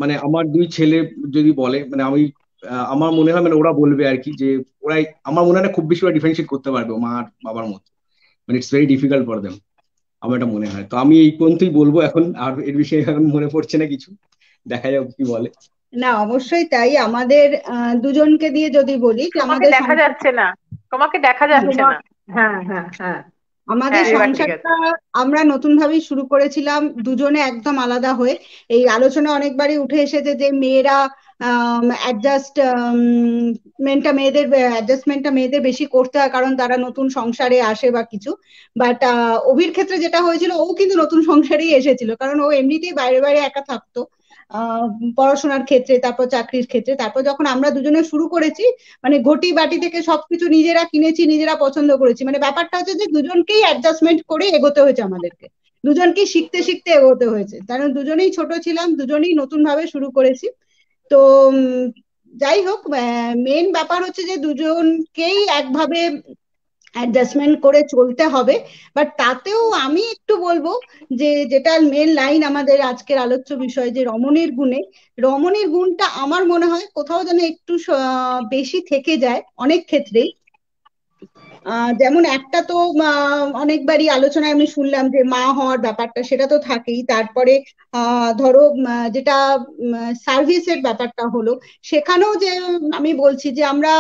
মানে আমার 2 ছেলে যদি বলে, মানে আমি আমার মনে হয়, মানে ওরা বলবে আর কি, যে ওরাই আমার মনে হয় না খুব বেশি ওরা ডিফারেন্সিয়েট করতে পারবে মা আর বাবার মতো। মানে it's very difficult for them, আমার এটা মনে হয়। তো আমি এই পর্যন্তই বলবো এখন, আর এর বিষয়ে এখন মনে পড়ছে না কিছু, দেখা যাক কি বলে। না, অবশ্যই তাই। আমাদের দুজনকে দিয়ে যদি বলি যে তোমাকে আমাদের দেখা যাচ্ছে না, তোমাকে দেখা যাচ্ছে না। হ্যাঁ হ্যাঁ হ্যাঁ, আমাদের হ্যাঁ, এবার ঠিক আছে। সংসারটা আমরা নতুন ভাবেই শুরু করেছিলাম, দুজনে একদম আলাদা হয়ে। এই আলোচনা অনেকবারই উঠে এসেছে যে মেয়েরা অ্যাডজাস্টমেন্টটা মেয়েদের বেশি করতে হয়, কারণ তারা নতুন সংসারে আসে বা কিছু। বাট অভির ক্ষেত্রে যেটা হয়েছিল, ও কিন্তু নতুন সংসারেই এসেছিল, কারণ ও এমনিতেই বাইরে বাইরে একা থাকতো পড়াশোনার ক্ষেত্রে, তারপর চাকরির ক্ষেত্রে। তারপর যখন আমরা দুজনে শুরু করেছি, মানে ঘটি বাটি থেকে সবকিছু নিজেরা কিনেছি, নিজেরা পছন্দ করেছি। মানে ব্যাপারটা হচ্ছে যে দুজনকেই অ্যাডজাস্টমেন্ট করে এগোতে হয়েছে আমাদেরকে, দুজনকেই শিখতে শিখতে এগোতে হয়েছে, কারণ দুজনেই ছোট ছিলাম, দুজনেই নতুন ভাবে শুরু করেছি। তো যাই হোক, মেন ব্যাপার হচ্ছে যে দুজনকেই একভাবে অ্যাডজাস্টমেন্ট করে চলতে হবে। বাট তাতেও আমি একটু বলবো যে যেটা মেন লাইন আমাদের আজকের আলোচ্য বিষয়, যে রমণীর গুণটা আমার মনে হয় কোথাও যেন একটু বেশি থেকে যায় অনেক ক্ষেত্রেই। যেমন একটা তো অনেকবারই আলোচনায় আমি শুনলাম যে মা হওয়ার ব্যাপারটা, সেটা তো থাকেই। তারপরে ধরো যেটা সার্ভিসের ব্যাপারটা হলো, সেখানেও যে আমি বলছি যে আমরা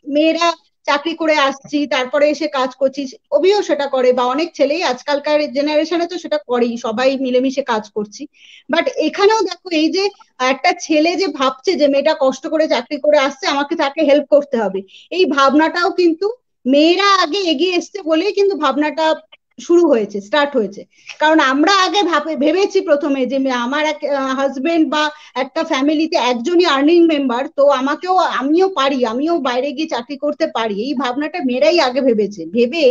মেয়েরা চাকরি করে আসছি, তারপরে এসে কাজ করছি, অভিও সেটা করে, বা অনেক ছেলেই আজকালকার জেনারেশনে তো সেটা করেই, সবাই মিলেমিশে কাজ করছি। বাট এখানেও দেখো, এই যে একটা ছেলে যে ভাবছে যে মেয়েটা কষ্ট করে চাকরি করে আসছে, আমাকে তাকে হেল্প করতে হবে, এই ভাবনাটাও কিন্তু মেয়েরা আগে এগিয়ে এসছে বলেই কিন্তু ভাবনাটা শুরু হয়েছে, স্টার্ট হয়েছে। কারণ আমরা আগে ভেবেছি প্রথমে যে আমার এক হাজবেন্ড বা একটা ফ্যামিলিতে একজনই আর্নিং মেম্বার, তো আমিও পারি, আমিও বাইরে গিয়ে চাকরি করতে পারি, এই ভাবনাটা মেয়েরাই আগে ভেবে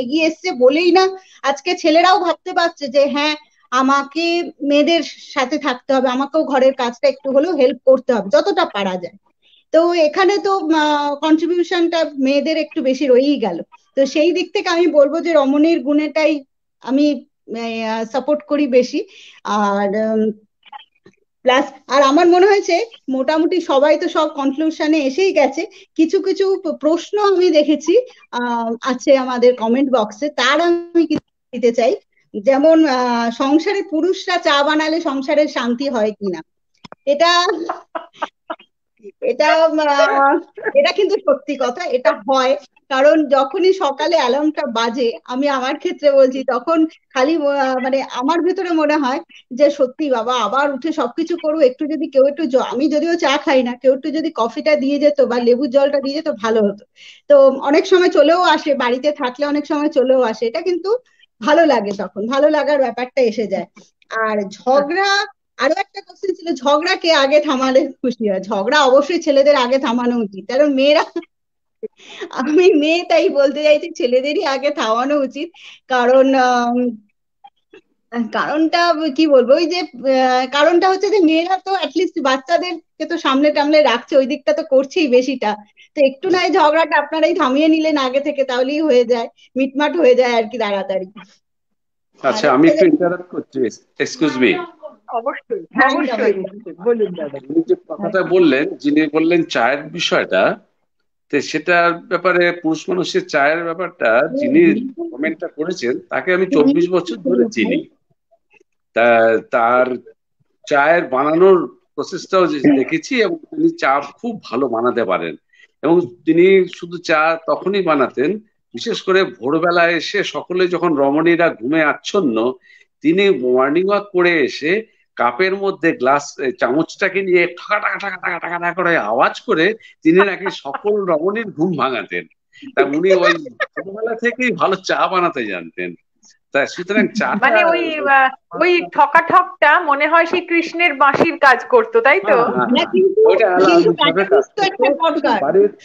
এগিয়ে এসছে বলেই না আজকে ছেলেরাও ভাবতে পারছে যে হ্যাঁ, আমাকে মেয়েদের সাথে থাকতে হবে, আমাকেও ঘরের কাজটা একটু হলেও হেল্প করতে হবে যতটা পারা যায়। তো এখানে তো কন্ট্রিবিউশনটা মেয়েদের একটু বেশি রয়েই গেল। তো সেই দিক থেকে আমি বলবো যে রমণীর গুণেটাই আমি সাপোর্ট করি বেশি। আর প্লাস আর আমার মনে হয়েছে মোটামুটি সবাই তো সব কনক্লুশনে এসেই গেছে। কিছু কিছু প্রশ্ন আমি দেখেছি আছে আমাদের কমেন্ট বক্সে, তার আমি কিছু দিতে চাই। যেমন সংসারে পুরুষরা চা বানালে সংসারের শান্তি হয় কিনা, এটা এটা এটা কিন্তু সত্যি কথা, এটা হয়। কারণ যখনই সকালে অ্যালার্মটা বাজে, আমি আমার ক্ষেত্রে বলছি, তখন খালি মানে আমার ভেতরে মনে হয় যে সত্যি বাবা, আবার উঠে সবকিছু করবো, একটু যদি কেউ একটু আমি যদিও চা খাই না, কেউ একটু যদি কফিটা দিয়ে যেত বা লেবুর জলটা দিয়ে যেত ভালো হতো। তো অনেক সময় চলেও আসে, বাড়িতে থাকলে অনেক সময় চলেও আসে, এটা কিন্তু ভালো লাগে, তখন ভালো লাগার ব্যাপারটা এসে যায়। আর ঝগড়া, আরো একটা কোশ্চেন ছিল, ঝগড়া কে আগে থামালে খুশি হয়? ঝগড়া অবশ্যই ছেলেদের আগে থামানো উচিত, কারণ মেয়েরা, আমি মেয়ে তাই বলতে চাইছি ছেলেদেরই আগে থামানো উচিত। কারণ কারণটা কি বলবো, ওই যে কারণটা হচ্ছে যে মেয়েরা তো অ্যাটলিস্ট বাচ্চাদেরকে তো সামনে টামলে রাখছে, ওই দিকটা তো করছেই বেশিটা। তো একটু নয় ঝগড়াটা আপনারাই থামিয়ে নিলেন আগে থেকে, তাহলেই হয়ে যায়, মিটমাট হয়ে যায় আর কি তাড়াতাড়ি। আচ্ছা, আমি একটু ইন্টারাপ্ট করছি, এক্সকিউজ মি। অবশ্যই হ্যাঁ, অবশ্যই বলুন দাদা। উনি যে কথাটা বললেন, যিনি বললেন চায়ের বিষয়টা, তো সেটার ব্যাপারে পুরুষ মানুষের চায়ের ব্যাপারটা, যিনি কমেন্টটা করেছেন তাকে আমি 24 বছর ধরে চিনি। তার চায়ের বানানোর প্রসেসটাও দেখেছি, এবং তিনি চা খুব ভালো বানাতে পারেন। এবং তিনি শুধু চা তখনই বানাতেন, বিশেষ করে ভোরবেলায় এসে সকলে যখন রমণীরা ঘুমে আচ্ছন্ন, তিনি মর্নিং ওয়াক করে এসে কাপের মধ্যে চামচটাকে নিয়ে ঠাকা ঠাকা ঠাকা ঠাকা ঠাকা ঠাকা করে আওয়াজ করে তিনি নাকি সকল রমণীর ঘুম ভাঙাতেন। তা উনি ওই ছোটবেলা থেকেই ভালো চা বানাতে জানতেন। তাই সুতরাং চাটা মানে ওই ঠকাঠকটা মনে হয় সেই কৃষ্ণের বাঁশির কাজ করতো, তাই তো? ওইটা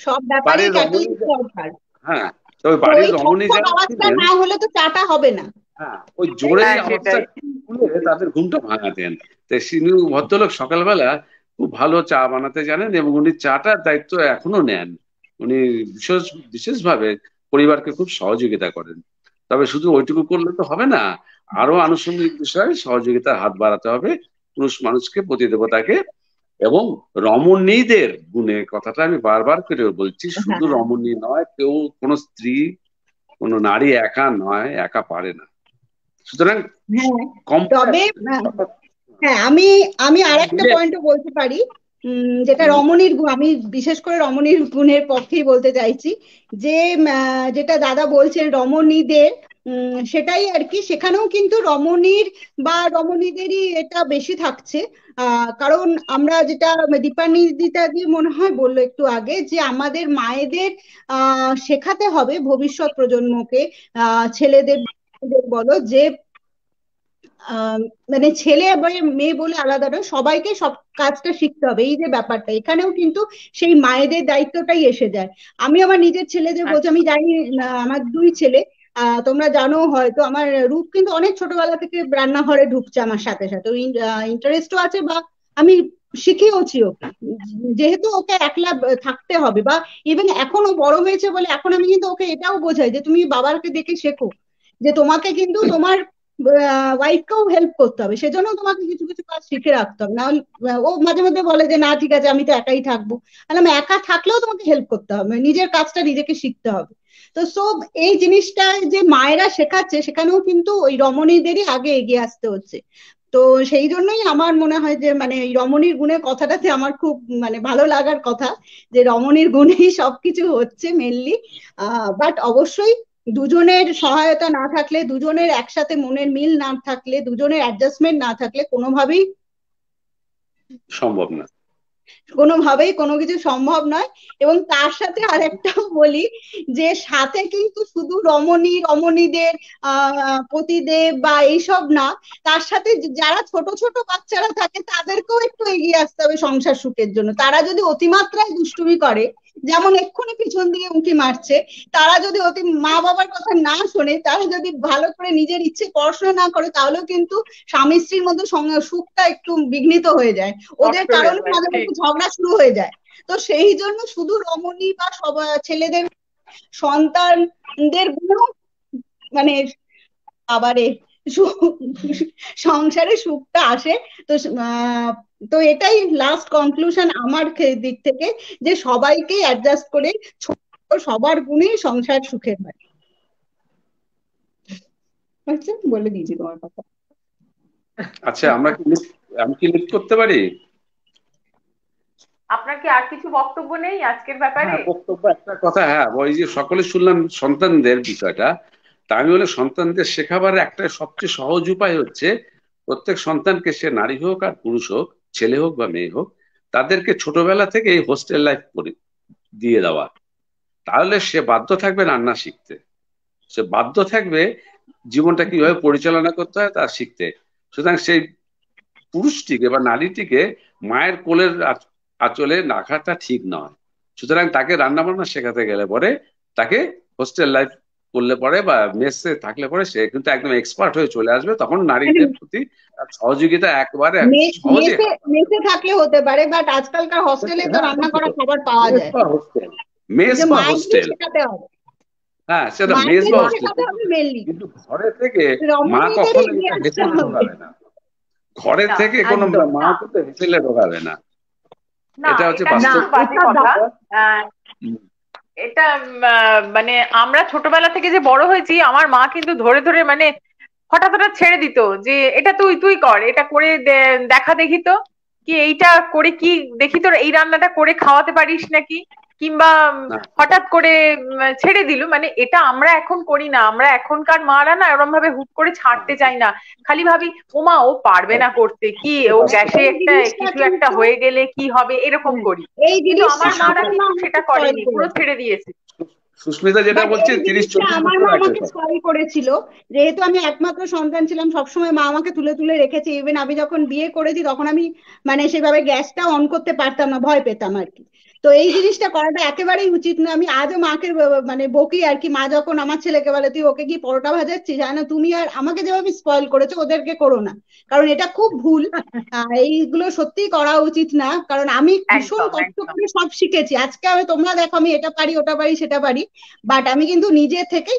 সব ব্যাপারে ক্যাটালিস্ট দরকার। হ্যাঁ, তো বাড়ির রমণী যারা ছিলেন, না হলে তো চাটা হবে না। হ্যাঁ, ওই জোরে আওয়াজটা খুলে তাদের ঘুমটা ভাঙাতেন। তাই তিনি ভদ্রলোক সকালবেলা খুব ভালো চা বানাতে জানেন এবং উনি চাটার দায়িত্ব এখনো নেন। উনি বিশেষভাবে পরিবারকে খুব সহযোগিতা করেন। তবে শুধু ওইটুকু করলে তো হবে না, আরো আনুষঙ্গিক বিষয়ে সহযোগিতার হাত বাড়াতে হবে পুরুষ মানুষকে, পতিদেবতাকে। এবং রমণীদের গুণে কথাটা আমি বারবার করে বলছি, শুধু রমণী নয়, কেউ কোনো স্ত্রী কোনো নারী একা নয়, একা পারে না। সুতরাং তবে হ্যাঁ, আমি আমি আর একটা পয়েন্টও বলতে পারি, যেটা রমণীর গুণ, আমি বিশেষ করে রমণীর গুণের পক্ষেই বলতে চাইছি, যে যেটা দাদা বলছেন রমণীদের, সেটাই আর কি, সেখানেও কিন্তু রমণীর বা রমণীদেরই এটা বেশি থাকছে। কারণ আমরা যেটা দীপান্বিতা দিয়ে মনে হয় বললো একটু আগে, যে আমাদের মায়েদের শেখাতে হবে ভবিষ্যৎ প্রজন্মকে, ছেলেদের বলো, যে মানে ছেলে বা মেয়ে বলে আলাদা নয়, সবাইকে সব কাজটা শিখতে হবে। এই যে ব্যাপারটা, এখানেও কিন্তু সেই মায়েদের দায়িত্বটাই এসে যায়। আমি আমার নিজের ছেলেদের বলছি, আমি জানি আমার 2 ছেলে, তোমরা জানো হয়তো, আমার রূপ কিন্তু অনেক ছোটবেলা থেকে রান্নাঘরে ঢুকছে আমার সাথে সাথে, ইন্টারেস্টও আছে, বা আমি শিখিয়েওছি ওকে, যেহেতু ওকে একলা থাকতে হবে, বা ইভেন এখনো বড় হয়েছে বলে এখন আমি কিন্তু ওকে এটাও বোঝাই যে তুমি বাবাকে দেখে শেখো, যে তোমাকে কিন্তু তোমার ওয়াইফকেও হেল্প করতে হবে, সেজন্য তোমাকে কিছু কিছু কাজ শিখে রাখতে হবে। না ও মাঝে মধ্যে বলে যে না ঠিক আছে আমি তো একাই থাকবো, আমি একা থাকলেও তোমাকে হেল্প করতে হবে, নিজের কাজটা নিজেকে শিখতে হবে। তো সব এই জিনিসটা যে মায়েরা শেখাচ্ছে, সেখানেও কিন্তু ওই রমণীদেরই আগে এগিয়ে আসতে হচ্ছে। তো সেই জন্যই আমার মনে হয় যে মানে এই রমণীর গুণের কথাটাতে আমার খুব মানে ভালো লাগার কথা, যে রমণীর গুণেই সবকিছু হচ্ছে মেনলি। বাট অবশ্যই দুজনের সহায়তা না থাকলে, দুজনের একসাথে মনের মিল না থাকলে, দুজনের অ্যাডজাস্টমেন্ট না থাকলে কোনোভাবেই সম্ভব না, কোনোভাবেই কোনো কিছু সম্ভব নয়। এবং তার সাথে আরেকটাও বলি, যে সাথে কিন্তু শুধু রমণীদের পতিদেব বা এইসব না, তার সাথে যারা ছোট ছোট বাচ্চারা থাকে তাদেরকেও একটু এগিয়ে আসতে হবে সংসার সুখের জন্য। তারা যদি অতিমাত্রায় দুষ্টুমি করে, যেমন এক্ষুনি পিছন দিয়ে উঁকি মারছে, তারা যদি মা বাবার কথা না শোনে, তারা যদি ভালো করে নিজের ইচ্ছে পড়াশোনা না করে, তাহলেও কিন্তু স্বামী স্ত্রীর মধ্যে সুখটা একটু বিঘ্নিত হয়ে যায়, ওদের কারণে মাঝে মধ্যে ঝগড়া শুরু হয়ে যায়। তো সেই জন্য শুধু রমণী বা সব ছেলেদের সন্তানদের গুলো মানে আবারে সংসারে সুখটা আসে। তো তো এটাই লাস্ট কনক্লুশন আমার দিক থেকে, যে সবাইকে অ্যাডজাস্ট করে সবার গুণে সংসার সুখের হয়। আচ্ছা, বলে দিয়েছি তোমার কথা। আচ্ছা, আমি কি লিফট করতে পারি? আপনার কি আর কিছু বক্তব্য নেই আজকের ব্যাপারে? বক্তব্য একটা কথা, ওই যে সকলে শুনলাম সন্তানদের বিষয়টা, তা আমি বলে সন্তানদের শেখাবার একটা সবচেয়ে সহজ উপায় হচ্ছে প্রত্যেক সন্তানকে, সে নারী হোক আর পুরুষ হোক, ছেলে হোক বা মেয়ে হোক, তাদেরকে ছোটবেলা থেকে এই হোস্টেল লাইফ দিয়ে দেওয়া। তাহলে সে বাধ্য থাকবে রান্না শিখতে, সে বাধ্য থাকবে জীবনটা কিভাবে পরিচালনা করতে হয় তা শিখতে। সুতরাং সেই পুরুষটিকে বা নারীটিকে মায়ের কোলের আঁচলে রাখাটা ঠিক নয়। সুতরাং তাকে রান্না বান্না শেখাতে গেলে পরে, তাকে হোস্টেল লাইফ করলে পরে বা মেসে থাকলে পরে সে কিন্তু একদম এক্সপার্ট হয়ে চলে আসবে। তখন নারীদের প্রতি সহযোগিতা একবারে সহজে মেসে থাকলে হতে পারে, বাট আজকালকার হোস্টেলে তো রান্না করা খাবার পাওয়া যায়, মেস বা হোস্টেল, হ্যাঁ সেটা মেস বা হোস্টেল, কিন্তু ঘরে থেকে মা কখনো হেসেলে ঢোকাবে না, ঘরে থেকে কোনো মা কিন্তু হেসেলে ঢোকাবে না। এটা হচ্ছে বাস্তব কথা। এটা মানে আমরা ছোটবেলা থেকে যে বড় হয়েছি, আমার মা কিন্তু ধরে ধরে মানে হঠাৎ হঠাৎ ছেড়ে দিত, যে এটা তুই কর, এটা করে দেখা দেখি তো, কি এইটা করে কি দেখি তোর এই রান্নাটা করে খাওয়াতে পারিস নাকি, কিংবা হঠাৎ করে ছেড়ে দিল। মানে এটা আমরা এখন করি না, আমরা এখনকার মারা না এরকম ভাবে হুট করে ছাড়তে চাই না, খালি ভাবি ওমা ও পারবে না করতে, কি ও গ্যাসে একটা কিছু একটা হয়ে গেলে কি হবে, এরকম করি। কিন্তু আমার মারা কিন্তু সেটা করেনি, পুরো ছেড়ে দিয়েছে। সুস্মিতা যেটা বলছে 30-40 আমার মা আমাকে সরি করেছিল, যেহেতু আমি একমাত্র সন্তান ছিলাম, সবসময় মা আমাকে তুলে তুলে রেখেছে। ইভেন আমি যখন বিয়ে করেছি তখন আমি মানে সেভাবে গ্যাসটা অন করতে পারতাম না, ভয় পেতাম আর কি। তো এই জিনিসটা করাটা একেবারেই উচিত না। আমি আজও মাকে মানে বকি আর কি, মা যখন আমার ছেলেকে বলে তুই ওকে কি পরোটা ভাজাচ্ছিস, জানো তুমি আর আমাকে যেভাবে স্পয়েল করেছো ওদেরকে করো না, কারণ এটা খুব ভুল। এইগুলো সত্যি করা উচিত না, কারণ আমি ভীষণ কষ্ট করে সব শিখেছি। আজকে আমি তোমরা দেখো আমি এটা পারি ওটা পারি সেটা পারি, বাট আমি কিন্তু নিজে থেকে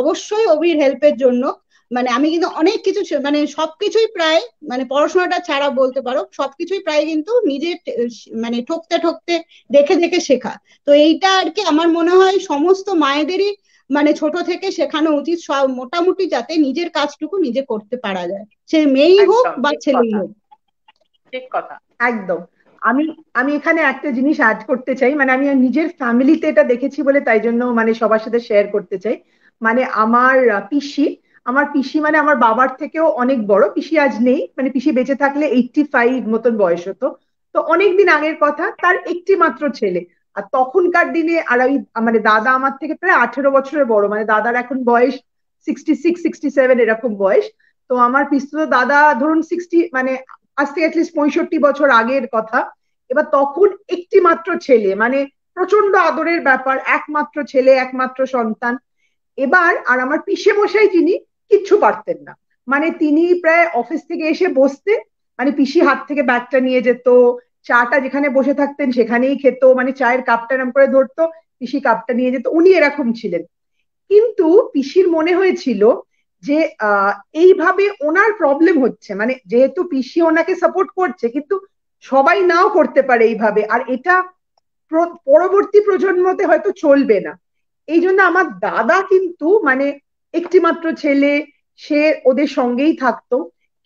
অবশ্যই অভির হেল্পের জন্য মানে আমি কিন্তু অনেক কিছু মানে সবকিছুই প্রায় মানে পড়াশোনাটা ছাড়া বলতে পারো সবকিছুই প্রায় কিন্তু নিজে মানে ঠকতে ঠকতে দেখে দেখে শেখা। তো এইটা আর কি আমার মনে হয় সমস্ত মায়েদেরই মানে ছোট থেকে শেখানো উচিত, সব মোটামুটি যাতে নিজের কাজটুকু নিজে করতে পারা যায়, সে মেয়েই হোক বা ছেলেই হোক। ঠিক কথা, একদম। আমি আমি এখানে একটা জিনিস অ্যাড করতে চাই, মানে আমি নিজের ফ্যামিলিতে এটা দেখেছি বলে তাই জন্য মানে সবার সাথে শেয়ার করতে চাই। মানে আমার পিসি মানে আমার বাবার থেকেও অনেক বড়। পিসি আজ নেই, মানে পিসি বেঁচে থাকলে 85 মতন বয়স হতো। তো অনেকদিন আগের কথা, তার একটি মাত্র ছেলে। আর তখনকার দিনে আর ওই মানে দাদা আমার থেকে প্রায় 18 বছরের বড়, মানে দাদার এখন বয়স 66 67 এরকম বয়স। তো আমার পিসতুতো দাদা ধরুন 60 মানে আজ থেকে অ্যাটলিস্ট 65 বছর আগের কথা। এবার তখন একটি মাত্র ছেলে, মানে প্রচন্ড আদরের ব্যাপার, একমাত্র ছেলে একমাত্র সন্তান। এবার আর আমার পিসে মশাই যিনি কিচ্ছু পারতেন না, মানে তিনি প্রায় অফিস থেকে এসে বসতে মানে পিসি হাত থেকে ব্যাগটা নিয়ে যেত, চাটা যেখানে বসে থাকতেন সেখানেই খেত, মানে চায়ের কাপটা এরম করে ধরতো, পিসি কাপটা নিয়ে যেত, উনি এরকম ছিলেন। কিন্তু পিসির মনে হয়েছিল যে এইভাবে ওনার প্রবলেম হচ্ছে, মানে যেহেতু পিসি ওনাকে সাপোর্ট করছে কিন্তু সবাই নাও করতে পারে এইভাবে, আর এটা পরবর্তী প্রজন্মতে হয়তো চলবে না। এই জন্য আমার দাদা কিন্তু মানে একটি মাত্র ছেলে, সে ওদের সঙ্গেই থাকতো।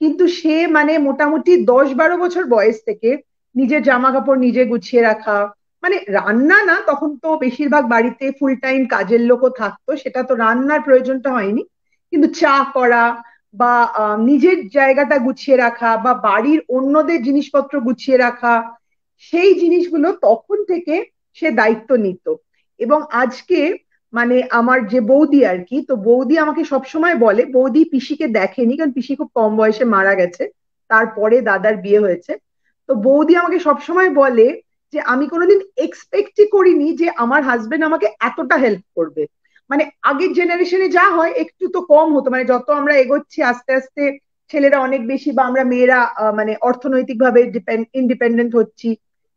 কিন্তু সে মানে মোটামুটি 10 12 বছর বয়স থেকে নিজের জামা কাপড় নিজে গুছিয়ে রাখা, মানে রান্না না, তখন তো বেশিরভাগ বাড়িতে ফুল টাইম কাজের লোকও থাকতো, সেটা তো রান্নার প্রয়োজনটা হয়নি, কিন্তু চা করা বা নিজের জায়গাটা গুছিয়ে রাখা বা বাড়ির অন্যদের জিনিসপত্র গুছিয়ে রাখা, সেই জিনিসগুলো তখন থেকে সে দায়িত্ব নিত। এবং আজকে মানে আমার যে বৌদি আর কি, তো বৌদি আমাকে সবসময় বলে, বৌদি পিসিকে দেখেনি কারণ পিসি খুব কম বয়সে মারা গেছে, তারপরে দাদার বিয়ে হয়েছে। তো বৌদি আমাকে সবসময় বলে যে আমি কোনোদিন এক্সপেক্টই করিনি যে আমার হাজবেন্ড আমাকে এতটা হেল্প করবে। মানে আগের জেনারেশনে যা হয় একটু তো কম হতো, মানে যত আমরা এগোচ্ছি আস্তে আস্তে ছেলেরা অনেক বেশি বা আমরা মেয়েরা মানে অর্থনৈতিকভাবে ইন্ডিপেন্ডেন্ট হচ্ছি,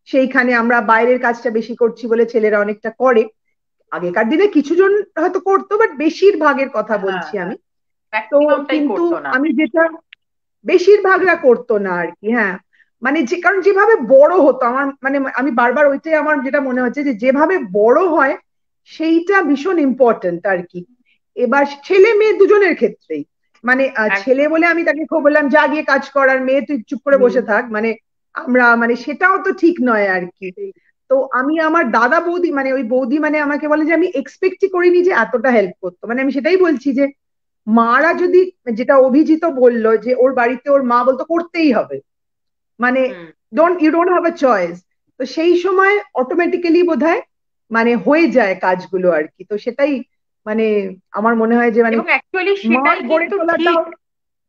সেইখানে আমরা বাইরের কাজটা বেশি করছি বলে ছেলেরা অনেকটা করে। আগেকার দিনে কিছু জন হয়তো করতো, বাট বেশিরভাগের কথা বলছি আমি। তো কিন্তু আমি যেটা বেশিরভাগরা করতো না আর কি, হ্যাঁ, মানে যে কারণ যেভাবে বড় হতো আমার মানে আমি বারবার ওইটাই আমার যেটা মনে হচ্ছে যে যেভাবে বড় হয় সেইটা ভীষণ ইম্পর্টেন্ট আর কি। এবার ছেলে মেয়ে দুজনের ক্ষেত্রেই মানে ছেলে বলে আমি তাকে খুব বললাম যা গিয়ে কাজ করার, মেয়ে তুই চুপ করে বসে থাক, মানে আমরা মানে সেটাও তো ঠিক নয় আর কি। তো আমি আমার দাদা বৌদি মানে ওই বৌদি মানে আমাকে বলে যে আমি এক্সপেক্টই করিনি যে এতটা হেল্প করতো। মানে আমি সেটাই বলছি যে মারা যদি, যেটা অভিজিৎ বললো যে ওর বাড়িতে ওর মা বলতো করতেই হবে, মানে you don't have a choice, তো সেই সময় অটোমেটিক্যালি বোধহয় মানে হয়ে যায় কাজগুলো আর কি। তো সেটাই মানে আমার মনে হয় যে মানে অ্যাকচুয়ালি সেটাই কিন্তু ঠিক,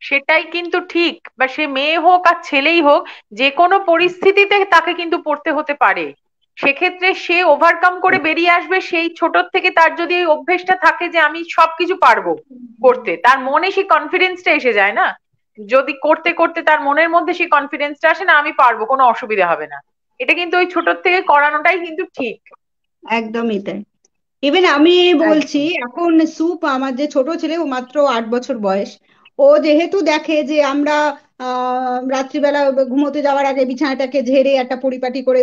সেটাই কিন্তু ঠিক, বা সে মেয়ে হোক আর ছেলেই হোক যে কোনো পরিস্থিতিতে তাকে কিন্তু পড়তে হতে পারে। সেক্ষেত্রে সে ওভারকাম করে বেরিয়ে আসবে। সেই ছোট থেকে তার যদি এই অভ্যেসটা থাকে যে আমি সবকিছু পারবো করতে, তার মনে সেই কনফিডেন্সটা এসে যায় না। যদি করতে করতে তার মনের মধ্যে সেই কনফিডেন্সটা আসে না আমি পারবো, কোনো অসুবিধা হবে না, এটা কিন্তু ওই ছোট থেকে করানোটাই কিন্তু ঠিক। একদমই তাই। ইভেন আমি বলছি এখন সুপ আমার যে ছোট ছেলে, ও মাত্র 8 বছর বয়স, ও যেহেতু দেখে যে আমরা রাত্রিবেলা ঘুমোতে যাওয়ার আগে বিছানাটাকে ঝেড়ে একটা পরিপাটি করে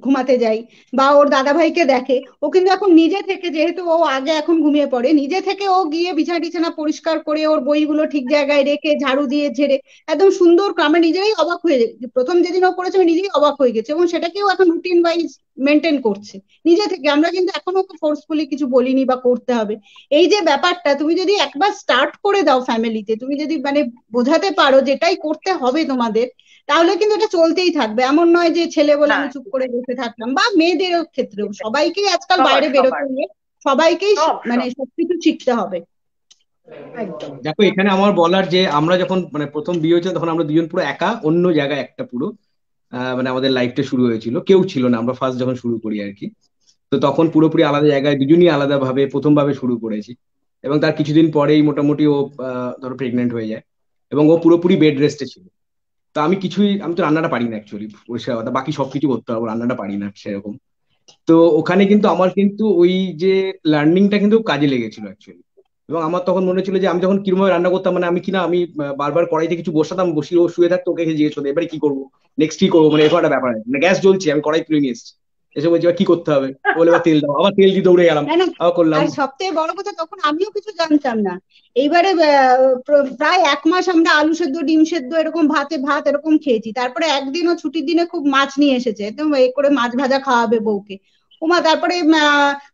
ঘুমাতে যাই, বা ওর দাদা ভাইকে দেখে, ও কিন্তু এখন নিজে থেকে, যেহেতু ও আগে এখন ঘুমিয়ে পড়ে, নিজে থেকে ও গিয়ে বিছানা টিছানা পরিষ্কার করে ওর বইগুলো ঠিক জায়গায় রেখে ঝাড়ু দিয়ে ঝেড়ে একদম সুন্দর, আমরা নিজেরাই অবাক হয়ে যাই। প্রথম যেদিন ও করেছে নিজেই অবাক হয়ে গেছে, এবং সেটাকেও এখন রুটিন ওয়াইজ মেনটেন করছে নিজে থেকে। আমরা কিন্তু এখনো ওকে ফোর্সফুলি কিছু বলিনি বা করতে হবে। এই যে ব্যাপারটা তুমি যদি একবার স্টার্ট করে দাও ফ্যামিলিতে, তুমি যদি মানে বোঝাতে পারো যেটাই করতে হবে তোমাদের, তাহলে কিন্তু এটা চলতেই থাকবে। এমন নয় যে ছেলে বলে আমি চুপ করে বসে থাকলাম, বা মেয়েদের ক্ষেত্রেও সবাইকেই আজকাল বাইরে বেরোতে হলে সবাইকেই মানে সবকিছু শিখতে হবে। দেখো এখানে আমার বলার যে আমরা যখন মানে প্রথম বিয়ে হয়েছে তখন আমরা দুজন পুরো একা, অন্য জায়গায় একটা পুরো, মানে আমাদের লাইফটা শুরু হয়েছিল, কেউ ছিল না, আমরা ফার্স্ট যখন শুরু করি আর কি। তো তখন পুরোপুরি আলাদা জায়গায় দুজনই আলাদা ভাবে প্রথম ভাবে শুরু করেছি। এবং তার কিছুদিন পরেই মোটামুটি ও ধরো প্রেগনেন্ট হয়ে যায়, এবং ও পুরোপুরি বেড রেস্টে ছিল। তো আমি তো রান্নাটা পারি না অ্যাকচুয়ালি, পরিষ্কার কথা, বাকি সবকিছু করতে পারবো, রান্নাটা পারি না সেরকম। তো ওখানে কিন্তু আমার কিন্তু ওই যে লার্নিংটা কিন্তু কাজে লেগেছিল অ্যাকচুয়ালি। এবং আমার তখন মনে ছিল যে আমি যখন কিরকম ভাবে রান্না করতাম, মানে আমি বারবার কড়াইতে কিছু বসাতাম, বসিয়ে ও শুয়ে থাকতো, ওকে জিজ্ঞেস করতো এবারে কি করবো, নেক্সট কি করবো, মানে এরকম একটা ব্যাপার আছে। মানে গ্যাস জ্বলছে, আমি কড়াই তুলে নিয়ে এসেছি, এসে বলছি এবার কি করতে হবে, ও বলে এবার তেল দাও, আবার তেল দিয়ে দৌড়ে গেলাম, না না, আবার করলাম। আর সবথেকে বড় কথা তখন আমিও কিছু জানতাম না। এইবারে প্রায় 1 মাস আমরা আলু সেদ্ধ ডিম সেদ্ধ এরকম ভাতে ভাত এরকম খেয়েছি। তারপরে একদিনও ছুটির দিনে খুব মাছ নিয়ে এসেছে, তো এই করে মাছ ভাজা খাওয়াবে বউকে। ওমা, তারপরে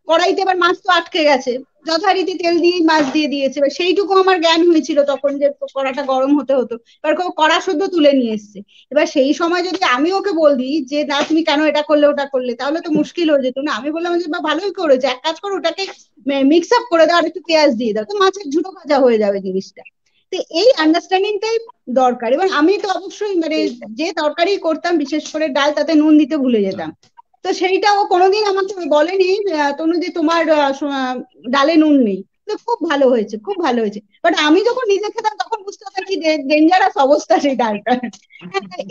কড়াইতে এবার মাছ তো আটকে গেছে, যথারীতি তেল দিয়েই মাছ দিয়ে দিয়েছে। এবার সেইটুকু আমার জ্ঞান হয়েছিল তখন যে কড়াটা গরম হতে হতো, এবার কড়া শুদ্ধ তুলে নিয়ে এসছে। এবার সেই সময় যদি আমি ওকে বলি যে না তুমি কেন এটা করলে ওটা করলে, তাহলে তো মুশকিল হয়ে যেত না। আমি বললাম যে বা ভালোই করেছে, এক কাজ করো ওটাকে মিক্স আপ করে দাও আর একটু পেঁয়াজ দিয়ে দাও, তো মাছের ঝুড়ো ভাজা হয়ে যাবে জিনিসটা। তো এই আন্ডারস্ট্যান্ডিংটাই দরকার। এবং আমি তো অবশ্যই মানে যে তরকারি করতাম বিশেষ করে ডাল, তাতে নুন দিতে ভুলে যেতাম। তো সেইটা ও কোনোদিন আমাকে বলেনি তনুদি তোমার ডালে নুন নেই। তো খুব ভালো হয়েছে, খুব ভালো হয়েছে। বাট আমি যখন নিজে খেতাম তখন বুঝতে পারতাম কি ডেঞ্জারাস অবস্থা সেই ডালটা।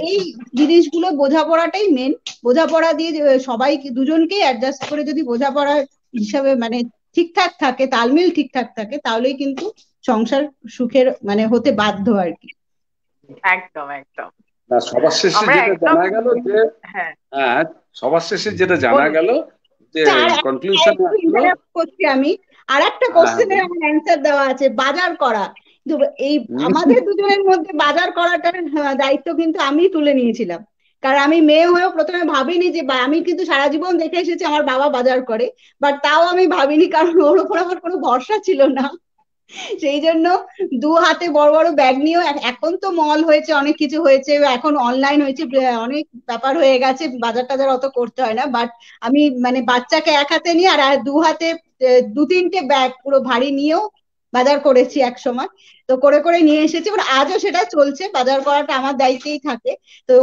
এই জিনিসগুলো বোঝাপড়াটাই মেন। বোঝাপড়া দিয়ে সবাই দুজনকেই অ্যাডজাস্ট করে যদি বোঝাপড়া হিসাবে মানে ঠিকঠাক থাকে, তালমিল ঠিকঠাক থাকে, তাহলেই কিন্তু সংসার সুখের মানে হতে বাধ্য আর কি। একদম একদম। না, সবার শেষে যেটা জানা গেল যে হ্যাঁ, সবার শেষে যেটা জানা গেল যে কনক্লুশন করছি আমি, আর একটা কোশ্চেনের আমার অ্যান্সার দেওয়া আছে, বাজার করা। এই আমাদের দুজনের মধ্যে বাজার করাটার দায়িত্ব কিন্তু আমি তুলে নিয়েছিলাম। কারণ আমি মেয়ে হয়েও প্রথমে ভাবিনি যে আমি কিন্তু সারা জীবন দেখে এসেছি আমার বাবা বাজার করে, বাট তাও আমি ভাবিনি, কারণ ওর উপর আমার কোনো ভরসা ছিল না। সেই জন্য 2 হাতে বড় বড় ব্যাগ নিয়েও, এখন তো মল হয়েছে, অনেক কিছু হয়েছে, এখন অনলাইন হয়েছে, অনেক ব্যাপার হয়ে গেছে, বাজার টাজার অত করতে হয় না। বাট আমি মানে বাচ্চাকে 1 হাতে নিয়ে আর 2 হাতে 2-3টে ব্যাগ পুরো ভারী নিয়েও বাজার করেছি এক সময়। তো করে করে নিয়ে এসেছি, মানে আজও সেটা চলছে, বাজার করাটা আমার দায়িত্বেই থাকে। তো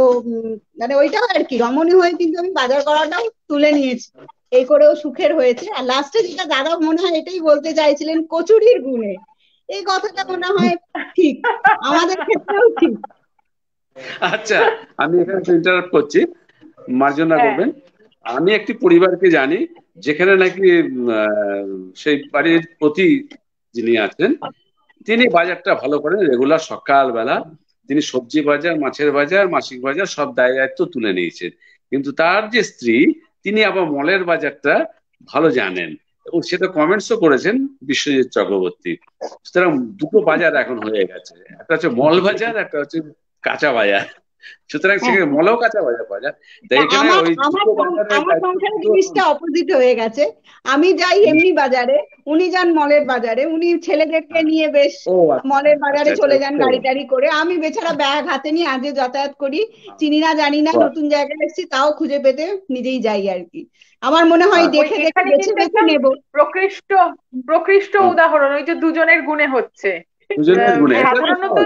মানে ওইটাও আর কি, রমণী হয়ে কিন্তু আমি বাজার করাটাও তুলে নিয়েছি, এই করেও সুখের হয়েছে। আর লাস্টে যেটা দাদা মনে হয় এটাই বলতে চাইছিলেন, কচুরির গুণে, এই কথাটা মনে হয় ঠিক, আমাদের ক্ষেত্রেও ঠিক। আচ্ছা, আমি এখানে ইন্টারাপ্ট করছি, মার্জনা করবেন। আমি একটি পরিবারকে জানি যেখানে নাকি সেই বাড়ির প্রতি যিনি আছেন তিনি বাজারটা ভালো করেন, রেগুলার সকালবেলা তিনি সবজি বাজার, মাছের বাজার, মাসিক বাজার সব দায়িত্ব তুলে নিয়েছেন। কিন্তু তার যে স্ত্রী তিনি আবার মলের বাজারটা ভালো জানেন, এবং সেটা কমেন্টসও করেছেন বিশ্বজিৎ চক্রবর্তী। সুতরাং দুটো বাজার এখন হয়ে গেছে, একটা হচ্ছে মল বাজার, একটা হচ্ছে কাঁচা বাজার। সুতরাং সেখানে মলও কাঁচা বাজার পাওয়া যায়। তাই এখানে ওই আমার সংসারের জিনিসটা অপোজিট হয়ে গেছে। আমি যাই এমনি বাজারে, উনি যান মলের বাজারে, উনি ছেলেদেরকে নিয়ে বেশ মলের বাজারে চলে যান গাড়ি টাড়ি করে। আমি বেচারা ব্যাগ হাতে নিয়ে আগে যাতায়াত করি, চিনি না জানি না, নতুন জায়গায় এসেছি, তাও খুঁজে পেতে নিজেই যাই আর কি। আমার মনে হয় দেখে দেখে বেছে বেছে নেব। প্রকৃষ্ট উদাহরণ ওই যে দুজনের গুণে হচ্ছে। সাধারণত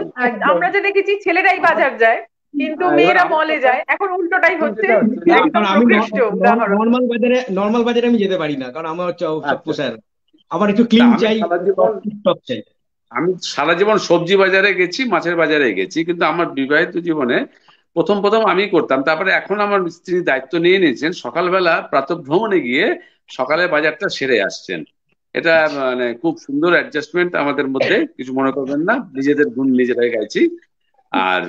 আমরা যে দেখেছি ছেলেরাই বাজার যায়, কিন্তু মেয়েরা মলে যায়, এখন উল্টোটাই হচ্ছে। একদম প্রকৃষ্ট উদাহরণ। নরমাল বাজারে আমি যেতে পারি না, কারণ আমার সব পোষায় না, আমার একটু ক্লিন চাই, টপ চাই। আমি সারা জীবন সবজি বাজারে গেছি, মাছের বাজারে গেছি, কিন্তু আমার বিবাহিত জীবনে প্রথম আমি করতাম। তারপরে এখন আমার স্ত্রী দায়িত্ব নিয়ে নিয়েছেন, সকালবেলা প্রাতঃভ্রমণে গিয়ে সকালে বাজারটা সেরে আসছেন। এটা মানে খুব সুন্দর অ্যাডজাস্টমেন্ট আমাদের মধ্যে, কিছু মনে করবেন না, নিজেদের গুণ নিজেরাই গাইছি। আর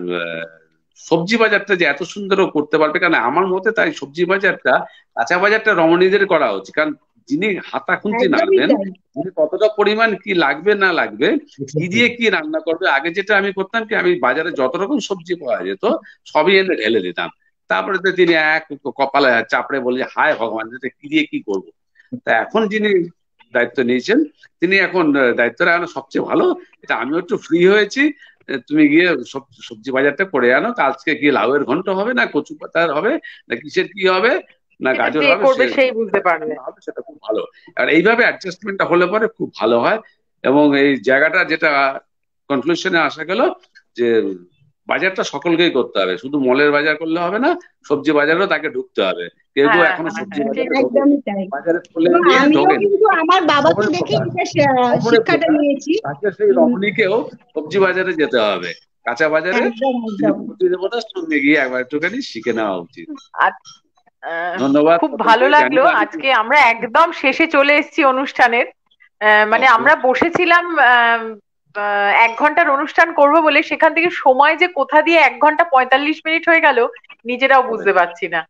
সবজি বাজারটা যে এত সুন্দর করতে পারবে, কারণ আমার মতে তাই সবজি বাজারটা, কাঁচা বাজারটা রমণীদের করা উচিত। কারণ যিনি হাতা খুঁজতে নাড়বেন, যিনি কতটা পরিমাণ কি লাগবে না লাগবে, কি দিয়ে কি রান্না করবে। আগে যেটা আমি করতাম কি, আমি বাজারে যত রকম সবজি পাওয়া যেত সবই এনে ঢেলে দিতাম, তারপরে তো তিনি এক কপালে চাপড়ে বলে হায় ভগবান, কি দিয়ে কি করবো। তা এখন যিনি দায়িত্ব নিয়েছেন, তিনি এখন দায়িত্বটা এখন সবচেয়ে ভালো। এটা আমিও একটু ফ্রি হয়েছি, তুমি গিয়ে সবজি বাজারটা করে আনো, আজকে কি লাউয়ের ঘন্ট হবে, না কচু পাতার হবে, না কিসের কি হবে, না গাজর হবে, সেই বুঝতে পারবে, সেটা খুব ভালো। আর এইভাবে অ্যাডজাস্টমেন্টটা হলে পরে খুব ভালো হয়। এবং এই জায়গাটা যেটা কনক্লুশনে আসা গেল যে বাজারটা সকলকেই করতে হবে, শুধু মলের বাজার করলে হবে না, সবজি বাজারেও তাকে ঢুকতে হবে। কেউ কেউ হ্যাঁ এখনো হ্যাঁ সবজি হ্যাঁ বাজারে ঠিক। ঢোকে, একদমই তাই। বাজারে খুলে এবং নিয়ে আমিও ঢোকেন। কিন্তু আমার বাবাকে খবরের দেখে কথা, এটা খবরের শিক্ষাটা কথা, নিয়েছি। তাকে সেই রমণীকেও সবজি বাজারে যেতে হবে, কাঁচা বাজারে একদম তিনি একদম। প্রতিদেবতার সঙ্গে গিয়ে একবার একটুখানি শিখে নেওয়া উচিত। আর ধন্যবাদ খুব ভালো সকলকে। লাগলো। জানি না আজকে আমরা একদম শেষে চলে এসেছি অনুষ্ঠানের। মানে Okay. আমরা বসেছিলাম 1 ঘন্টার অনুষ্ঠান করব বলে, সেখান থেকে সময় যে কোথা দিয়ে 1 ঘন্টা 45 মিনিট হয়ে গেল নিজেরাও বুঝতে পারছি না।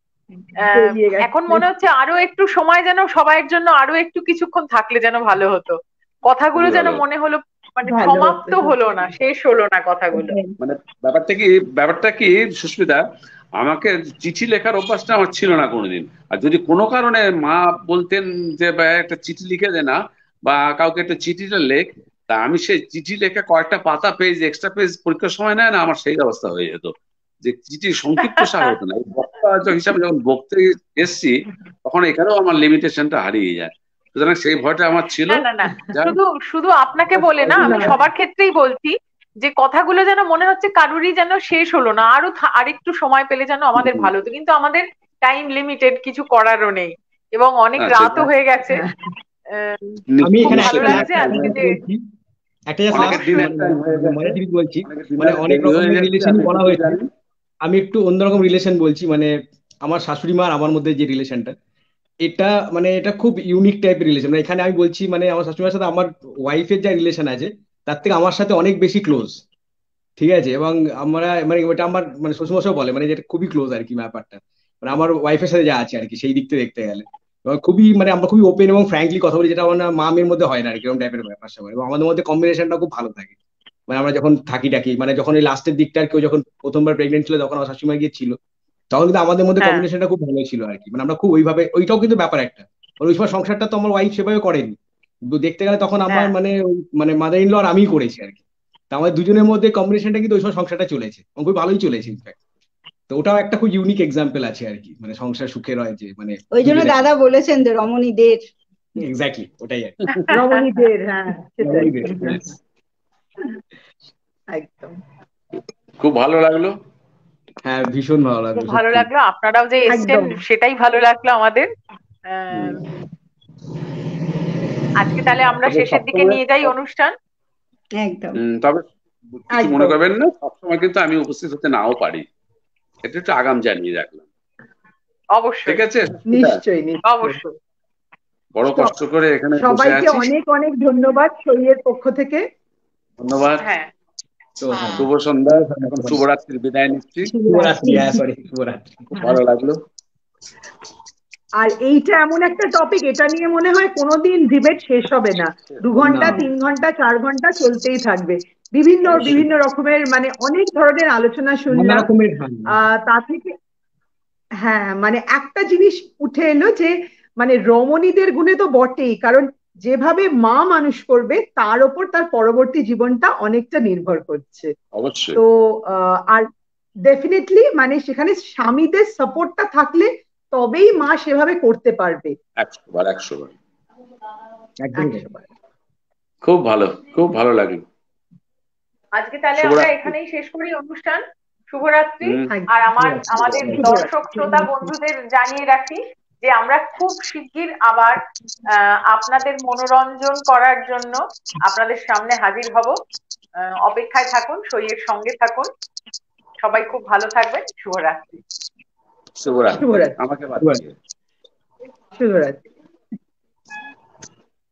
বেরিয়ে গেছে। এখন মনে হচ্ছে আরো একটু সময় যেন সবাইয়ের জন্য আরো একটু কিছুক্ষণ থাকলে যেন ভালো হতো। কথাগুলো খুবই যেন ভালো। মনে হলো মানে ভালো সমাপ্ত হতো। হলো না, শেষ হলো না কথাগুলো। মানে ব্যাপারটা কি সুস্মিতা, আমাকে চিঠি লেখার অভ্যাসটা আমার ছিল না কোনোদিন। আর যদি কোনো কারণে মা বলতেন যে বা একটা চিঠি লিখে দে না, বা কাউকে একটা চিঠিটা লেখ, তা আমি সেই চিঠি লেখা কয়েকটা পাতা পেজ, এক্সট্রা পেজ পরীক্ষার সময় নেয় না, আমার সেই অবস্থা হয়ে যেত যে চিঠি সংক্ষিপ্ত সার হতো না। এই বক্তা হিসাবে যখন বক্তে এসছি, তখন এখানেও আমার লিমিটেশনটা হারিয়ে যায়। সুতরাং সেই ভয়টা আমার ছিল। না না না, যার শুধু শুধু আপনাকে বলে না, আমি সবার ক্ষেত্রেই বলছি যে কথাগুলো যেন মনে হচ্ছে কারুরই যেন শেষ হলো না, আরেকটু সময় পেলে যেন আমাদের ভালো হতো, কিন্তু আমাদের টাইম লিমিটেড, কিছু করারও নেই, এবং অনেক রাতও হয়ে গেছে। আমি খুব এখানে ভালো একটা লাগছে আজকে যে বলছি, একটা জাস্ট অনেকের দিন একটা হয়ে গেছে, মজার জিনিস বলছি, অনেকের মানে দিন অনেক দেরি হয়ে রকমের যাচ্ছে, রিলেশন আপনি বলা ঠিকই হয়েছে। জানেন। আমি একটু অন্যরকম রিলেশন বলছি, মানে আমার শাশুড়ি মা আর আমার মধ্যে যে রিলেশনটা, এটা মানে এটা খুব ইউনিক টাইপের রিলেশন। মানে এখানে আমি বলছি, মানে আমার শাশুড়িমার সাথে আমার ওয়াইফের যা রিলেশন আছে তার থেকে আমার সাথে অনেক বেশি ক্লোজ, ঠিক আছে। এবং আমরা মানে ওটা আমার মানে শ্বশুরমশাই বলে মানে যেটা খুবই ক্লোজ আর কি ব্যাপারটা, মানে আমার ওয়াইফের সাথে যা আছে আর কি সেই দিক থেকে দেখতে গেলে। এবং খুবই মানে আমরা খুবই ওপেন এবং ফ্র্যাঙ্কলি কথা বলি, যেটা আমার মা মেয়ের মধ্যে হয় না আর কি, এরকম টাইপের ব্যাপার স্যাপার। এবং আমাদের মধ্যে কম্বিনেশনটা খুব ভালো থাকে। মানে আমরা যখন থাকি টাকি, মানে যখন এই লাস্টের দিকটা আর কেউ যখন প্রথমবার প্রেগনেন্ট ছিল, তখন আমার শাশুড়ি মা গিয়েছিল, তখন কিন্তু আমাদের মধ্যে হ্যাঁ কম্বিনেশনটা খুব ভালো ছিল আর কি। মানে আমরা খুব ওইভাবে, ওইটাও কিন্তু ব্যাপার একটা, মানে ওই সময় সংসারটা তো আমার ওয়াইফ সেভাবে করেনি, কিন্তু দেখতে গেলে তখন আমার হ্যাঁ মানে মানে মাদার ইন ল আর আমিই করেছি আর কি। তা আমাদের দুজনের মধ্যে কম্বিনেশনটা কিন্তু ওই সময় সংসারটা চলেছে এবং খুব ভালোই চলেছে ইনফ্যাক্ট। তো ওটাও একটা খুব ইউনিক এক্সাম্পল আছে আর কি, মানে সংসার সুখের হয় যে মানে ওই জন্য দুজনের দাদা বলেছেন যে রমণীদের। এক্স্যাক্টলি ওটাই আর কি। রমণীদের, হ্যাঁ সেটাই। রমণীদের, yes. একদম খুব ভালো লাগলো। হ্যাঁ ভীষণ ভালো লাগলো খুব ভালো সত্যি। লাগলো, আপনারাও যে এসছেন একদম। সেটাই ভালো লাগলো আমাদের। আহ, আজকে তাহলে আমরা তবে শেষের দিকে সবসময় নিয়ে যাই অনুষ্ঠান। একদম তবে কিছু মনে একদম করবেন না, সবসময় কিন্তু আমি উপস্থিত হতে নাও পারি, এটা একটু আগাম জানিয়ে রাখলাম। ঠিক অবশ্যই আছে, নিশ্চয়ই নিশ্চয়ই। অবশ্যই। বড় কষ্ট করে এখানে বসে সবাইকে আছি। অনেক অনেক ধন্যবাদ সইয়ের পক্ষ থেকে। ধন্যবাদ, হ্যাঁ তো হ্যাঁ শুভ সন্ধ্যা। এখন শুভরাত্রির বিদায় নিচ্ছি। শুভরাত্রি, হ্যাঁ সরি শুভরাত্রি। খুব ভালো লাগলো। আর এইটা এমন একটা টপিক, এটা নিয়ে মনে হয় কোনোদিন ডিবেট শেষ হবে না, 2 ঘন্টা না 3 ঘন্টা 4 ঘন্টা চলতেই থাকবে। বিভিন্ন অবশ্যই বিভিন্ন রকমের মানে অনেক ধরনের আলোচনা নানা শুনলাম। রকমের, হ্যাঁ তা থেকে হ্যাঁ মানে একটা জিনিস উঠে এলো যে মানে রমণীদের গুণে তো বটেই, কারণ যেভাবে মা মানুষ করবে তার ওপর তার পরবর্তী জীবনটা অনেকটা নির্ভর করছে। অবশ্যই তো আর ডেফিনেটলি মানে সেখানে স্বামীদের সাপোর্টটা থাকলে তবেই মা সেভাবে করতে পারবে। 100 বার 100 বার। একদমই তাই। 100 বার। খুব ভালো, খুব ভালো লাগলো। আজকে তাহলে আমরা শুভরাত্রি। এখানেই শেষ করি অনুষ্ঠান। শুভরাত্রি। হুম, আর আমাদের শুভরাত্রি। দর্শক শ্রোতা বন্ধুদের জানিয়ে রাখি যে আমরা খুব শিগগির আবার আপনাদের মনোরঞ্জন করার জন্য আপনাদের সামনে হাজির হব। অপেক্ষায় থাকুন, সইয়ের সঙ্গে থাকুন। সবাই খুব ভালো থাকবেন। শুভরাত্রি। শুভরাত্রি। শুভরাত্রি। আমাকে বাদ দিয়ে। শুভরাত্রি।